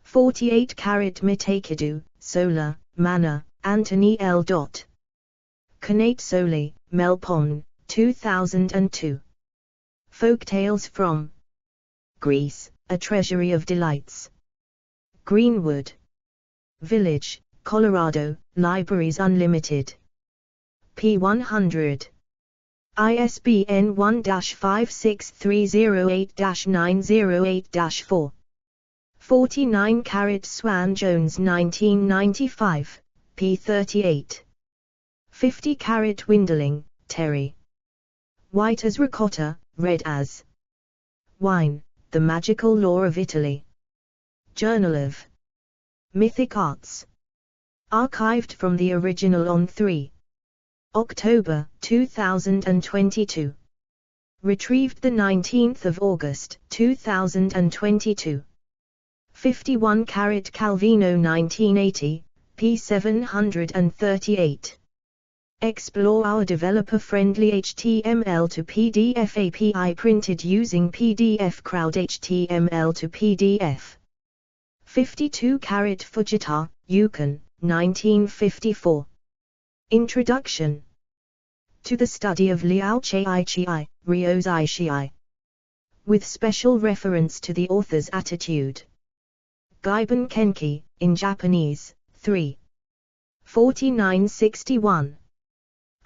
48 Mitakedu, Sola, Mana, Anthony L. Kanate Soli, Melpomene, 2002. Folk Tales from Greece, A Treasury of Delights. Greenwood Village, Colorado, Libraries Unlimited. p100. ISBN 1-56308-908-4. 49 Swan Jones 1995, p. 38. 50 Windling, Terry. White as ricotta, red as wine, The Magical Law of Italy. Journal of Mythic Arts. Archived from the original on 3 October 2022. Retrieved 19 August 2022. 51 Calvino 1980, p. 738. Explore our developer-friendly HTML to PDF API printed using PDF Crowd HTML to PDF. 52 Fujita, Yukon, 1954. Introduction to the study of Liao Chai-Chai, Ryozai-Shiai. With special reference to the author's attitude. Gaiban Kenki, in Japanese, 3. 4961.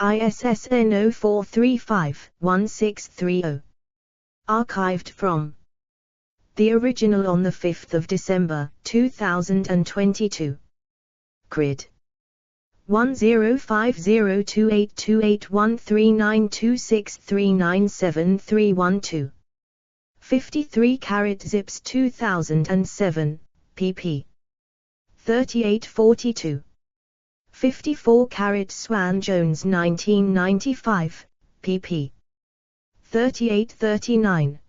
ISSN 0435-1630. Archived from the original on 5 December 2022. Grid 10502828139263973112. 53 Zips 2007, pp. 3842. 54 Swan Jones 1995, pp. 3839.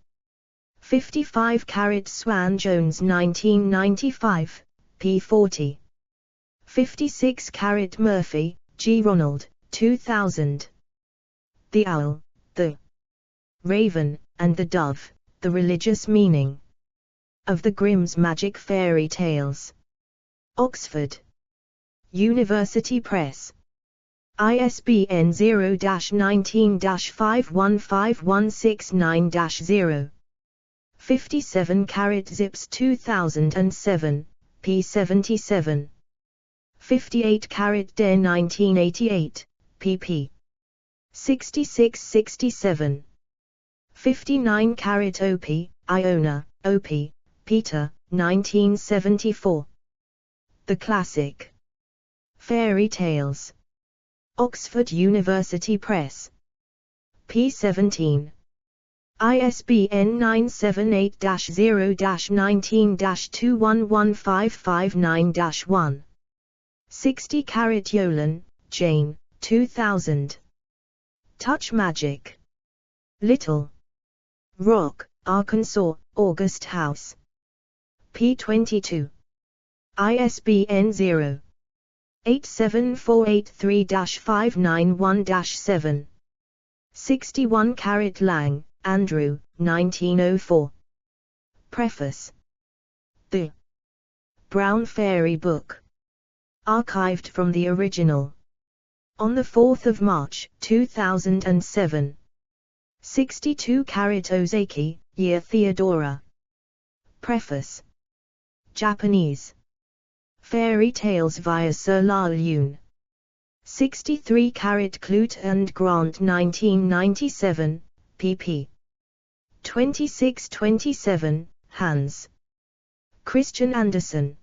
55 Swan Jones 1995, p. 40. 56 Murphy, G. Ronald, 2000. The Owl, the Raven, and the Dove, The Religious Meaning of the Grimm's Magic Fairy Tales. Oxford University Press. ISBN 0-19-515169-0. 57 Zips 2007, p. 77. 58 De 1988, pp. 66-67. 59 Opie, Iona, Opie, Peter, 1974. The Classic Fairy Tales. Oxford University Press. p. 17. ISBN 978-0-19-211559-1. 60 Yolen, Jane, 2000. Touch Magic. Little Rock, Arkansas, August House. p. 22. ISBN 0-87483-591-7. 61 Lang, Andrew, 1904. Preface. The Brown Fairy Book. Archived from the original. On 4 March, 2007. 62 Ozaki, Year Theodora. Preface. Japanese. Fairy Tales via Sir Lal Yun. 63 Clute and Grant 1997, pp. 26-27, Hans. Christian Andersen.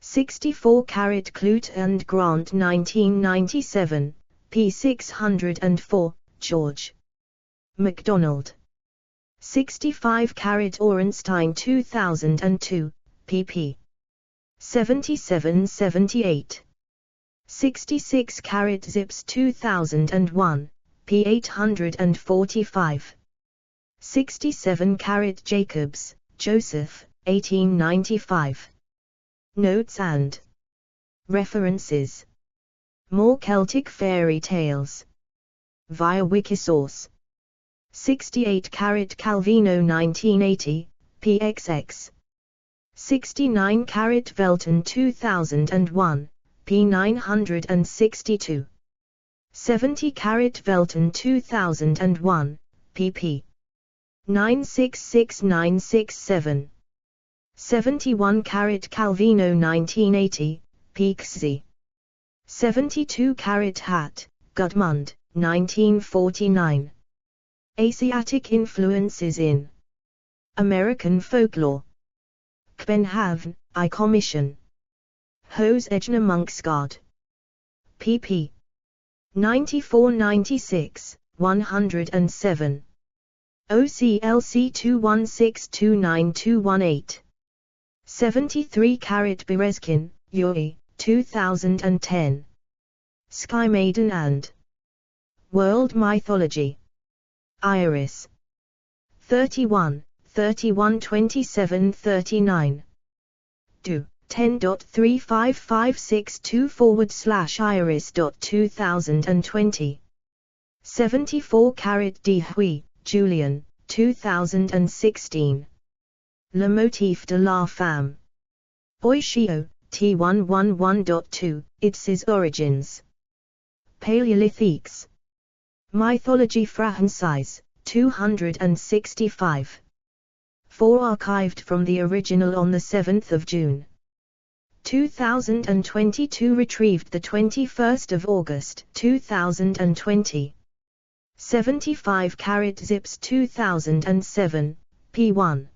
64 Clute and Grant 1997, p. 604, George. MacDonald. 65 Orenstein 2002, pp. 77-78. 66 Zips 2001, p. 845. 67 Jacobs, Joseph, 1895. Notes and references. More Celtic Fairy Tales. Via Wikisource. 68 Calvino 1980, pxx. 69 Velton 2001, p. 962. 70 Velton 2001, pp. 966967. 71 Calvino 1980, pxz. 72 Hat, Gudmund, 1949. Asiatic influences in American folklore. Kbenhavn, I Commission. Hos Ejna Munksgard. pp. 94-96, 107. OCLC 21629-218. 73 Berezkin, Yuri, 2010. Sky Maiden and World Mythology. Iris. 31, 27-39. Do. 10.35562/iris.2020. 74 De Huy, Julian, 2016. Le Motif de la Femme. Oishio, T111.2, Its Origins. Paleolithiques. Mythologie Française, 265. 4 archived from the original on 7 June. 2022, retrieved 21 August 2020. 75 Zips 2007, p1.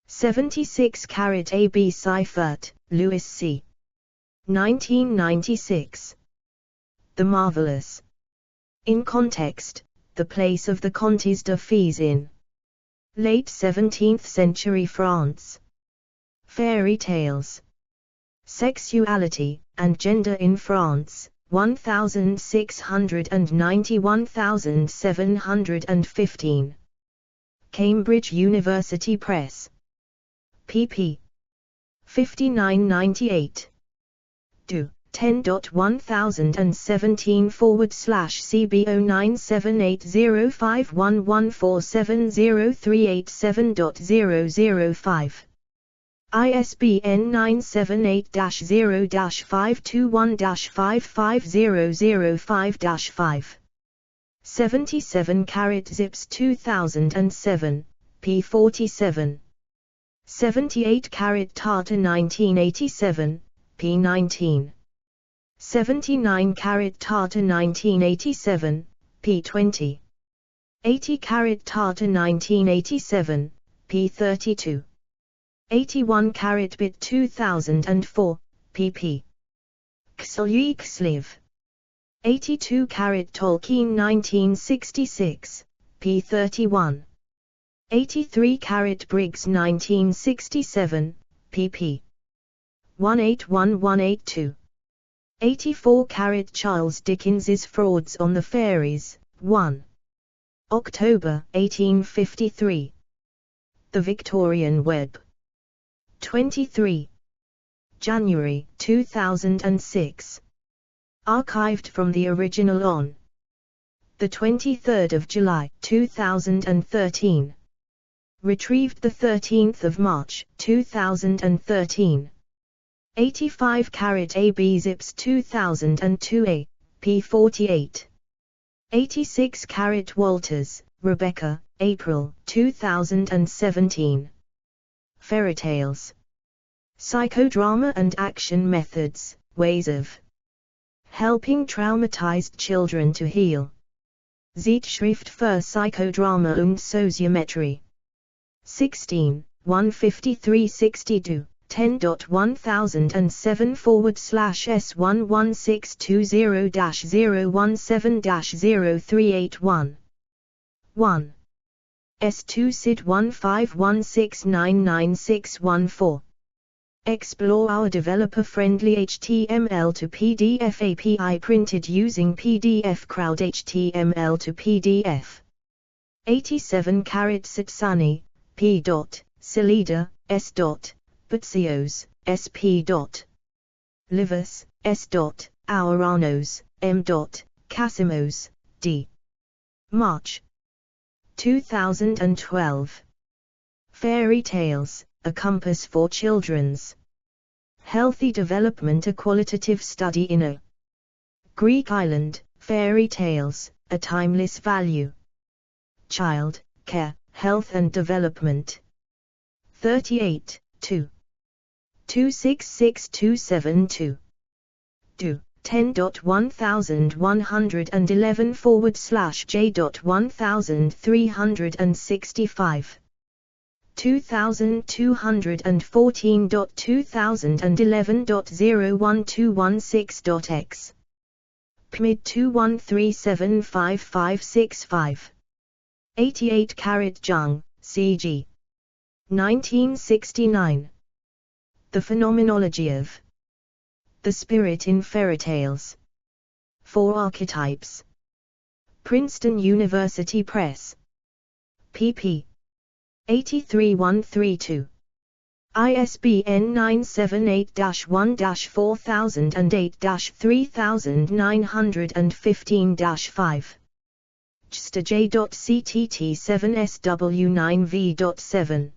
76 AB Seifert, Louis C. 1996. The Marvelous. In context, the place of the Contes de Fées in late 17th century France. Fairy tales. Sexuality and Gender in France, 1690-1715. Cambridge University Press. pp. 59-98. Do. 10.1017/CB09780511470387.005. ISBN 978-0-521-55005-5. 77 Zips 2007, p47. 78 Tata 1987, p19. 79 Tata 1987, p20. 80 Tata 1987, p32. 81 Bit 2004, pp. Ksliv. 82 Tolkien 1966, p31. 83 Briggs 1967, pp. 181-182. 84 Charles Dickens's Frauds on the Fairies, 1. October 1853. The Victorian Web. 23. January 2006. Archived from the original on 23 July 2013. Retrieved 13 March 2013. 85 AB Zips 2002a, p48. 86 Walters, Rebecca, April 2017. Fairy tales. Psychodrama and action methods, ways of helping traumatized children to heal. Zeitschrift für Psychodrama und Soziometrie. 16, 153-62, 10.1017/S11620-017-0381. 1. S2 SID 151699614. Explore our developer-friendly HTML to PDF API printed using PDF Crowd HTML to PDF. 87 Satsani, P. Salida, S. Butsios, SP. Livus, S. Auranos, M. Casimos, D. March 2012. Fairy Tales, A Compass for Children's Healthy Development, a qualitative study in a Greek island. Fairy Tales, A Timeless Value. Child, Care, Health and Development. 38, 2. 266272. Do. 10.1111/J.1365 2214.2011.01216.x PMID 21375565 88 Jung, C.G. 1969. The Phenomenology of the Spirit in Fairy Tales. 4 Archetypes. Princeton University Press. pp. 83132. ISBN 978-1-4008-3915-5. JSTJ.CTT7SW9V.7.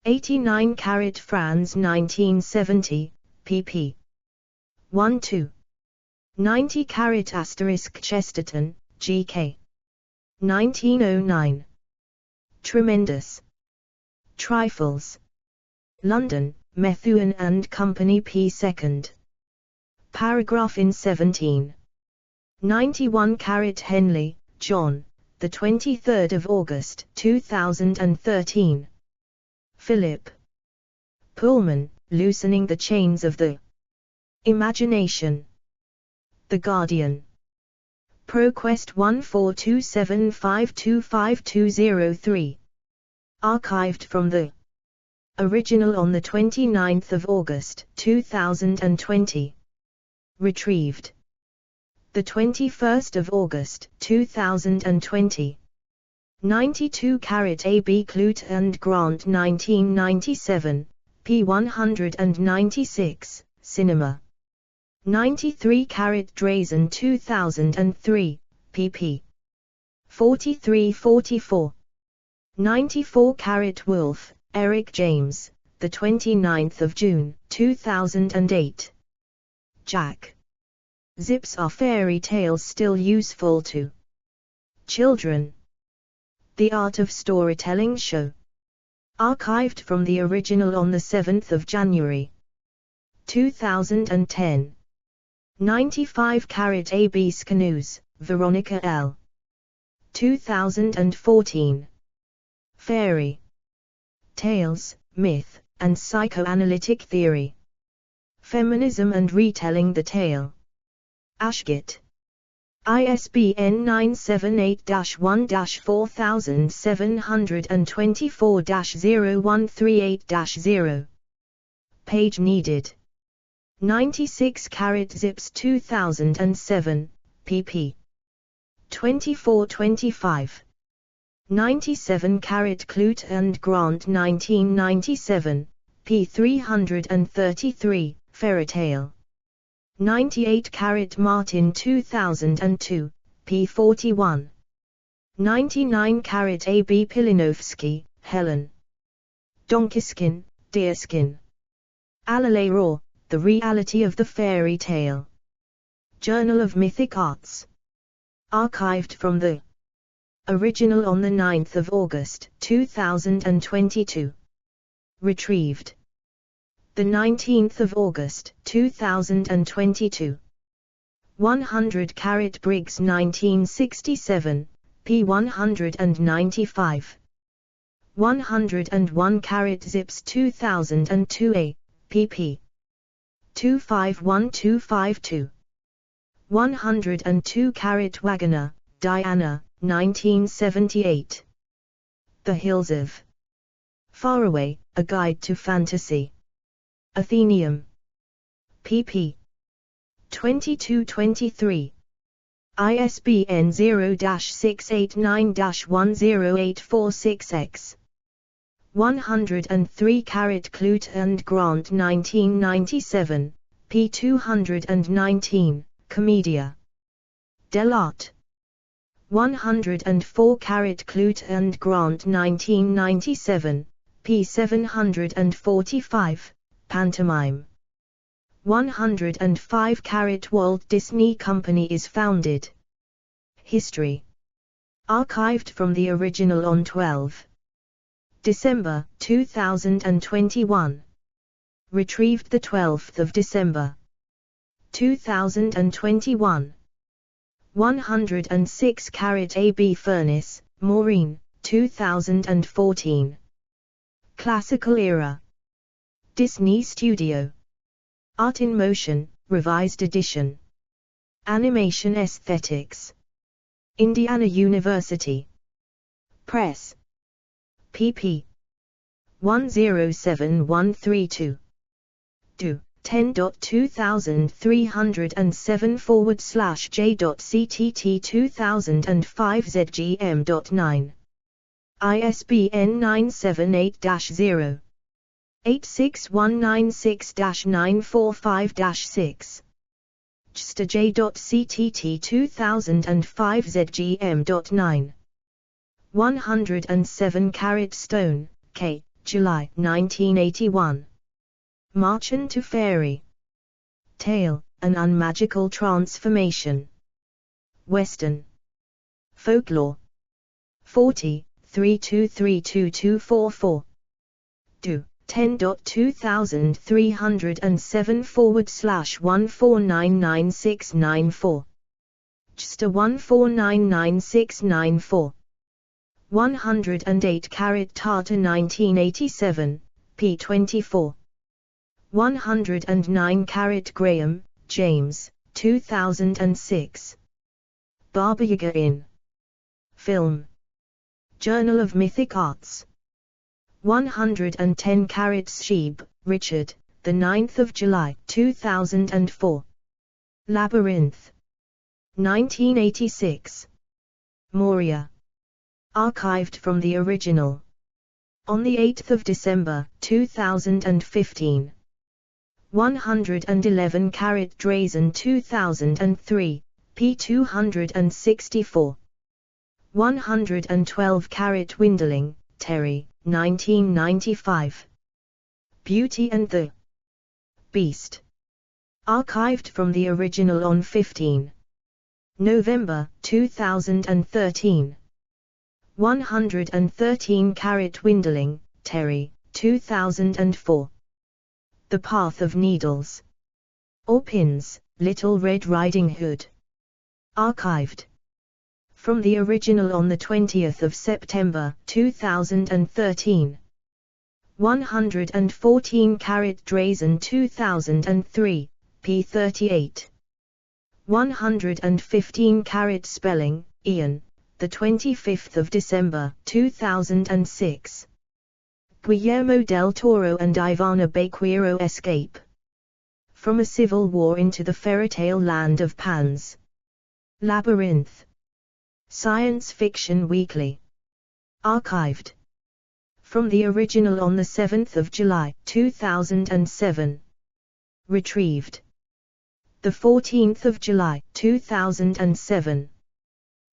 89 Franz 1970, pp. 1-2. 90 Chesterton, G.K. 1909. Tremendous Trifles. London, Methuen and Company p. 2nd. Paragraph in 17. 91 Henley, John, the 23rd of August 2013. Philip Pullman, Loosening the Chains of the Imagination. The Guardian. ProQuest 14275252203. Archived from the original on the 29th of August 2020. Retrieved the 21st of August 2020. 92 A.B. Clute and Grant 1997, p. 196, Cinema. 93 Drazen 2003, pp. 43-44. 94 Wolf, Eric James, the 29th of June 2008. Jack. Zips Are Fairy Tales Still Useful to Children? The Art of Storytelling Show. Archived from the original on the 7th of January 2010. 95 A.B. Canoes, Veronica L. 2014. Fairy Tales, Myth, and Psychoanalytic Theory. Feminism and Retelling the Tale. Ashgate. ISBN 978-1-4724-0138-0. Page needed. 96 Zips 2007, pp. 24-25. 97 Clute and Grant 1997, p. 333, Fairytale. 98 Martin 2002, p. 41. 99 A.B. Pilinovsky, Helen. Donkeyskin, Deerskin. Alalay Raw, The Reality of the Fairy Tale. Journal of Mythic Arts. Archived from the original on the 9th of August 2022. Retrieved the 19th of August 2022. 100 Briggs 1967, p. 195. 101 Zips 2002a, pp. 251252. 102 Wagoner, Diana, 1978. The Hills of Faraway, A Guide to Fantasy. Athenaeum. pp. 22-23. ISBN 0-689-108446-X. 103 Clute and Grant 1997, p. 219, Commedia dell'arte. 104 Clute and Grant 1997, p. 745, Pantomime. 105 Walt Disney Company is founded. History. Archived from the original on 12 December 2021. Retrieved the 12th of December 2021. 106 AB Furnace, Maureen, 2014. Classical Era. Disney Studio. Art in Motion, Revised Edition. Animation Aesthetics. Indiana University Press. pp. 107132. Do. 10.2307/j.ctt 2005 ISBN 978-0-86196-945-6. JSTOR.ctt 2005 107 Stone, K. July 1981. Marchen to Fairy Tale, An Unmagical Transformation. Western Folklore 40, 32322244. Do. 10.2307/14999694. JSTOR 14999694. 108 Tata 1987, p. 24. 109 Graham, James, 2006. Baba Yaga in Film. Journal of Mythic Arts. 110 Sheeb, Richard, the 9th of July, 2004. Labyrinth. 1986. Moria. Archived from the original. On the 8th of December, 2015. 111 Drazen 2003, p. 264. 112 Windling, Terry, 1995. Beauty and the Beast. Archived from the original on 15 November, 2013. 113 Windling, Terry, 2004. The Path of Needles. Orpins, Little Red Riding Hood. Archived from the original on the 20th of September, 2013. 114 Drazen 2003, p. 38. 115 Spelling, Ian, the 25th of December, 2006. Guillermo del Toro and Ivana Baquero escape from a civil war into the fairytale land of Pans. Labyrinth. Science Fiction Weekly. Archived from the original on the 7th of July, 2007. Retrieved the 14th of July, 2007.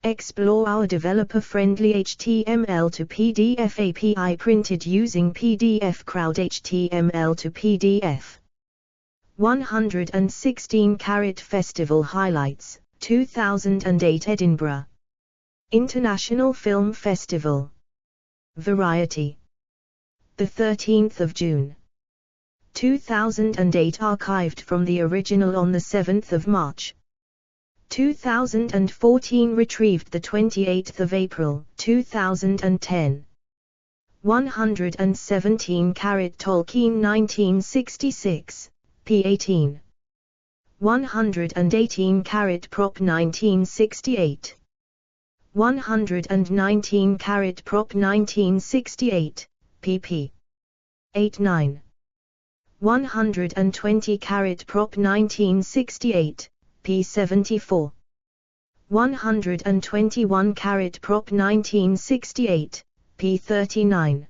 Explore our developer-friendly HTML to PDF API printed using PDF Crowd HTML to PDF. 116 Festival Highlights, 2008 Edinburgh International Film Festival. Variety. The 13th of June. 2008 archived from the original on the 7th of March. 2014 retrieved the 28th of April, 2010. 117 Tolkien 1966, p. 18. 118 Prop 1968. 119 Prop 1968, pp. 89. 120 Prop 1968, p. 74. 121 Prop 1968, p. 39.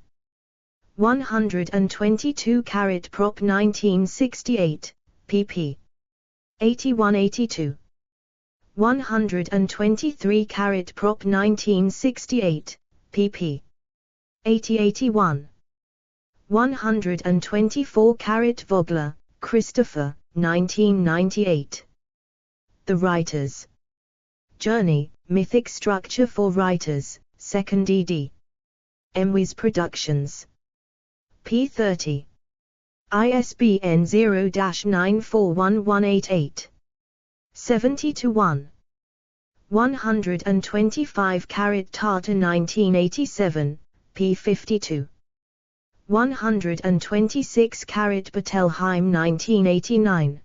122 Prop 1968, pp. 81-82. 123 Prop 1968, pp. 80-81. 124 Vogler, Christopher, 1998. The Writer's Journey, Mythic Structure for Writers, 2nd ed. Emwys Productions. p. 30. ISBN 0-941188. 70-1. 125 Tartar 1987, p. 52. 126 Bettelheim 1989.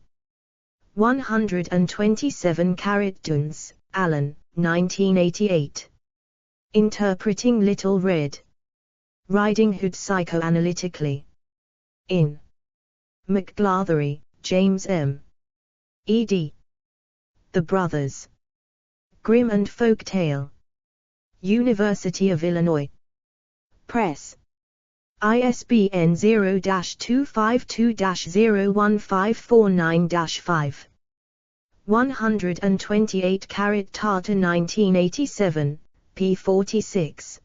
127 Duns, Alan, 1988. Interpreting Little Red Riding Hood Psychoanalytically. In McGlathery, James M. ed. The Brothers. Grimm and Folk Tale. University of Illinois Press. ISBN 0-252-01549-5. 128 Tartar 1987, p. 46.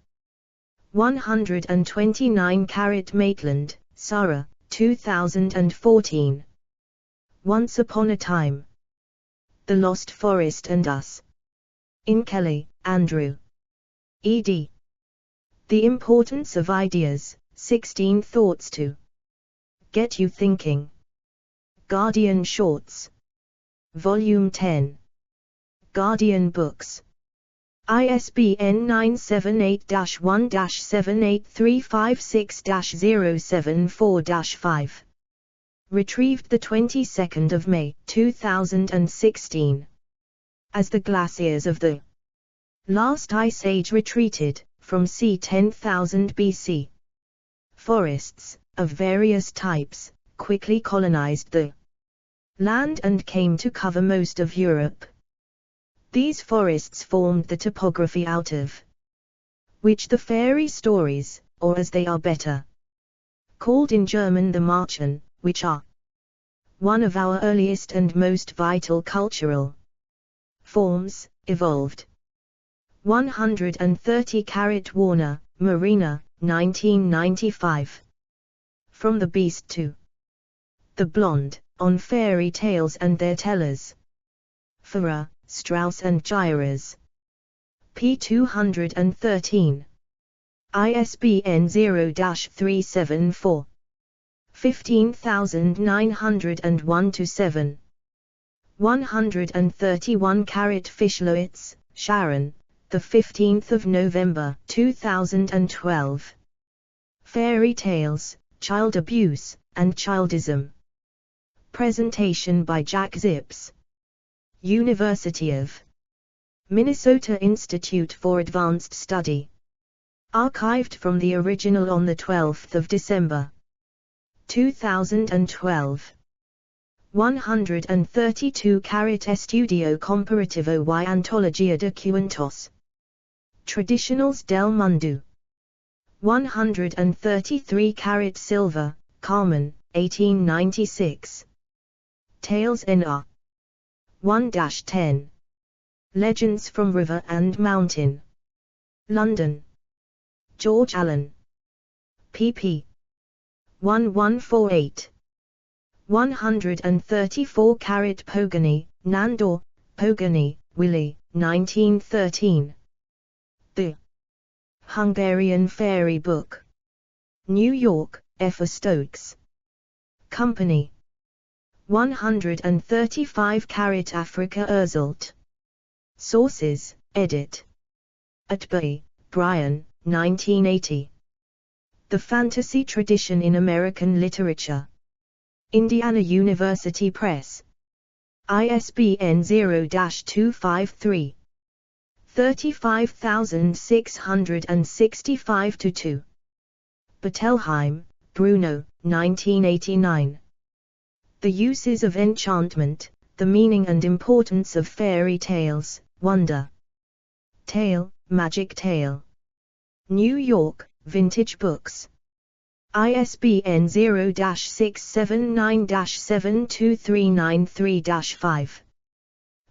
129 Maitland, Sarah, 2014. Once Upon a Time. The Lost Forest and Us. In Kelly, Andrew. ed. The Importance of Ideas, 16 Thoughts to Get You Thinking. Guardian Shorts. Volume 10. Guardian Books. ISBN 978-1-78356-074-5. Retrieved the 22nd of May, 2016. As the glaciers of the last ice age retreated, from c. 10,000 BC, forests, of various types, quickly colonized the land and came to cover most of Europe. These forests formed the topography out of which the fairy stories, or as they are better called in German the Märchen, which are one of our earliest and most vital cultural forms, evolved. 130 Warner, Marina, 1995. From the Beast to the Blonde, on Fairy Tales and Their Tellers. Farrar, Straus and Giras. p. 213. ISBN 0-374. 15901-7. 131 Fischlowitz, Sharon, the 15th of November, 2012. Fairy Tales, Child Abuse, and Childism. Presentation by Jack Zips. University of Minnesota Institute for Advanced Study. Archived from the original on the 12th of December, 2012. 132 Estudio Comparativo y Antología de Cuentos Tradicionales del Mundo. 133 Silva, Carmen, 1896. Tales N.R. 1-10. Legends from River and Mountain. London. George Allen. pp. 1148. 134 Pogany, Nandor, Pogany, Willie, 1913. The Hungarian Fairy Book. New York, F. Stokes Company. 135 Africa Erzult. Sources, edit. Atby, Brian, 1980. The Fantasy Tradition in American Literature. Indiana University Press. ISBN 0-253. 35665-2. Bettelheim, Bruno, 1989. The Uses of Enchantment, the Meaning and Importance of Fairy Tales, Wonder Tale, Magic Tale. New York, Vintage Books. ISBN 0-679-72393-5.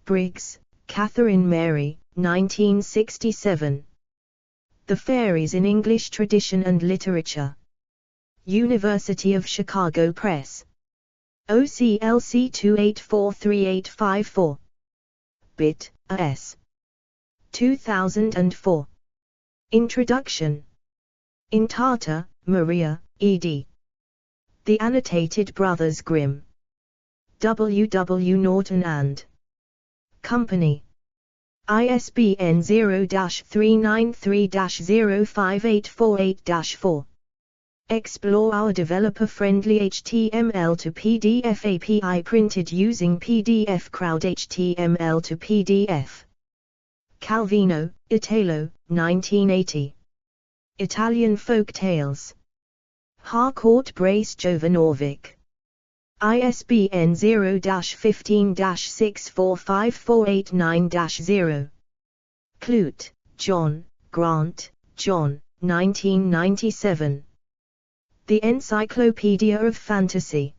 Briggs, Catherine Mary, 1967. The Fairies in English Tradition and Literature. University of Chicago Press. OCLC 284384. Bit, A.S. 2004. Introduction. In Tartar, Maria, ed. The Annotated Brothers Grimm. W. W. Norton and Company. ISBN 0-393-05848-4. Explore our developer-friendly HTML to PDF API printed using PDF Crowd HTML to PDF. Calvino, Italo, 1980. Italian Folk Tales. Harcourt Brace Jovanovic. ISBN 0-15-645489-0. Clute, John, Grant, John, 1997. The Encyclopedia of Fantasy.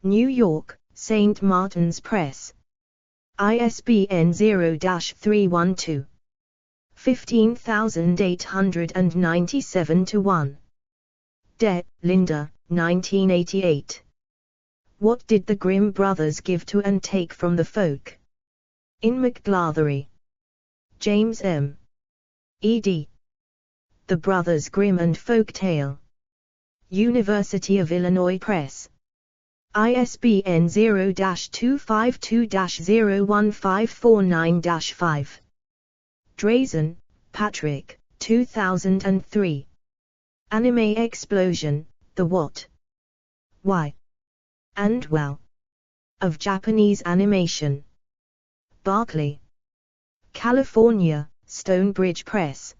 New York, St. Martin's Press. ISBN 0-312. 15897-1. De, Linda, 1988. What did the Grimm brothers give to and take from the folk? In McGlathery. James M. ed. The Brothers Grimm and Folk Tale. University of Illinois Press. ISBN 0-252-01549-5. Drazen, Patrick, 2003. Anime Explosion, The What, Why, and Well of Japanese Animation. Berkeley, California, Stonebridge Press.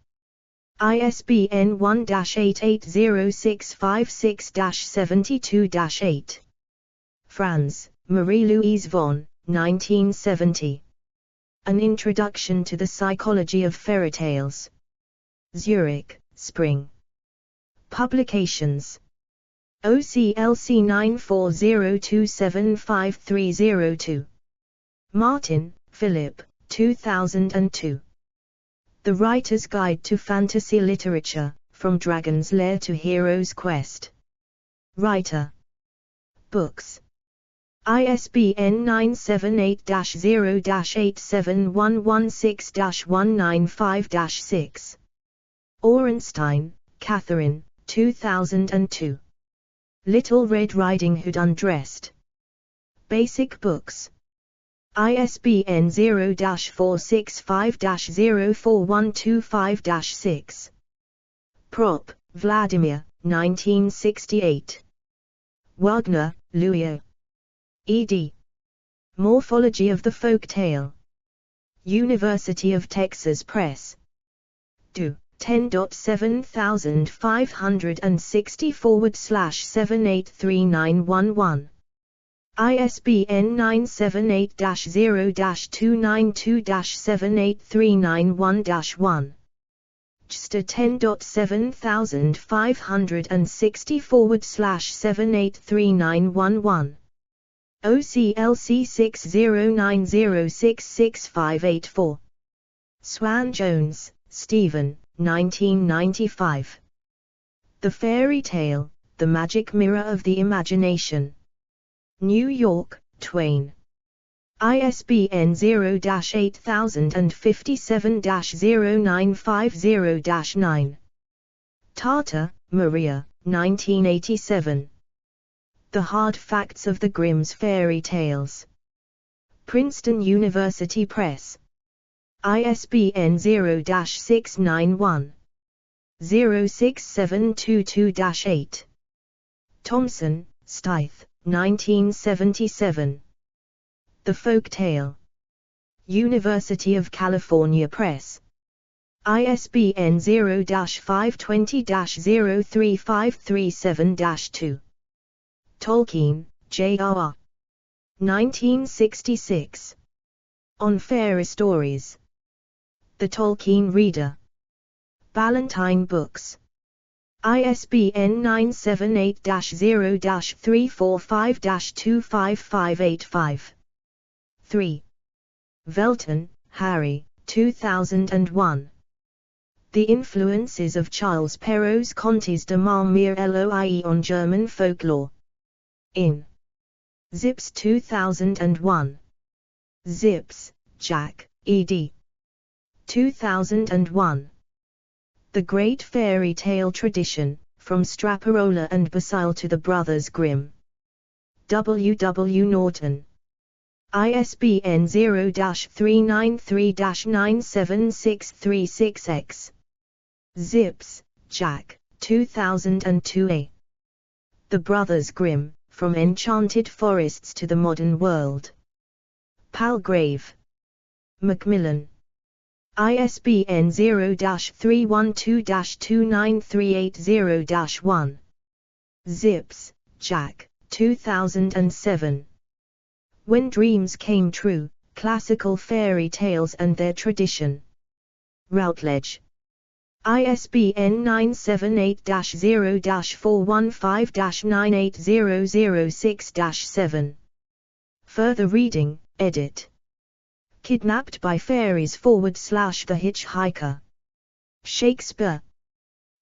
ISBN 1-880656-72-8. Franz, Marie-Louise von, 1970. An Introduction to the Psychology of Fairy Tales. Zurich, Spring. Publications. OCLC 940275302. Martin, Philip, 2002. The Writer's Guide to Fantasy Literature, From Dragon's Lair to Hero's Quest. Writer. Books. ISBN 978-0-87116-195-6. Orenstein, Catherine, 2002. Little Red Riding Hood Undressed. Basic Books. ISBN 0-465-04125-6. Prop, Vladimir, 1968. Wagner, Louis. ed. Morphology of the Folk Tale. University of Texas Press. Do. 10.7560/783911. ISBN 978-0-292-78391-1. JSTOR 10.7560/783911. OCLC 6090666584. Swan Jones, Stephen, 1995. The Fairy Tale, The Magic Mirror of the Imagination. New York, Twain. ISBN 0-8057-0950-9. Tata, Maria, 1987. The Hard Facts of the Grimm's Fairy Tales. Princeton University Press. ISBN 0-691-06722-8. Thompson, Stith, 1977. The Folk Tale. University of California Press. ISBN 0-520-03537-2. Tolkien, J.R.R. 1966. On Fairy Stories. The Tolkien Reader. Ballantine Books. ISBN 978-0-345-25585. 3. Velton, Harry, 2001. The Influences of Charles Perrault's Contes de Marmire Loie on German Folklore. In Zips 2001. Zips, Jack, ed. 2001. The Great Fairy Tale Tradition, From Straparola and Basile to the Brothers Grimm. W. W. Norton. ISBN 0-393-97636X. Zips, Jack, 2002a. The Brothers Grimm, From Enchanted Forests to the Modern World. Palgrave. Macmillan. ISBN 0-312-29380-1. Zips, Jack, 2007. When Dreams Came True, Classical Fairy Tales and Their Tradition. Routledge. ISBN 978-0-415-98006-7. Further reading, edit. Kidnapped by Fairies / The Hitchhiker. Shakespeare.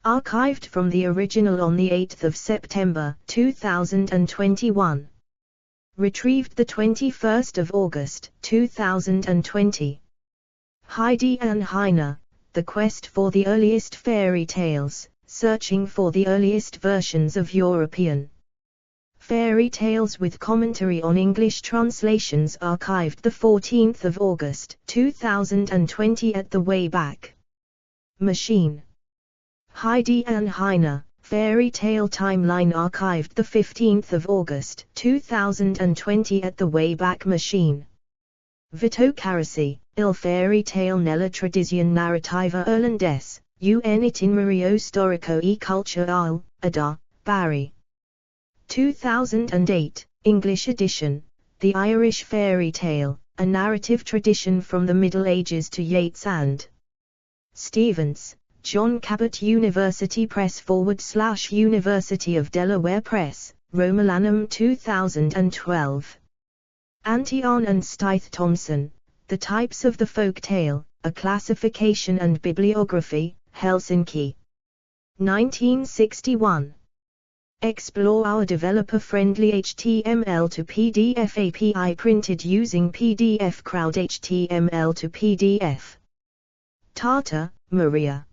Archived from the original on 8 September 2021. Retrieved 21 August 2020. Heidi Ann Heine, The Quest for the Earliest Fairy Tales, Searching for the Earliest Versions of European Fairy Tales with Commentary on English Translations, archived 14 August 2020 at the Wayback Machine. Heidi Ann Heine, Fairy Tale Timeline, archived 15 August 2020 at the Wayback Machine. Vito Carasi, Il Fairy Tale nella tradizione narrativa irlandese, un itinerario storico e culturale, Ada, Barry. 2008, English edition, The Irish Fairy Tale, A Narrative Tradition from the Middle Ages to Yeats and Stevens, John Cabot, University Press / University of Delaware Press, Romulanum 2012. Antion and Stythe Thompson, The Types of the Folk Tale, A Classification and Bibliography, Helsinki. 1961. Explore our developer-friendly HTML to PDF API printed using PDF Crowd HTML to PDF. Tata, Maria.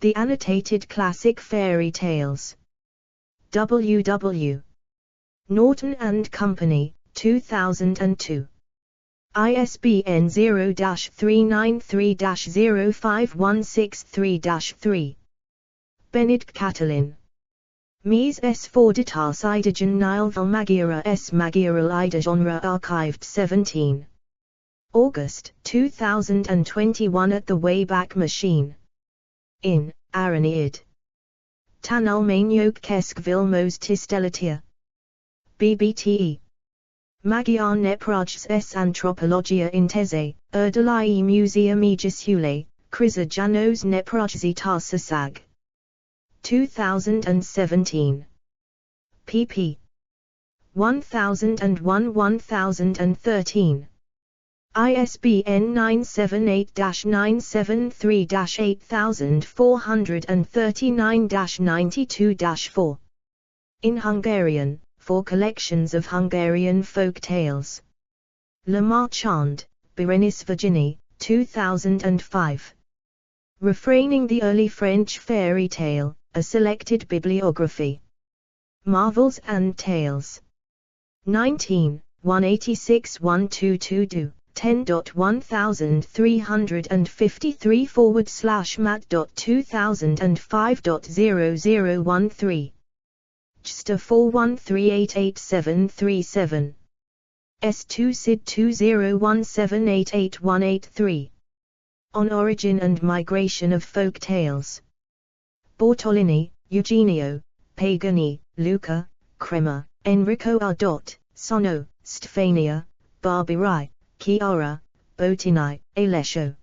The Annotated Classic Fairy Tales. W.W. Norton and Company, 2002. ISBN 0-393-05163-3. Benedict Catalin. Mies S. Forditas Idagen Nilval Magira S. Magiral Ida Genre archived 17. August 2021 at the Wayback Machine. In Aranid. Tanalmaniok Kesk Vilmos Tistelatia. BBTE. Magyar Neprajs S. Antropologia Inteze, Erdalai Museum Egisule, Kriza Janos Neprajzi Tarsasag. 2017. pp. 1001-1013. ISBN 978-973-8439-92-4. In Hungarian, 4 collections of Hungarian folk tales. Le Marchand, Berenice Virginie, 2005. Refraining the Early French Fairy Tale, A Selected Bibliography. Marvels and Tales. 19, 186-122 10.1353/mat.2005.0013. JSTA 41388737. S2 SID 2017888183. On Origin and Migration of Folk Tales. Bortolini, Eugenio, Pagani, Luca, Kremer, Enrico R. Sono, Stefania, Barbieri, Chiara, Botinai, Alessio.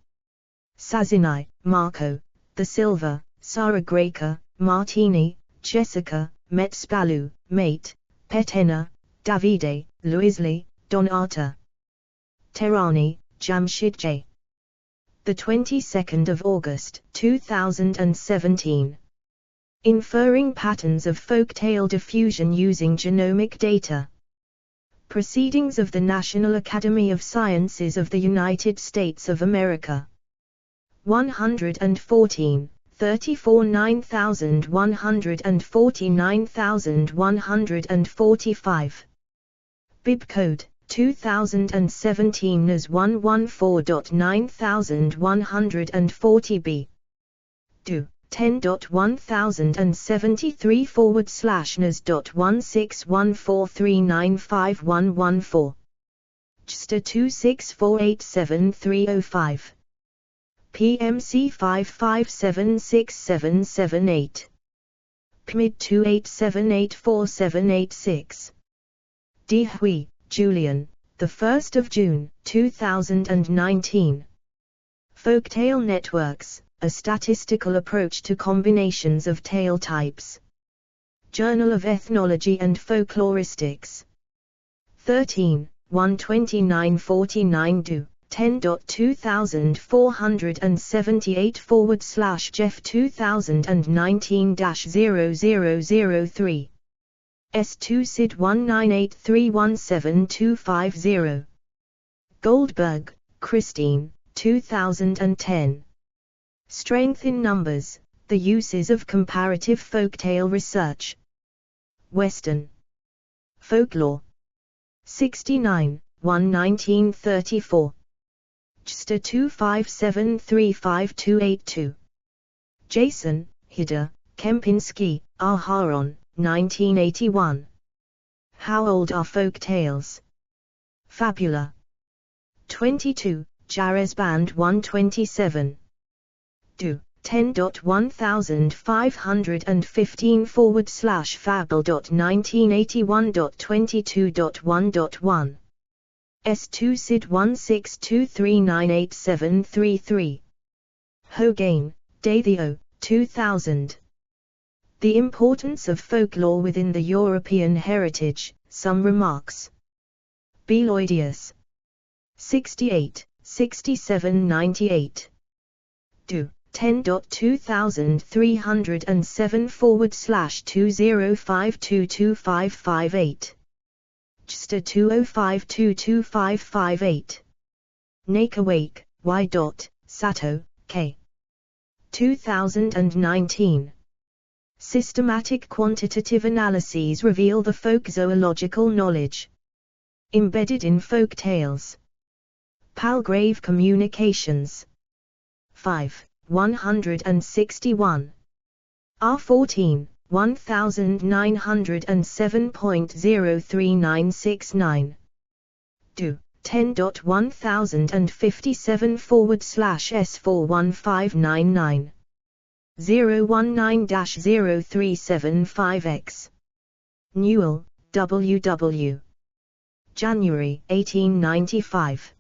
Sazzinai, Marco, Da Silva, Sara Greca, Martini, Jessica, Metspalu, Mate, Petena, Davide, Luisli, Donata. Terani, Jamshid J. The 22nd of August, 2017. Inferring Patterns of Folktale Diffusion Using Genomic Data. Proceedings of the National Academy of Sciences of the United States of America. 114, 34 9140 9145. Bibcode, 2017 NAS 114.9140b. Do 10.1073/NAS.16143951114. JSTA 264873005. PMC 5576778. PMID 287847886. De Huy, Julian, the 1st of June, 2019. Folktale Networks, a statistical approach to combinations of tale types. Journal of Ethnology and Folkloristics. 13, 12949 do. 10.2478 Jeff 2019-0003. S2 SID 198317250. Goldberg, Christine, 2010. Strength in Numbers, The Uses of Comparative Folktale Research. Western Folklore. 69, 1934. JSTA 257352282. Jason, Hida, Kempinski, Aharon, 1981. How Old Are Folk Tales? Fabula. 22, Jarez Band 127. Do 10.1515/fable.1981.22.1.1. S2 SID 162398733. Hogain, Datheo, 2000. The Importance of Folklore Within the European Heritage, Some Remarks. Beloidius. 68, 6798. Do 10.2307/20522558. JSTA 205225558. Nakawake, Y. Sato, K. 2019. Systematic quantitative analyses reveal the folk zoological knowledge embedded in folk tales. Palgrave Communications. 5, 161. R14, 1907.03969. Do 10.1057/S41599. 019-0375X. Newell, W. W. January 1895.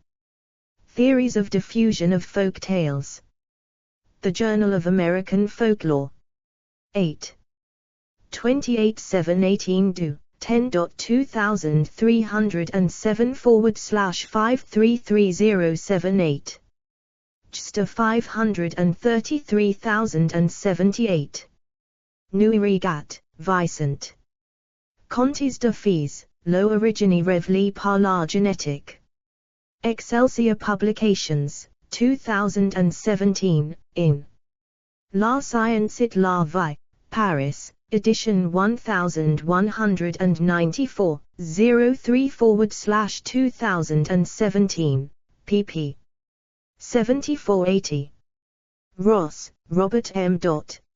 Theories of Diffusion of Folk Tales. The Journal of American Folklore. 8. 28/7/18 do. 10.2307/533078. JSTA 533078. Nuirigat, Vicent. Contes de Fées, Lo Origine Revli par la Génétique. Excelsior Publications, 2017, in La Science et la Vie, Paris, edition 1194, 03/2017, pp. 7480. Ross, Robert M.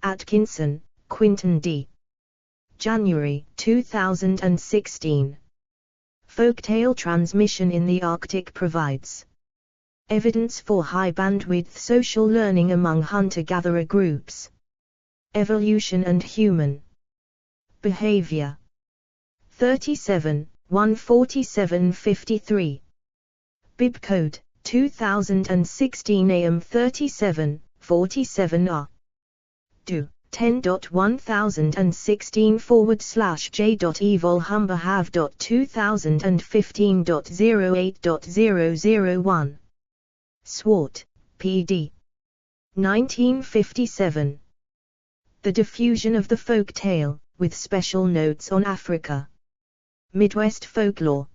Atkinson, Quinton D. January 2016. Folktale transmission in the Arctic provides evidence for high-bandwidth social learning among hunter-gatherer groups. Evolution and Human Behavior. 37, 14753. Bibcode, 2016 AM 37, 47R. Do 10.1016/J.evolhumberhav.2015.08.001. Swart, P.D. 1957. The Diffusion of the Folk Tale, with Special Notes on Africa. Midwest Folklore.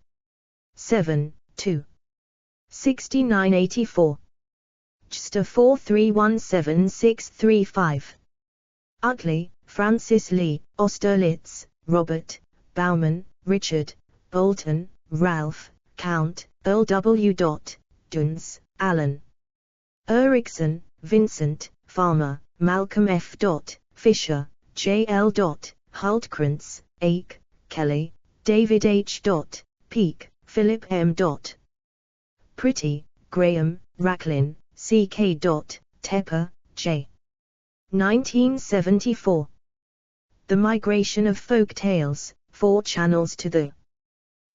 7, 2. 6984. JSTA 4317635. Utley, Francis Lee, Austerlitz, Robert, Bauman, Richard, Bolton, Ralph, Count, Earl W. Duns, Alan Erickson, Vincent, Farmer, Malcolm F. Fisher, J. L. Hultkrantz, Ake, Kelly, David H. Peake, Philip M. Pretty, Graham, Racklin, C. K. Tepper, J. 1974. The Migration of Folk Tales, 4 Channels to the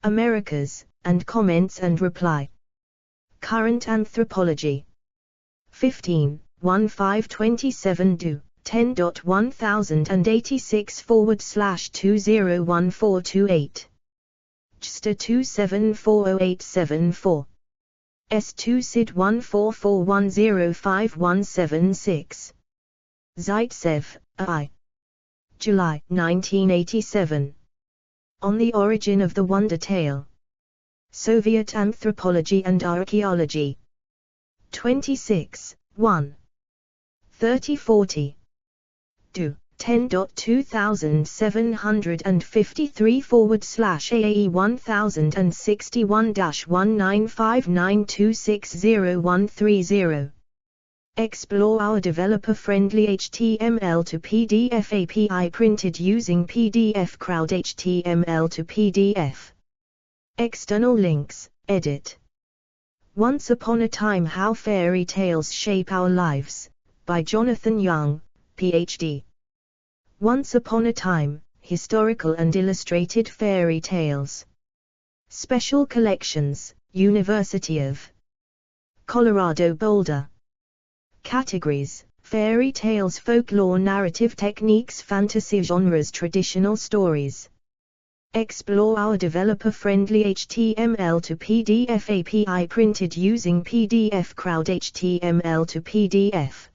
Americas, and Comments and Reply. Current Anthropology. 15/1527 do. 10.1086/201428. JSTA 2740874. S2 SID 144105176. Zaitsev, I. July 1987. On the Origin of the Wonder Tale. Soviet Anthropology and Archaeology. 26, 1. 3040. Do. 10.2753/AAE 1061-1959260130. Explore our developer-friendly HTML to PDF API printed using PDF Crowd HTML to PDF. External links, edit. Once Upon a Time How Fairy Tales Shape Our Lives, by Jonathan Young, Ph.D. Once Upon a Time, Historical and Illustrated Fairy Tales. Special Collections, University of Colorado Boulder. Categories: Fairy Tales, Folklore, Narrative Techniques, Fantasy Genres, Traditional Stories. Explore our developer-friendly HTML to PDF API printed using PDF Crowd HTML to PDF.